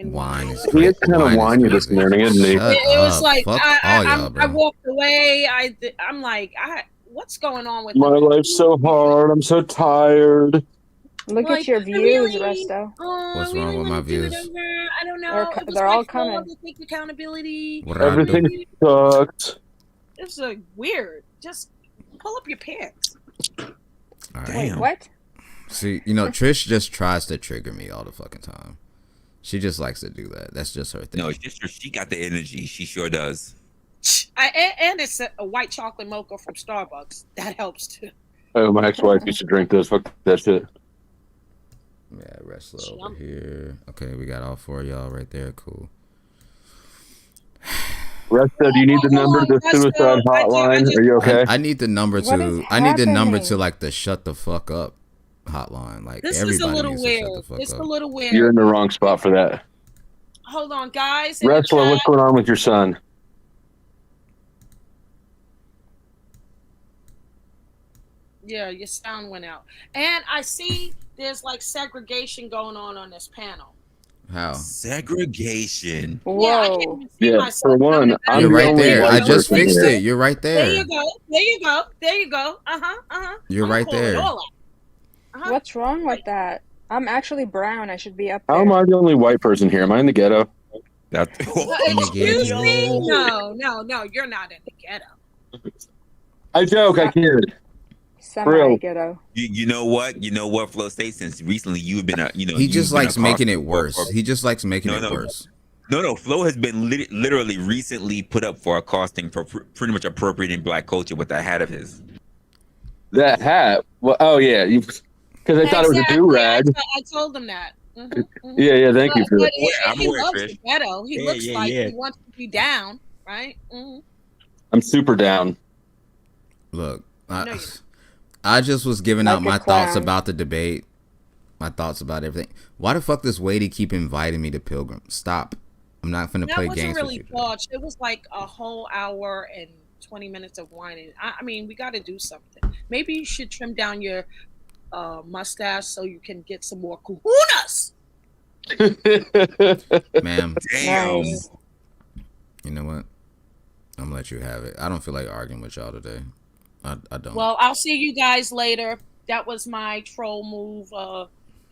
Wine is He is kind of whiny this morning, isn't he? It was like Fuck all y'all, I bro. walked away. I'm like, what's going on with My life's so hard. I'm so tired. Look Like, at your I views, really- Resto. What's wrong with my views? I don't know. It was They're all like full coming. to take accountability. What did I do? Everything sucks. It's like weird. Just pull up your pants. All right. Damn. What? See, you know, Trish just tries to trigger me all the fucking time. She just likes to do that. That's just her thing. No, she got the energy. She sure does. And it's a white chocolate mocha from Starbucks. That helps too. Oh, my ex-wife used to drink this. Fuck that shit. Yeah, Wrestler over here. Okay, we got all four of y'all right there. Cool. Resto, do you need the number to the suicide hotline? Are you okay? I need the number What to. is I need the number happening? to like the shut the fuck up hotline. Like This everybody is a little needs to shut the weird. fuck It's up. a little weird. You're in the wrong spot for that. Hold on, guys. in the Wrestler, chat. what's going on with your son? Yeah, your sound went out. And I see there's like segregation going on this panel. How? Segregation. Yeah, I can't Whoa. even see Yeah, myself. for one, I'm You're the right only there. white I just person fixed here. it. You're right There you there. go. There you go. There you go. You're I'm right calling there. it all out. What's wrong with that? I'm actually brown. I should be up there. How am I the only white person here? Am I in the ghetto? That. Excuse me? No, you're not in the ghetto. I joke. I kid. Semi-ghetto. You know what? You know what, Flow State? Since recently you've been a, He you've just been a likes making car- it worse. He just likes making it worse. No, Flo has been literally recently put up for a costing for pretty much appropriating black culture with that hat of his. That hat. Well, oh yeah, because I thought it was a do rag. I told him that. Yeah. Thank you for But that. I'm he aware, loves Trish. the ghetto. He Yeah, looks yeah, like yeah. he wants to be down, right? Mhm. I'm super down. Look, No, you're I just was giving Like out a my thoughts clown. about the debate, my thoughts about everything. Why the fuck does Wadey keep inviting me to Pilgrim? Stop. I'm not finna That play wasn't games really with you. much. It was like a whole hour and 20 minutes of whining. I mean, we got to do something. Maybe you should trim down your mustache so you can get some more kahunas. Ma'am, Damn. Nice. you know what? I'm gonna let you have it. I don't feel like arguing with y'all today. I don't. Well, I'll see you guys later. That was my troll move.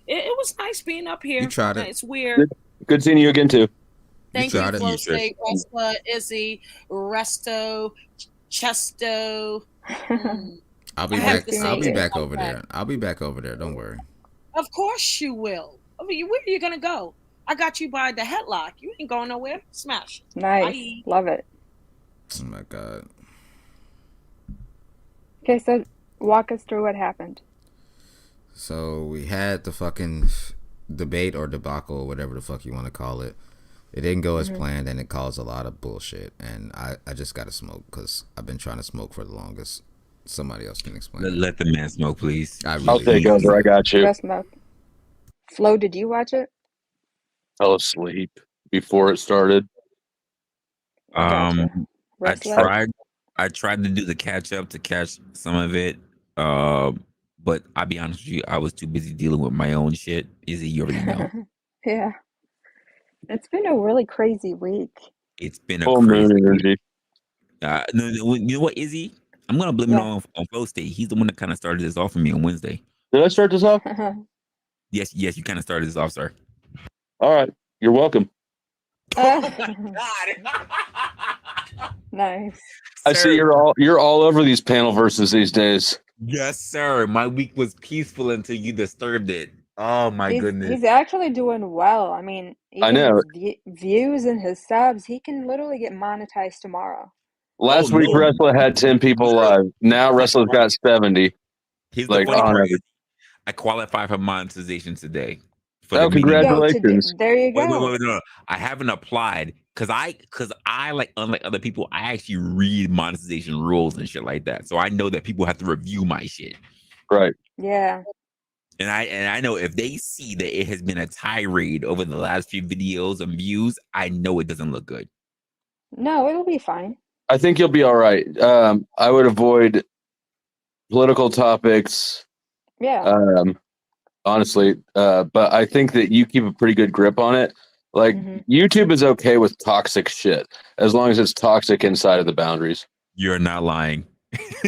It was nice being up here. You tried it. It's weird. Good seeing you again too. Thank you, tried it. Flow State, Resta, Izzy, Resto, Chesto. I'll be back. I'll be back over there. I'll be back over there. Don't worry. Of course you will. I mean, where are you gonna go? I got you by the headlock. You ain't going nowhere. Smash. Nice. Bye. Love it. Oh my god. Okay, so walk us through what happened. So we had the fucking debate or debacle or whatever the fuck you want to call it. It didn't go as planned, and it caused a lot of bullshit. And I just got to smoke because I've been trying to smoke for the longest. Somebody else can explain. Let the man smoke, please. I'll take over. I got you. Just smoke. Flo, did you watch it? Fell asleep before it started. I Wrestler? tried to do the catch up to catch some of it. But I'll be honest with you, I was too busy dealing with my own shit. Izzy, you already know. Yeah. It's been a really crazy week. It's been a Full crazy moon energy. no, you know what, Izzy? I'm gonna blame it on Flow State. He's the one that kind of started this off for me on Wednesday. Did I start this off? Yes, you kind of started this off, sir. All right. You're welcome. Nice. I see you're all over these panel versus these days. Yes, sir. My week was peaceful until you disturbed it. Oh my goodness. He's actually doing well. I mean, I know. His views and his subs, he can literally get monetized tomorrow. Last week, Wrestler had 10 people live. Now, Wrestler's got 70. Here's like, the funny on part. average. I qualified for monetization today. Oh, congratulations. There you go. Wait, no. I haven't applied because I like, unlike other people, I actually read monetization rules and shit like that. So I know that people have to review my shit. Right. Yeah. And I know if they see that it has been a tirade over the last few videos and views, I know it doesn't look good. No, it'll be fine. I think you'll be all right. I would avoid political topics. Yeah. Honestly, but I think that you keep a pretty good grip on it. Like YouTube is okay with toxic shit as long as it's toxic inside of the boundaries. You're not lying.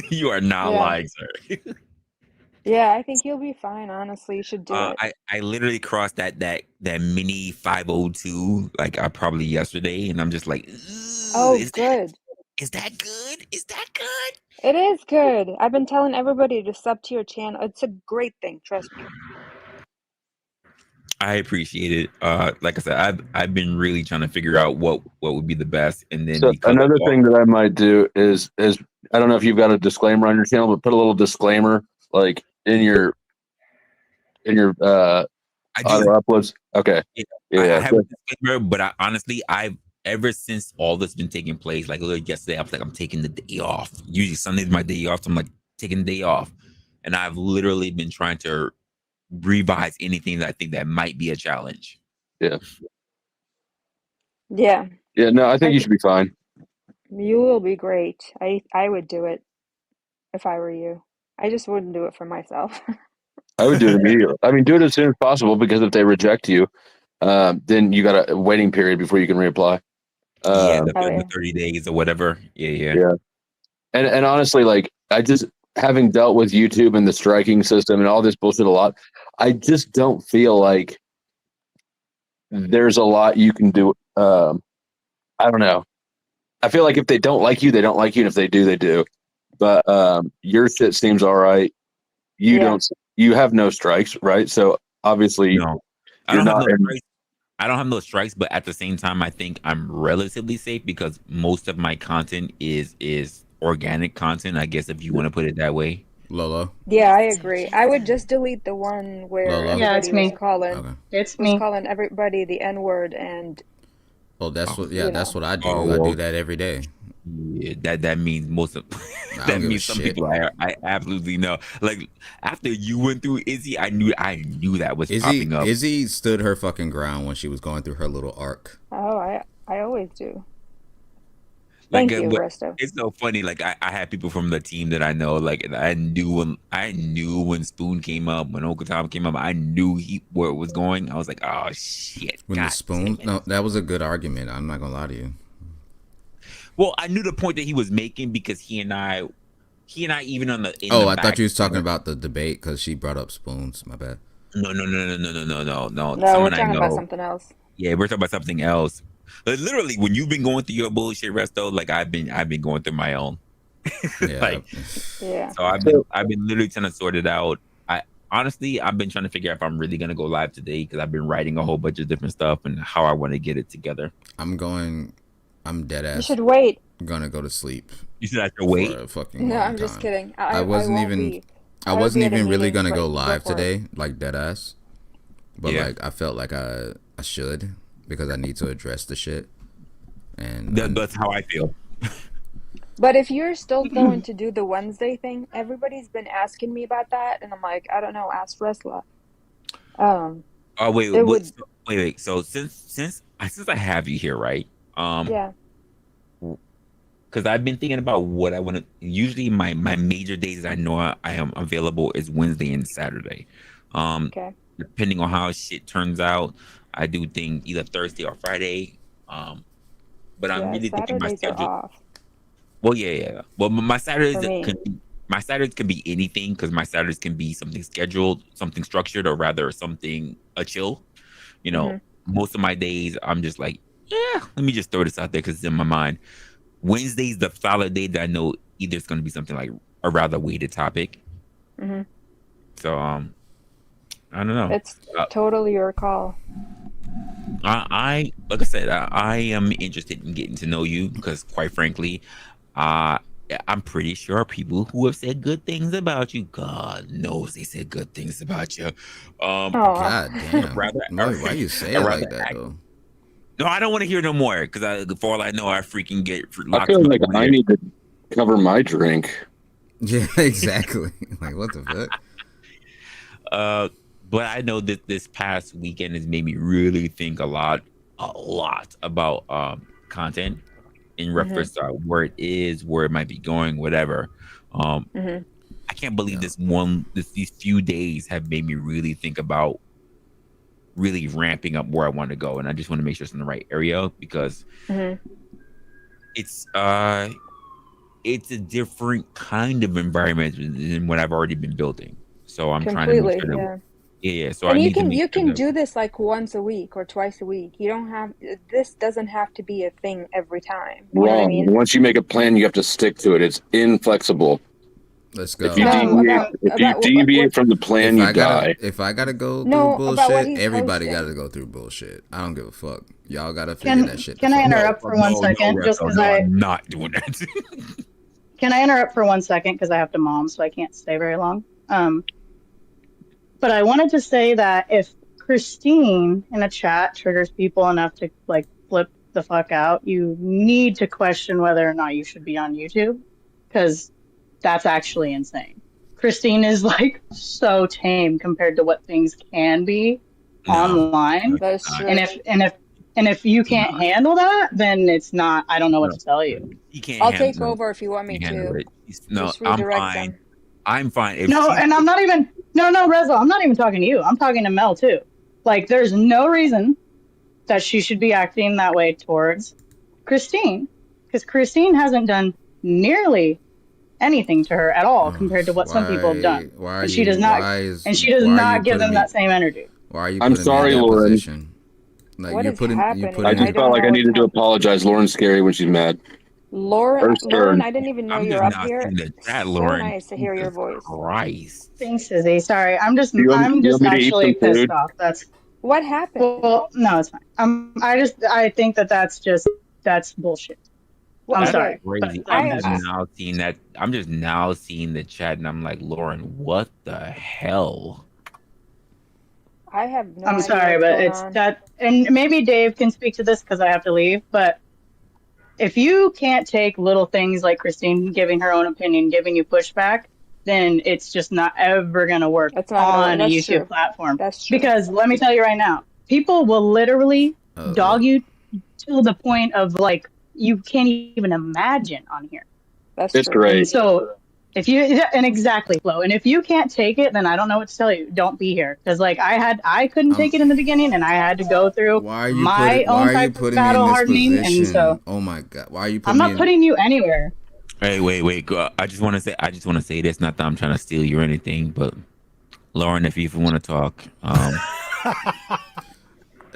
You are not lying, sir. Yeah, I think you'll be fine. Honestly, you should do it. I literally crossed that mini 502 like probably yesterday, and I'm just like, oh, good. Is that good? Is that good? It is good. I've been telling everybody to sub to your channel. It's a great thing. Trust me. I appreciate it. Like I said, I've been really trying to figure out what would be the best, and then So another thing that I might do is I don't know if you've got a disclaimer on your channel, but put a little disclaimer like in your auto uploads. Okay. I have a disclaimer, but I've ever since all this been taking place, like literally yesterday, I was like, I'm taking the day off. Usually Sunday's my day off, so I'm like taking the day off, and I've literally been trying to revise anything that I think that might be a challenge. Yeah. Yeah. Yeah. No, I think you should be fine. You will be great. I would do it if I were you. I just wouldn't do it for myself. I would do it immediately. I mean, do it as soon as possible because if they reject you, then you got a waiting period before you can reapply. The 30 days or whatever. Yeah. And honestly, like I just having dealt with YouTube and the striking system and all this bullshit a lot, I just don't feel like there's a lot you can do. I don't know. I feel like if they don't like you, they don't like you, and if they do, they do. But your shit seems all right. You have no strikes, right? So obviously, no. I don't have no strikes, but at the same time, I think I'm relatively safe because most of my content is organic content, I guess, if you want to put it that way. Lolo. Yeah, I agree. I would just delete the one where everybody was calling everybody the N-word and. Oh, that's what. Yeah, that's what I do. I do that every day. Yeah, that means most of that means some people I absolutely know. Like after you went through Izzy, I knew that was popping up. Izzy stood her fucking ground when she was going through her little arc. Oh, I always do. Like, Thank you, Resto. It's so funny. Like I had people from the team that I know. Like I knew when Spoon came up, when Okatama came up, I knew where it was going. I was like, oh shit. When the Spoon, no, that was a good argument. I'm not gonna lie to you. Well, I knew the point that he was making because he and I even on the. I thought you was talking about the debate because she brought up spoons. My bad. No. No, we're talking about something else. Yeah, we're talking about something else. But literally, when you've been going through your bullshit, Resto, like I've been going through my own. Yeah. So I've been literally trying to sort it out. Honestly, I've been trying to figure out if I'm really gonna go live today because I've been writing a whole bunch of different stuff and how I want to get it together. I'm dead ass. You should wait. I'm gonna go to sleep. You should have to wait. No, I'm just kidding. I wasn't even really gonna go live today, like dead ass. But like I felt like I should because I need to address the shit. And that's how I feel. But if you're still going to do the Wednesday thing, everybody's been asking me about that, and I'm like, I don't know. Ask Resla. Wait. So since I have you here, right? Yeah. Because I've been thinking about what I want to. Usually, my major days I know I am available is Wednesday and Saturday. Okay. Depending on how shit turns out, I do things either Thursday or Friday. But I'm really thinking my schedule. Are off. Well, yeah. Well, my Saturdays can be anything because my Saturdays can be something scheduled, something structured, or rather something a chill. You know, most of my days I'm just like, yeah, let me just throw this out there because it's in my mind. Wednesday's the solid day that I know either it's going to be something like a rather weighted topic. So, I don't know. It's totally your call. Like I said, I am interested in getting to know you because, quite frankly, I'm pretty sure people who have said good things about you, God knows they said good things about you. God damn. Why you say it like that though? No, I don't want to hear no more because for all I know, I freaking get I feel like I need to cover my drink. Yeah, exactly. Like what the fuck? But I know that this past weekend has made me really think a lot about content in reference to where it is, where it might be going, whatever. I can't believe these few days have made me really think about really ramping up where I want to go, and I just want to make sure it's in the right area because it's a different kind of environment than what I've already been building. So I'm trying to make sure so and you can do this like once a week or twice a week. You don't have this doesn't have to be a thing every time. You know what I mean? Once you make a plan, you have to stick to it. It's inflexible. Let's go. If you deviate from the plan, you die. If I gotta go through bullshit, everybody gotta go through bullshit. I don't give a fuck. Y'all gotta figure that shit. Can I interrupt for 1 second? Just because I'm not doing that. Can I interrupt for 1 second? Because I have to mom, so I can't stay very long. But I wanted to say that if Christine in a chat triggers people enough to like flip the fuck out, you need to question whether or not you should be on YouTube, because that's actually insane. Christine is like so tame compared to what things can be online. That's true. And if you can't handle that, then it's not. I don't know what to tell you. I'll take over if you want me to. No, I'm fine. I'm fine. And I'm not even. No, Reza, I'm not even talking to you. I'm talking to Mel too. Like, there's no reason that she should be acting that way towards Christine, because Christine hasn't done nearly anything to her at all compared to what some people have done. And she does not give them that same energy. Why are you? I'm sorry, Lauren. Like, what is happening? I just felt like I needed to apologize. Lauren's scary when she's mad. Lauren, I didn't even know you're up here. So nice to hear your voice. Christ. Thanks, Izzy. Sorry, I'm just actually pissed off. That's what happened. Well, no, it's fine. I think that's bullshit. Well, I'm sorry. Crazy. I'm just now seeing the chat, and I'm like, Lauren, what the hell? I have no. I'm sorry, but it's that, and maybe Dave can speak to this because I have to leave, but. If you can't take little things like Christine giving her own opinion, giving you pushback, then it's just not ever going to work on a YouTube platform. That's true. Because let me tell you right now, people will literally dog you to the point of like, you can't even imagine on here. That's true. Great. So Exactly, Flo. And if you can't take it, then I don't know what to tell you. Don't be here, because like I couldn't take it in the beginning, and I had to go through my own type of battle hardening, and so. Oh my god, why are you? I'm not putting you anywhere. Hey, wait. I just want to say this. Not that I'm trying to steal you or anything, but Lauren, if you even want to talk,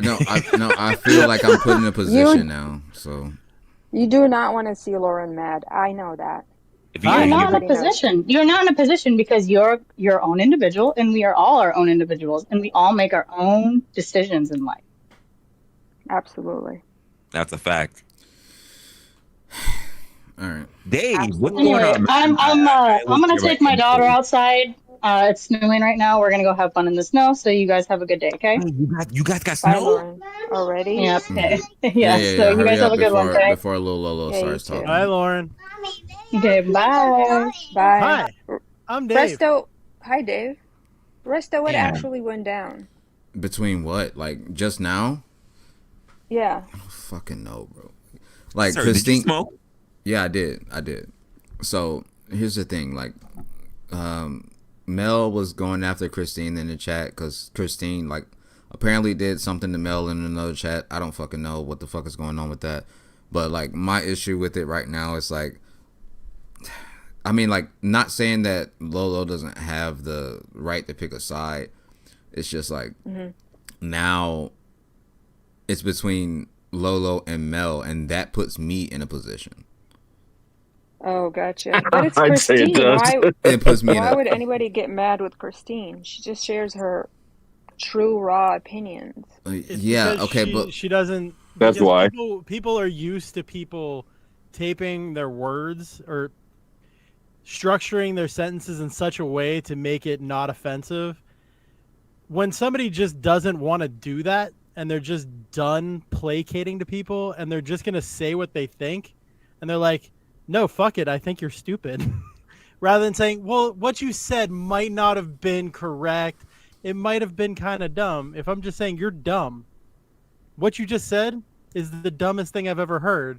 No, I feel like I'm put in a position now. So You do not want to see Lauren mad. I know that. You're not in a position. You're not in a position because you're your own individual, and we are all our own individuals, and we all make our own decisions in life. Absolutely. That's a fact. All right, Dave, what's Anyway, going on? I'm gonna take my daughter outside. It's snowing right now. We're gonna go have fun in the snow. So you guys have a good day, okay? You guys got Bye, snow Lauren. Already? Yeah. Okay. Yeah. So you guys have a good one, okay? Before little Lolo starts talking. Hi, Lauren. Okay. Bye. Bye. Hi. I'm Dave. Resto. Hi, Dave. Resto, what Yeah. actually went down? Between what? Like just now? Yeah. I don't fucking know, bro. Like Sir, Christine. did you smoke? Yeah, I did. So here's the thing, like, Mel was going after Christine in the chat because Christine, like, apparently did something to Mel in another chat. I don't fucking know what the fuck is going on with that. But, like, my issue with it right now is, like, I mean, like, not saying that Lolo doesn't have the right to pick a side. It's just, like, now it's between Lolo and Mel, and that puts me in a position. Oh, gotcha. But it's I'd say it Christine. does. It puts me in Why a... would anybody get mad with Christine? She just shares her true, raw opinions. Yeah, Because okay, she, but... she doesn't. That's because why. people are used to people taping their words or structuring their sentences in such a way to make it not offensive. When somebody just doesn't want to do that and they're just done placating to people and they're just going to say what they think and they're like, no, fuck it, I think you're stupid. Rather than saying, well, what you said might not have been correct. It might have been kind of dumb. If I'm just saying you're dumb, what you just said is the dumbest thing I've ever heard.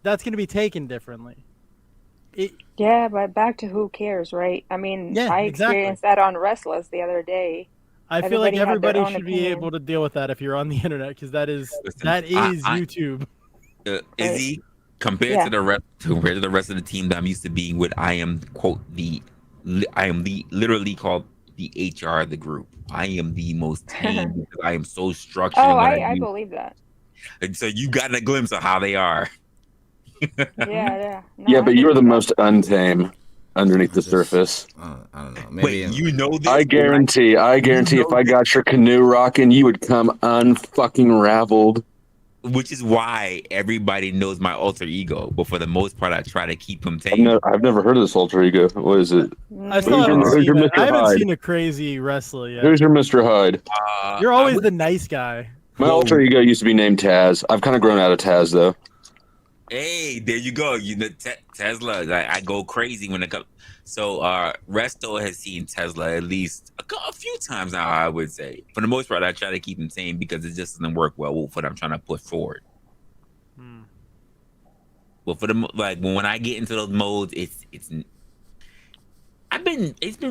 That's going to be taken differently. Yeah, but back to who cares, right? I mean, Yeah, I exactly. experienced that on Restless the other day. I feel like Everybody had their everybody own should be opinion. able to deal with that if you're on the internet, because that is I- YouTube. Izzy, compared to the rest of the team that I'm used to being with, I am literally called the HR of the group. I am the most tame because I am so structured. Oh, in what I do. believe that. And so you got a glimpse of how they are. Yeah. No, Yeah, I but you are the believe most untame underneath the surface. I don't know. Maybe Wait, you know this? I guarantee if I got your canoe rocking, you would come unfucking raveled. Which is why everybody knows my alter ego, but for the most part, I try to keep him tame. I've never heard of this alter ego. What is it? I still haven't Who's your seen it. Mr. I haven't Hyde? seen a crazy wrestler yet. Who's your Mr. Hyde? You're always the nice guy. My alter ego used to be named Taz. I've kind of grown out of Taz though. Hey, there you go. You know, Tesla. I go crazy when it comes. So, Resto has seen Tesla at least a few times now. I would say, for the most part, I try to keep him tame because it just doesn't work well with what I'm trying to put forward. But for the when I get into those modes, it's been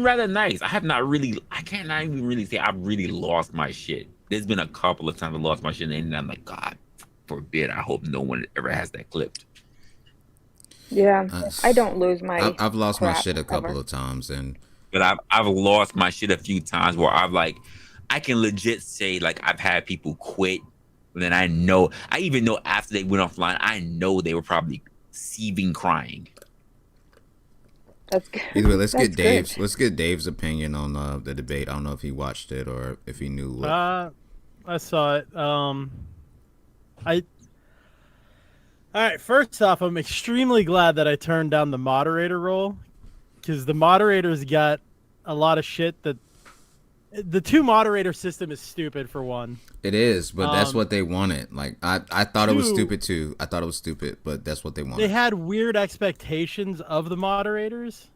rather nice. I cannot even really say I've really lost my shit. There's been a couple of times I lost my shit, and I'm like, God forbid, I hope no one ever has that clipped. Yeah, I don't lose my. I've lost my crap shit a couple ever. of times, but I've lost my shit a few times where I can legit say I've had people quit. But then I even know after they went offline, I know they were probably seething crying. That's good. Either way, let's get That's good. Let's get Dave's opinion on the debate. I don't know if he watched it or if he knew what. I saw it. All right. First off, I'm extremely glad that I turned down the moderator role, because the moderators got a lot of shit that. The two moderator system is stupid for one. It is, but that's what they wanted. I thought it was Two, stupid too. I thought it was stupid, but that's what they wanted. They had weird expectations of the moderators.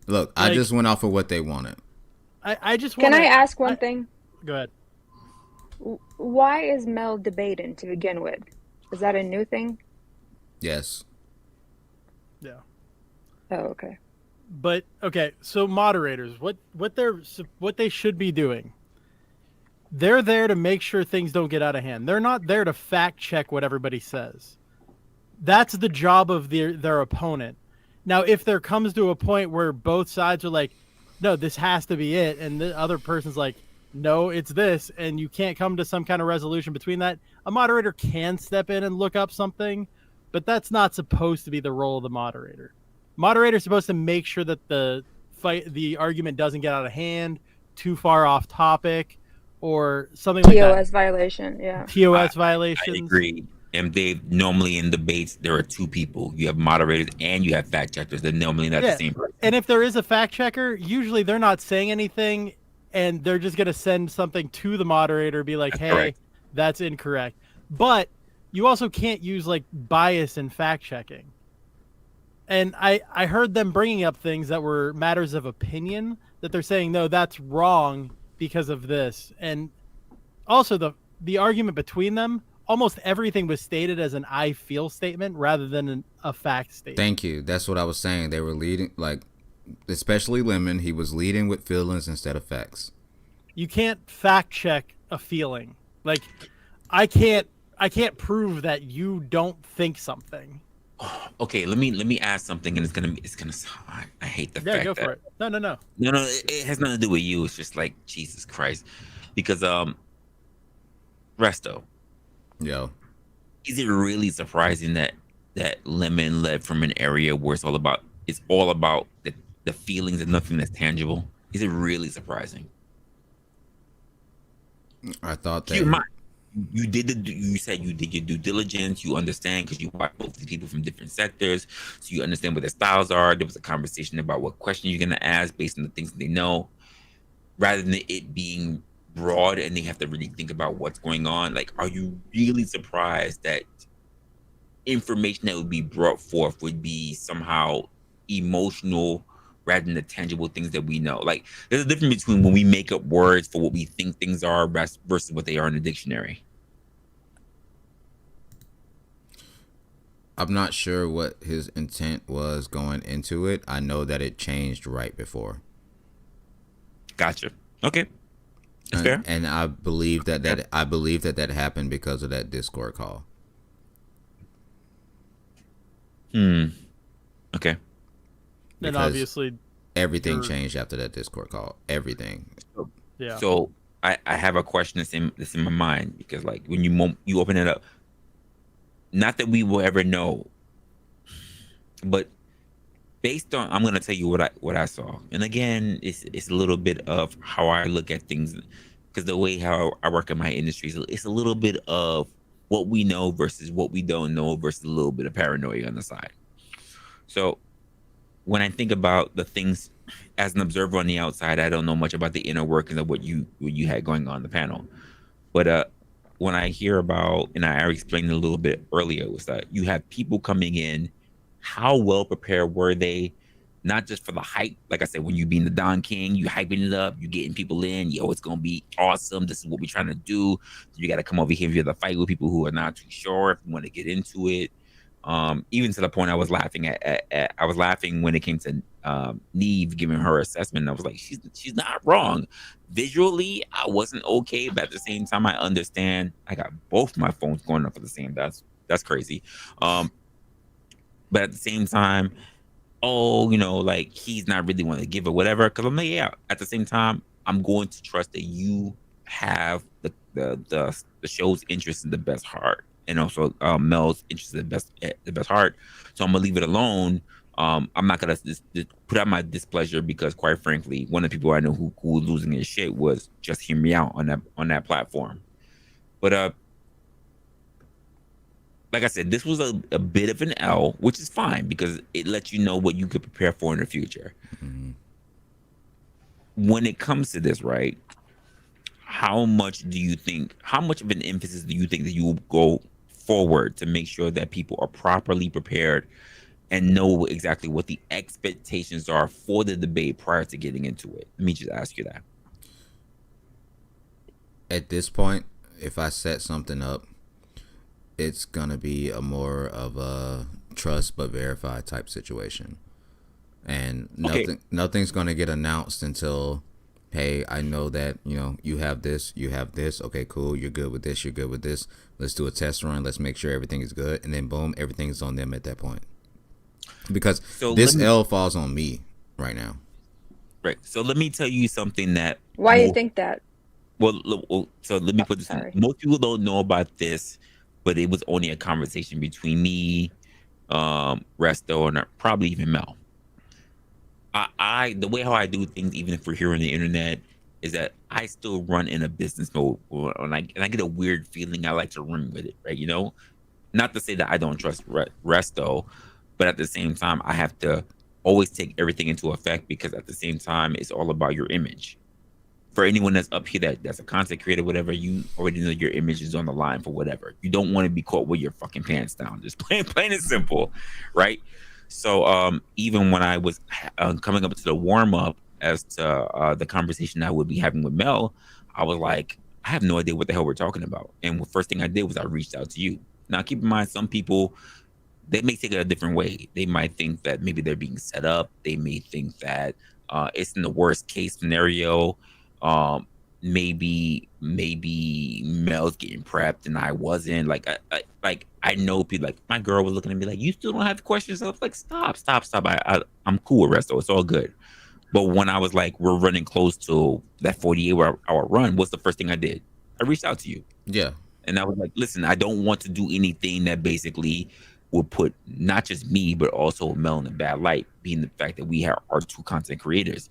Look, I just went off of what they wanted. I just Can I ask one thing? Go ahead. Why is Mel debating to begin with? Is that a new thing? Yes. Yeah. Oh, okay. But okay, so moderators, what they should be doing? They're there to make sure things don't get out of hand. They're not there to fact check what everybody says. That's the job of their opponent. Now, if there comes to a point where both sides are like, no, this has to be it, and the other person's like, no, it's this, and you can't come to some kind of resolution between that, a moderator can step in and look up something, but that's not supposed to be the role of the moderator. Moderator's supposed to make sure that the argument doesn't get out of hand, too far off topic, or something like that. TOS violation, yeah. TOS violations. I agree. And Dave, normally in debates, there are two people. You have moderators and you have fact checkers. They're normally not the same person. And if there is a fact checker, usually they're not saying anything, and they're just going to send something to the moderator, be like, hey, that's incorrect. But you also can't use like bias in fact checking. And I heard them bringing up things that were matters of opinion, that they're saying, no, that's wrong because of this. And also the argument between them, almost everything was stated as an I feel statement rather than a fact statement. Thank you. That's what I was saying. They were leading, like, especially Lemon, he was leading with feelings instead of facts. You can't fact check a feeling. Like, I can't prove that you don't think something. Okay, let me ask something, and it's gonna. I hate the fact. Yeah, go for it. No. No, it has nothing to do with you. It's just like Jesus Christ, because Resto. Yo. Is it really surprising that Lemon led from an area where it's all about the feelings and nothing that's tangible? Is it really surprising? I thought that you said you did your due diligence. You understand because you watch both these people from different sectors, so you understand what their styles are. There was a conversation about what question you're gonna ask based on the things that they know, rather than it being broad and they have to really think about what's going on. Like, are you really surprised that information that would be brought forth would be somehow emotional rather than the tangible things that we know? Like, there's a difference between when we make up words for what we think things are versus what they are in the dictionary. I'm not sure what his intent was going into it. I know that it changed right before. Gotcha. Okay. That's fair. And I believe that happened because of that Discord call. Okay. And obviously everything changed after that Discord call. Everything. Yeah. So I have a question that's in my mind, because like when you open it up, not that we will ever know, but based on, I'm gonna tell you what I saw, and again, it's a little bit of how I look at things, because the way how I work in my industry, it's a little bit of what we know versus what we don't know versus a little bit of paranoia on the side. So when I think about the things as an observer on the outside, I don't know much about the inner workings of what you had going on in the panel, but when I hear about, and I explained it a little bit earlier, was that you have people coming in. How well prepared were they? Not just for the hype. Like I said, when you being the Don King, you hyping it up, you getting people in. Yo, it's gonna be awesome. This is what we're trying to do. You got to come over here if you have to fight with people who are not too sure, if you want to get into it. Even to the point I was laughing I was laughing when it came to Neve giving her assessment. I was like, she's not wrong. Visually, I wasn't okay, but at the same time, I understand. I got both my phones going up at the same. That's crazy. But at the same time, like he's not really want to give it whatever. Because I'm like, yeah. At the same time, I'm going to trust that you have the show's interest in the best heart, and also Mel's interest in the best heart. So I'm gonna leave it alone. I'm not gonna just put out my displeasure, because quite frankly, one of the people I know who was losing his shit was Just Hear Me Out on that platform. But like I said, this was a bit of an L, which is fine because it lets you know what you could prepare for in the future. Mm-hmm. When it comes to this, right? How much of an emphasis do you think that you will go forward to make sure that people are properly prepared and know exactly what the expectations are for the debate prior to getting into it? Let me just ask you that. At this point, if I set something up, it's gonna be a more of a trust but verify type situation. and Okay. nothing's gonna get announced until, hey, I know that you have this, you have this. Okay, cool. You're good with this. You're good with this. Let's do a test run. Let's make sure everything is good, and then boom, everything's on them at that point. Because this L falls on me right now. Right. So let me tell you something that. Why do you think that? Well, so let me put this. Most people don't know about this, but it was only a conversation between me, Resto, and probably even Mel. The way how I do things, even if we're here on the internet, is that I still run in a business mode, and I get a weird feeling. I like to run with it, right? Not to say that I don't trust Resto, but at the same time, I have to always take everything into effect, because at the same time, it's all about your image. For anyone that's up here that's a content creator, whatever, you already know your image is on the line for whatever. You don't want to be caught with your fucking pants down. Just plain and simple, right? So even when I was coming up to the warm up as to the conversation I would be having with Mel, I was like, I have no idea what the hell we're talking about. And the first thing I did was I reached out to you. Now, keep in mind, some people, they may take it a different way. They might think that maybe they're being set up. They may think that it's in the worst case scenario. Maybe Mel's getting prepped and I wasn't. I know people, like my girl was looking at me like, you still don't have questions. I was like, stop. I'm cool with Resto. It's all good. But when I was like, we're running close to that 48-hour run, what's the first thing I did? I reached out to you. Yeah. And I was like, listen, I don't want to do anything that basically would put not just me, but also Mel in a bad light, being the fact that we are two content creators.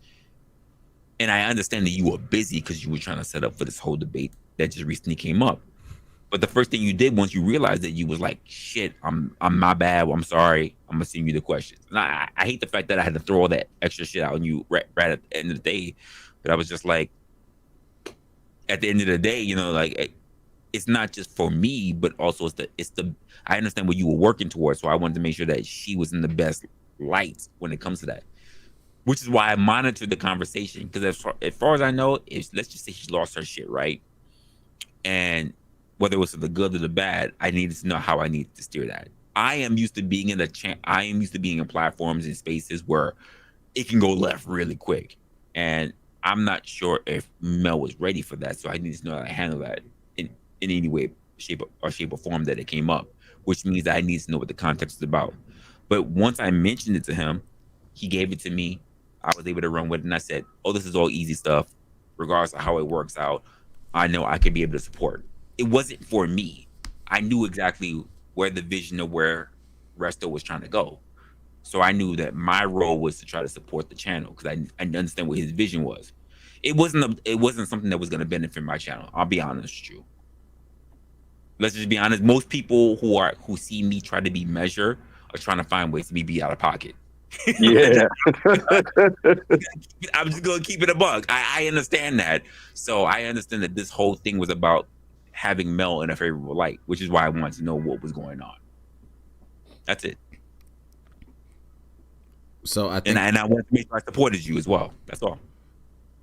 And I understand that you were busy because you were trying to set up for this whole debate that just recently came up. But the first thing you did once you realized that, you was like, shit, I'm my bad. I'm sorry. I'm going to send you the questions. And I hate the fact that I had to throw all that extra shit out on you right at the end of the day. But I was just like, at the end of the day, it's not just for me, but also I understand what you were working towards. So I wanted to make sure that she was in the best light when it comes to that. Which is why I monitored the conversation, because as far as I know, let's just say she lost her shit, right? And whether it was for the good or the bad, I needed to know how I needed to steer that. I am used to being in platforms and spaces where it can go left really quick, and I'm not sure if Mel was ready for that. So I need to know how to handle that in any way, shape or form that it came up, which means that I need to know what the context is about. But once I mentioned it to him, he gave it to me. I was able to run with it, and I said, oh, this is all easy stuff. Regardless of how it works out, I know I could be able to support. It wasn't for me. I knew exactly where the vision of where Resto was trying to go. So I knew that my role was to try to support the channel, because I understand what his vision was. It wasn't something that was going to benefit my channel. I'll be honest with you. Let's just be honest. Most people who see me try to be measured are trying to find ways to be out of pocket. Yeah. I'm just gonna keep it a buck. I understand that. So I understand that this whole thing was about having Mel in a favorable light, which is why I wanted to know what was going on. That's it. So I think, and I wanted to make sure I supported you as well. That's all.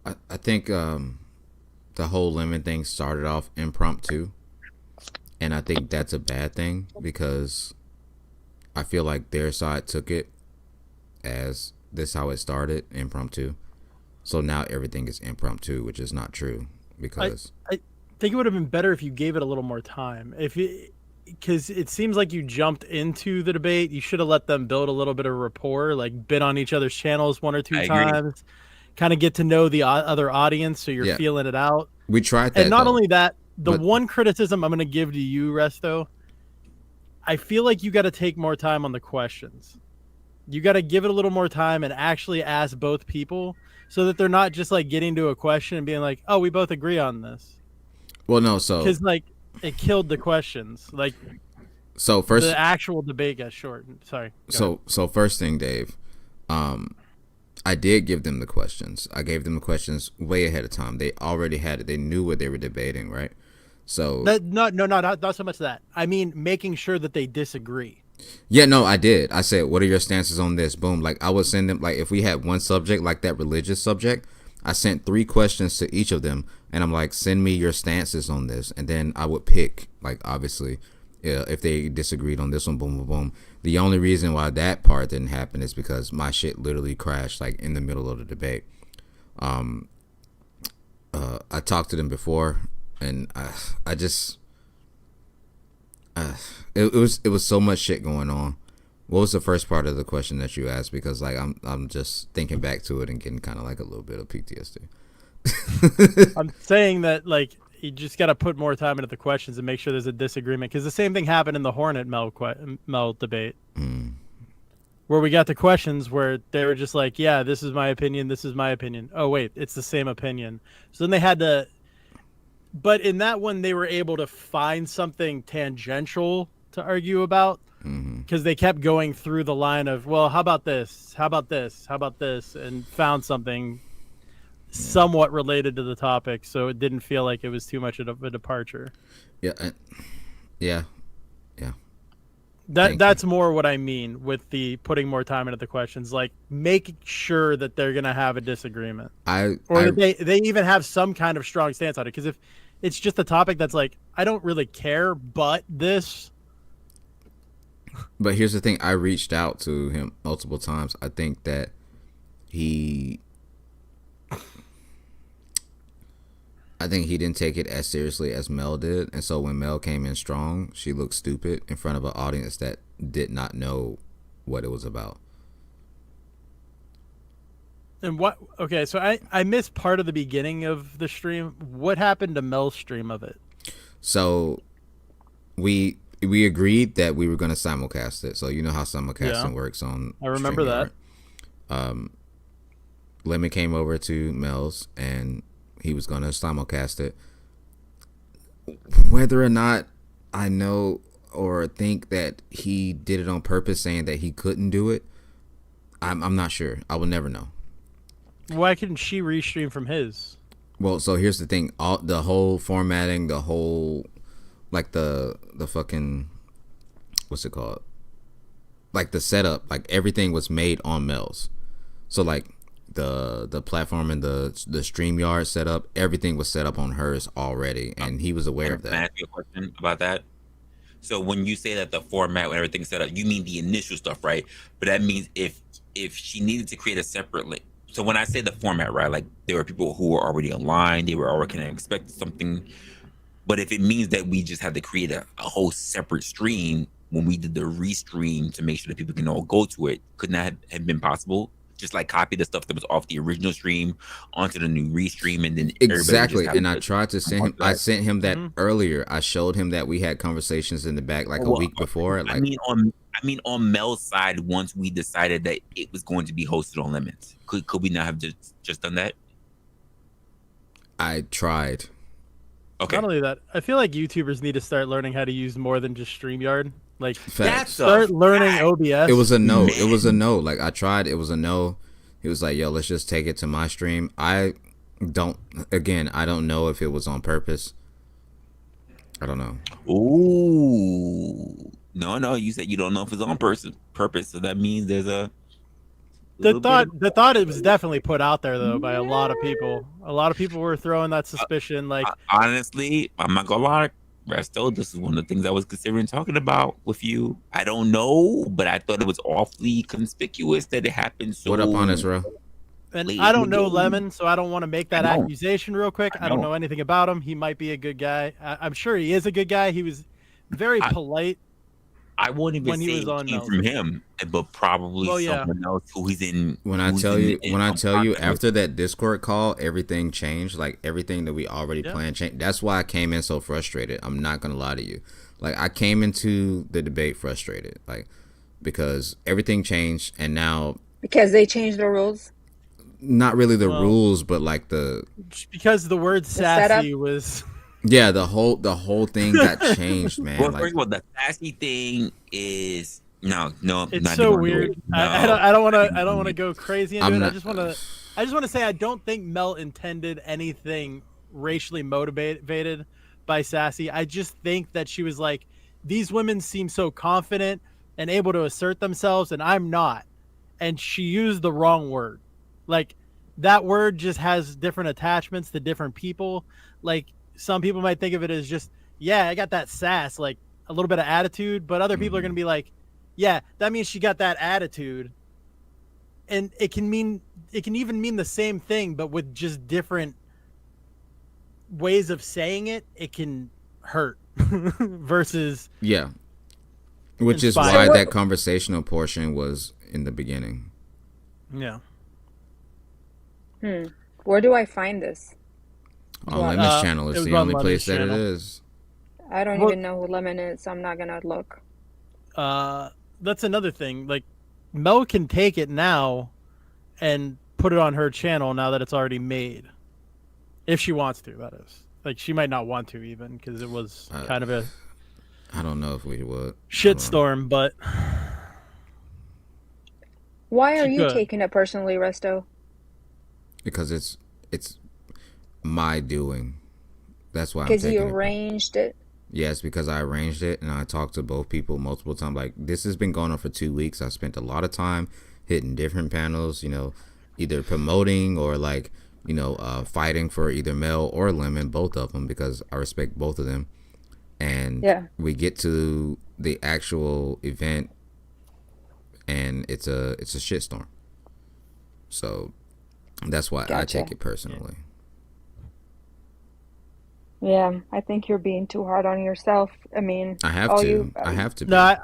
I think the whole lemon thing started off impromptu, and I think that's a bad thing, because I feel like their side took it as this how it started, impromptu. So now everything is impromptu, which is not true, because I think it would have been better if you gave it a little more time. Because it seems like you jumped into the debate. You should have let them build a little bit of rapport, like been on each other's channels one or two times, kind of get to know the other audience, so you're feeling it out. We tried that. And not only that, one criticism I'm going to give to you, Resto, I feel like you got to take more time on the questions. You got to give it a little more time and actually ask both people, so that they're not just like getting to a question and being like, oh, we both agree on this. Well, no, so because like it killed the questions. Like, so first, the actual debate got shortened. Sorry. So first thing, Dave, I did give them the questions. I gave them the questions way ahead of time. They already had it. They knew what they were debating, right? So not so much that. I mean, making sure that they disagree. Yeah, no, I did. I said, what are your stances on this? Boom. Like, I would send them, like, if we had one subject, like that religious subject, I sent 3 questions to each of them, and I'm like, send me your stances on this. And then I would pick, like, obviously, if they disagreed on this one, boom, boom, boom. The only reason why that part didn't happen is because my shit literally crashed like in the middle of the debate. I talked to them before, and I just it was so much shit going on. What was the first part of the question that you asked? Because like I'm just thinking back to it and getting kind of like a little bit of PTSD. I'm saying that like you just got to put more time into the questions and make sure there's a disagreement, because the same thing happened in the Hornet Mel debate, where we got the questions where they were just like, yeah, this is my opinion, this is my opinion. Oh wait, it's the same opinion. So then they had to, but in that one they were able to find something tangential to argue about, because they kept going through the line of, well, how about this, how about this, how about this, and found something somewhat related to the topic, so it didn't feel like it was too much of a departure. Yeah. That's more what I mean with the putting more time into the questions, like making sure that they're gonna have a disagreement, or they even have some kind of strong stance on it. Because if it's just a topic that's like, I don't really care, but this. But here's the thing: I reached out to him multiple times. I think that he didn't take it as seriously as Mel did, and so when Mel came in strong, she looked stupid in front of an audience that did not know what it was about. And what? Okay, so I missed part of the beginning of the stream. What happened to Mel's stream of it? So we agreed that we were going to simulcast it. So you know how simulcasting works on. I remember that. Lemon came over to Mel's and he was going to simulcast it. Whether or not I know or think that he did it on purpose, saying that he couldn't do it, I'm not sure. I will never know. Why couldn't she restream from his? Well, so here's the thing: the whole formatting, the whole like the fucking, what's it called? Like the setup, like everything was made on Mel's. So like the platform and the StreamYard setup, everything was set up on hers already, and he was aware of that. Can I ask you a question about that? So when you say that the format when everything's set up, you mean the initial stuff, right? But that means if she needed to create a separate link. So when I say the format, right, like there were people who were already online, they were already kind of expecting something. But if it means that we just had to create a whole separate stream when we did the restream to make sure that people can all go to it, couldn't that have been possible? Just like copy the stuff that was off the original stream onto the new restream, and then exactly. And I tried to send him. I sent him that earlier. I showed him that we had conversations in the back like a week before. Like, I mean, on Mel's side, once we decided that it was going to be hosted on Lemons, could we not have just done that? I tried. Okay. Not only that, I feel like YouTubers need to start learning how to use more than just StreamYard. Like, Facts. start learning OBS. It was a no. It was a no. Like I tried. It was a no. He was like, "Yo, let's just take it to my stream." I don't know if it was on purpose. I don't know. Ooh, no. You said you don't know if it's on purpose, so that means there's a. The thought it was definitely put out there though by a lot of people. A lot of people were throwing that suspicion. Like, honestly, I'm not gonna lie, Resto, this is one of the things I was considering talking about with you. I don't know, but I thought it was awfully conspicuous that it happened. So what up on this, bro? And I don't know Lemon, so I don't want to make that accusation real quick. I don't know anything about him. He might be a good guy. I'm sure he is a good guy. He was very polite. I won't even say it came from him, but probably someone else who he's in. When I tell you, after that Discord call, everything changed. Like everything that we already planned changed. That's why I came in so frustrated. I'm not gonna lie to you. Like I came into the debate frustrated, like because everything changed, and now because they changed the rules. Not really the rules, but like because the word sassy was. Yeah, the whole thing got changed, man. Well, first of all, the sassy thing is no. It's not so even weird. No. I don't want to go crazy into it. I just want to say I don't think Mel intended anything racially motivated by sassy. I just think that she was like, these women seem so confident and able to assert themselves, and I'm not. And she used the wrong word. Like that word just has different attachments to different people. Like. Some people might think of it as just, yeah, I got that sass, like a little bit of attitude, but other people are going to be like, yeah, that means she got that attitude. And it can even mean the same thing, but with just different ways of saying it. It can hurt versus yeah, which is why that conversational portion was in the beginning. Yeah. Where do I find this? On Lemon's channel is the only place that it is. I don't even know who Lemon is, so I'm not gonna look. That's another thing. Like, Mel can take it now and put it on her channel now that it's already made, if she wants to. That is, like, she might not want to even because it was kind of a. I don't know if we would shitstorm, but. Why are you taking it personally, Resto? Because it's my doing. That's why I'm taking it. Because you arranged it? Yes, because I arranged it, and I talked to both people multiple times. Like, this has been going on for 2 weeks. I spent a lot of time hitting different panels, you know, either promoting or, like, you know, fighting for either Mel or Lemon, both of them, because I respect both of them. And we get to the actual event, and it's a shitstorm. So that's why I take it personally. Yeah, I think you're being too hard on yourself. I mean, I have to. I have to. No,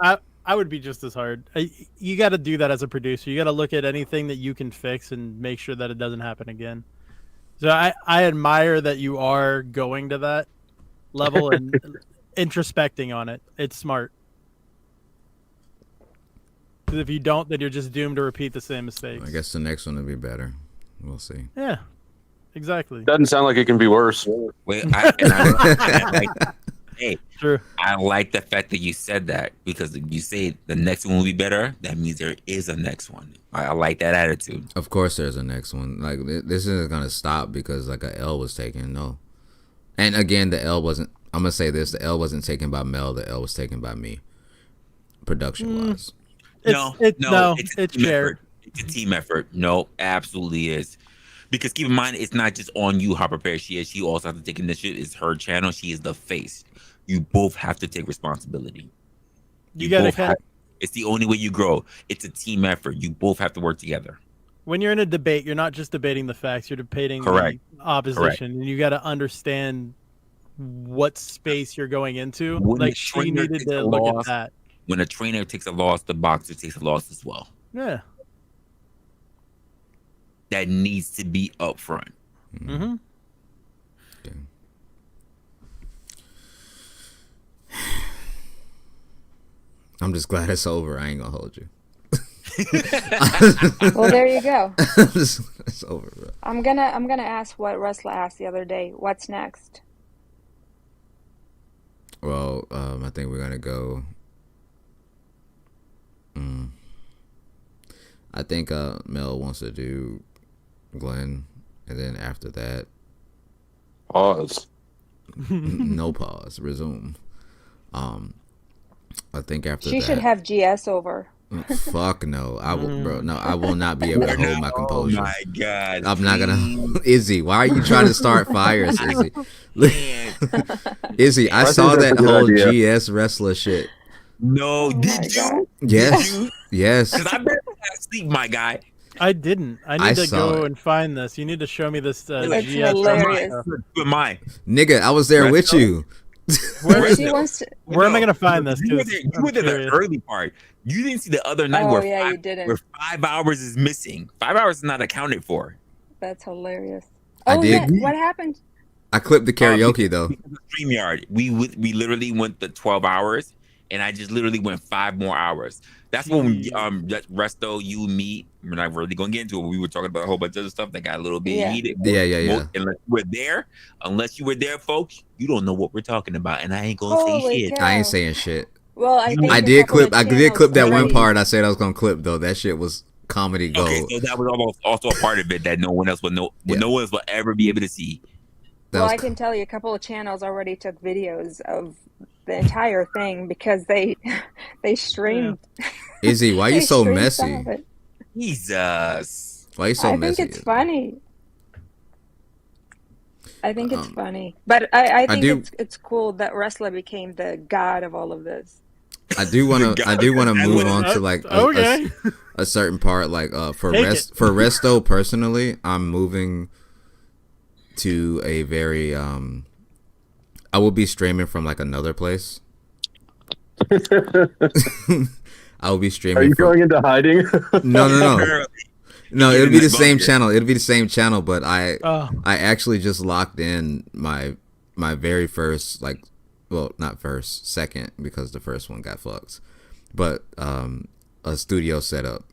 I would be just as hard. You got to do that as a producer. You got to look at anything that you can fix and make sure that it doesn't happen again. So I admire that you are going to that level and introspecting on it. It's smart. Because if you don't, then you're just doomed to repeat the same mistakes. I guess the next one will be better. We'll see. Yeah, exactly. Doesn't sound like it can be worse. Wait, True. I like the fact that you said that, because if you say the next one will be better, that means there is a next one. I like that attitude. Of course there's a next one. Like, this isn't going to stop because, like, a L was taken. No. And again, the L wasn't, I'm going to say this, the L wasn't taken by Mel, the L was taken by me, production-wise. No, it's shared. It's a team effort. No, absolutely is. Because keep in mind, it's not just on you how prepared she is. She also has to take initiative. It's her channel. She is the face. You both have to take responsibility. You gotta. It's the only way you grow. It's a team effort. You both have to work together. When you're in a debate, you're not just debating the facts. You're debating the opposition, and you got to understand what space you're going into. Like, she needed to look at that. When a trainer takes a loss, the boxer takes a loss as well. Yeah. That needs to be upfront. Mm-hmm. Okay. I'm just glad it's over. I ain't gonna hold you. Well, there you go. It's over, bro. I'm gonna ask what Wrestler asked the other day. What's next? Well, I think we're gonna go. I think Mel wants to do Glenn, and then after that, pause. No pause. Resume. I think after she that, should have GS over. Fuck no, I will, bro. No, I will not be able to hold my composure. Oh my god, I'm not gonna. Izzy, why are you trying to start fires, Izzy? Izzy, I saw that whole GS wrestler shit. No, did you? Yes, yes. Because I better not sleep, my guy. I didn't. I need to go and find this. You need to show me this. It's hilarious. With mine, nigga, I was there with you. Where am I gonna find this? You were there the early part. You didn't see the other night where 5 hours is missing. 5 hours is not accounted for. That's hilarious. I did. Yeah. What happened? I clipped the karaoke though. StreamYard. We literally went the 12 hours, and I just literally went 5 more hours. That's when we, Resto, you, me, we're not really gonna get into it. We were talking about a whole bunch of other stuff that got a little bit heated. Yeah. Unless you were there, folks, you don't know what we're talking about, and I ain't gonna say shit. I ain't saying shit. Well, I did clip that one part. I said I was gonna clip though. That shit was comedy gold. Okay, so that was also a part of it that no one else no one else will ever be able to see. Well, I can tell you, a couple of channels already took videos of the entire thing because they streamed. Izzy, why are you so messy? Jesus, why are you so messy? I think it's funny. I think it's funny, but I think it's cool that Wrestler became the god of all of this. I do want to move on to like Okay. a certain part. Like for Take it. Resto personally, I'm moving to a very I will be streaming from like another place. I will be streaming. Are you from, going into hiding? No. No, it'll be the same channel. It'll be the same channel, but I actually just locked in my very first, like, well, not first, second, because the first one got fucked. But a studio setup.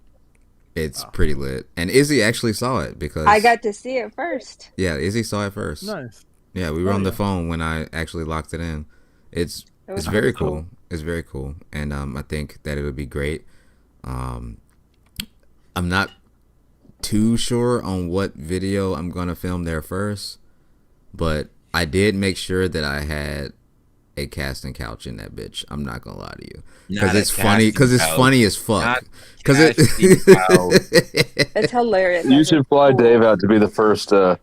It's pretty lit. And Izzy actually saw it because I got to see it first. Yeah, Izzy saw it first. Nice. Yeah, we were on the phone when I actually locked it in. It's very cool. It's very cool. And I think that it would be great. I'm not too sure on what video I'm gonna film there first, but I did make sure that I had a casting couch in that bitch. I'm not gonna lie to you, because it's funny. Because it's funny as fuck. Because It's hilarious. You should fly Dave out to be the first. Finish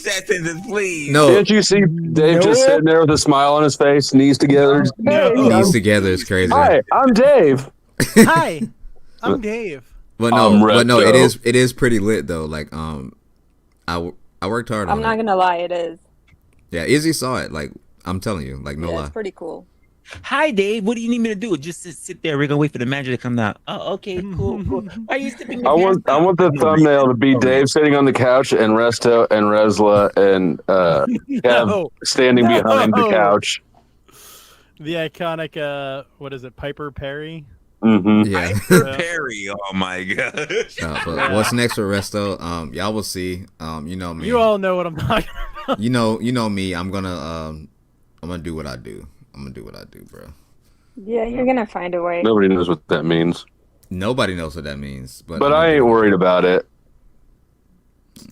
that sentence, please. No. Can't you see Dave just sitting there with a smile on his face, knees together? Knees together is crazy. Hi, I'm Dave. Hi, I'm Dave. But no, it is pretty lit though. Like I worked hard on I'm it. not gonna lie, it is. Yeah, Izzy saw it. Like I'm telling you, like no Yeah, lie. it's pretty cool. Hi, Dave. What do you need me to do? Just sit there. We're gonna wait for the manager to come out. Oh, okay, cool. Why are you sipping? I want the thumbnail to be Dave sitting on the couch and Resto and Resla and Kev standing behind the couch. The iconic, what is it, Piper Perry? Mm-hmm. Yeah. Piper Perry. Oh my gosh. But what's next for Resto? Y'all will see. You know me. You all know what I'm talking about. You know me. I'm gonna do what I do. I'm gonna do what I do, bro. Yeah, you're gonna find a way. Nobody knows what that means. Nobody knows what that means, but I ain't worried about it.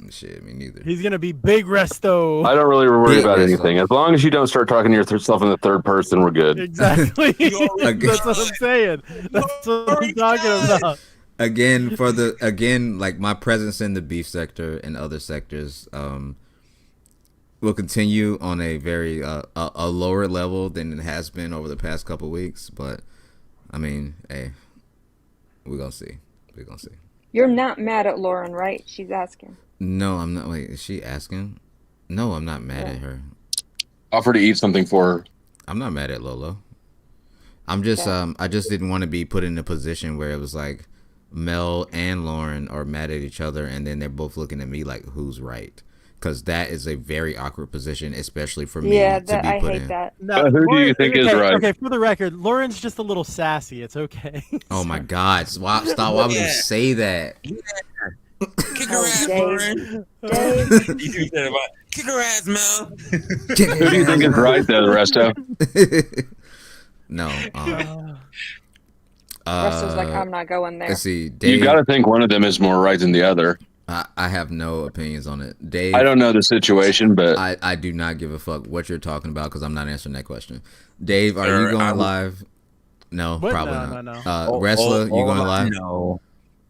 Shit, me neither. He's gonna be big Resto. I don't really worry Big about Resto. anything. As long as you don't start talking to yourself in the third person, we're good. Exactly. That's what I'm saying. That's what I'm talking about. Again, like my presence in the beef sector and other sectors, will continue on a very a lower level than it has been over the past couple weeks. But I mean, hey, we're gonna see. We're gonna see. You're not mad at Lauren, right? She's asking. No, I'm not. Wait, is she asking? No, I'm not mad at her. Offer to eat something for her. I'm not mad at Lolo. I'm just I just didn't want to be put in a position where it was like Mel and Lauren are mad at each other and then they're both looking at me like who's right. Because that is a very awkward position, especially for me to be I put hate in. that. No, who do you think is right? Okay, for the record, Lauren's just a little sassy. It's okay. Oh my God! Stop! Why would you say that? Kick her ass, Lauren. Kick her ass, Mel. Who do you think is right there, Resto? No. Russell's like, I'm not going there. Let's see. Dave, You got to think one of them is more right than the other. I have no opinions on it. Dave, I don't know the situation, but I do not give a fuck what you're talking about because I'm not answering that question. Dave, are you going live? No, What? probably No, not. no. Wrestler, you going live? No.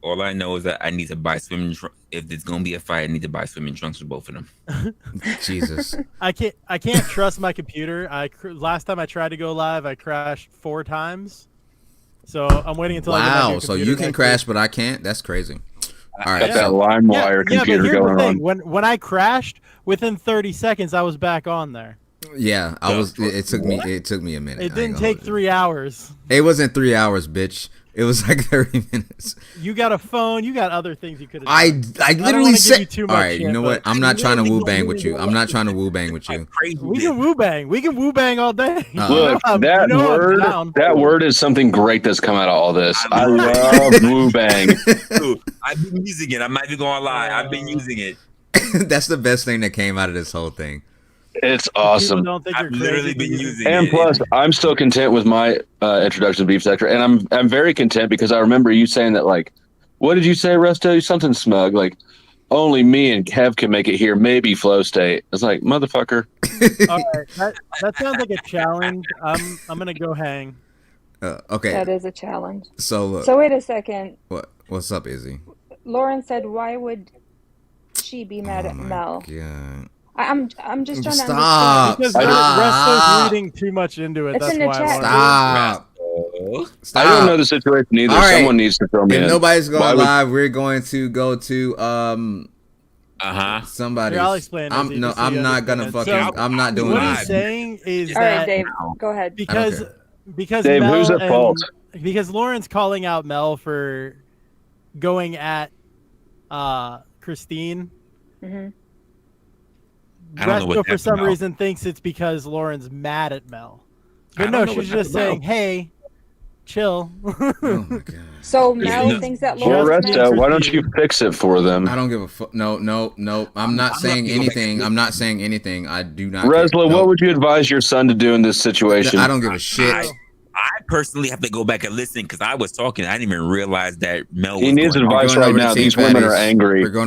All I know is that I need to buy swimming trunks. If there's gonna be a fight, I need to buy swimming trunks for both of them. Jesus. I can't trust my computer. Last time I tried to go live, I crashed 4 times. So I'm waiting until I get my Wow. new So computer you can next crash, week. but I can't. That's crazy. All right. got that LimeWire computer but here's going the thing. on. When I crashed, within 30 seconds, I was back on there. Yeah, I was. It took me a minute. It didn't take 3 hours. It wasn't 3 hours, bitch. It was like 30 minutes. You got a phone. You got other things you could have I done. I don't literally wanna give said. you too All much right, you shit, know what? but- I'm not trying to woo bang with you. I'm not trying to woo bang with you. We can woo bang. We can woo bang all day. Look, that You know I'm word, down. that word is something great that's come out of all this. I love woo bang. Dude, I've been using it. I might be going lie. I've been using it. That's the best thing that came out of this whole thing. It's awesome. Don't think I've literally been using And it. plus, I'm still content with my introduction to Beef Sector, and I'm very content because I remember you saying that, like, what did you say, Resto? Something smug, like, only me and Kev can make it here, maybe Flow State. It's like, motherfucker. All right, that sounds like a challenge. I'm gonna go hang. Okay. That is a challenge. So So wait a second. what's up, Izzy? Lauren said, why would she be mad at Mel? Yeah. I'm just trying to Stop. Because Stop. Resto's reading too much into it. It's That's in the why chat. I Stop. I don't know the situation either. All right. Someone needs to throw me If in. nobody's going Why would- live, we're going to go to somebody. Here, I'll explain it, I'm Izzy, no, just so I'm you not gonna understand. fucking. So, I'm not doing what that. he's saying is All right, that Dave, go ahead. because Dave, Mel who's at and- fault? Because Lauren's calling out Mel for going at Christine. Mm-hmm. I don't know what Resto for that's some about. reason thinks it's because Lauren's mad at Mel. I But don't no, know what she's that's just saying, about. "Hey, chill." So Mel thinks that Well, Lauren's Resto, mad. why don't you fix it for them? I don't give a fuck. No. I'm not saying anything. I'm not saying anything. I do not. Resla, what would you advise your son to do in this situation? I don't give a shit. I personally have to go back and listen because I was talking. I didn't even realize that Mel. He was needs going advice on. right now. These women are angry. We're going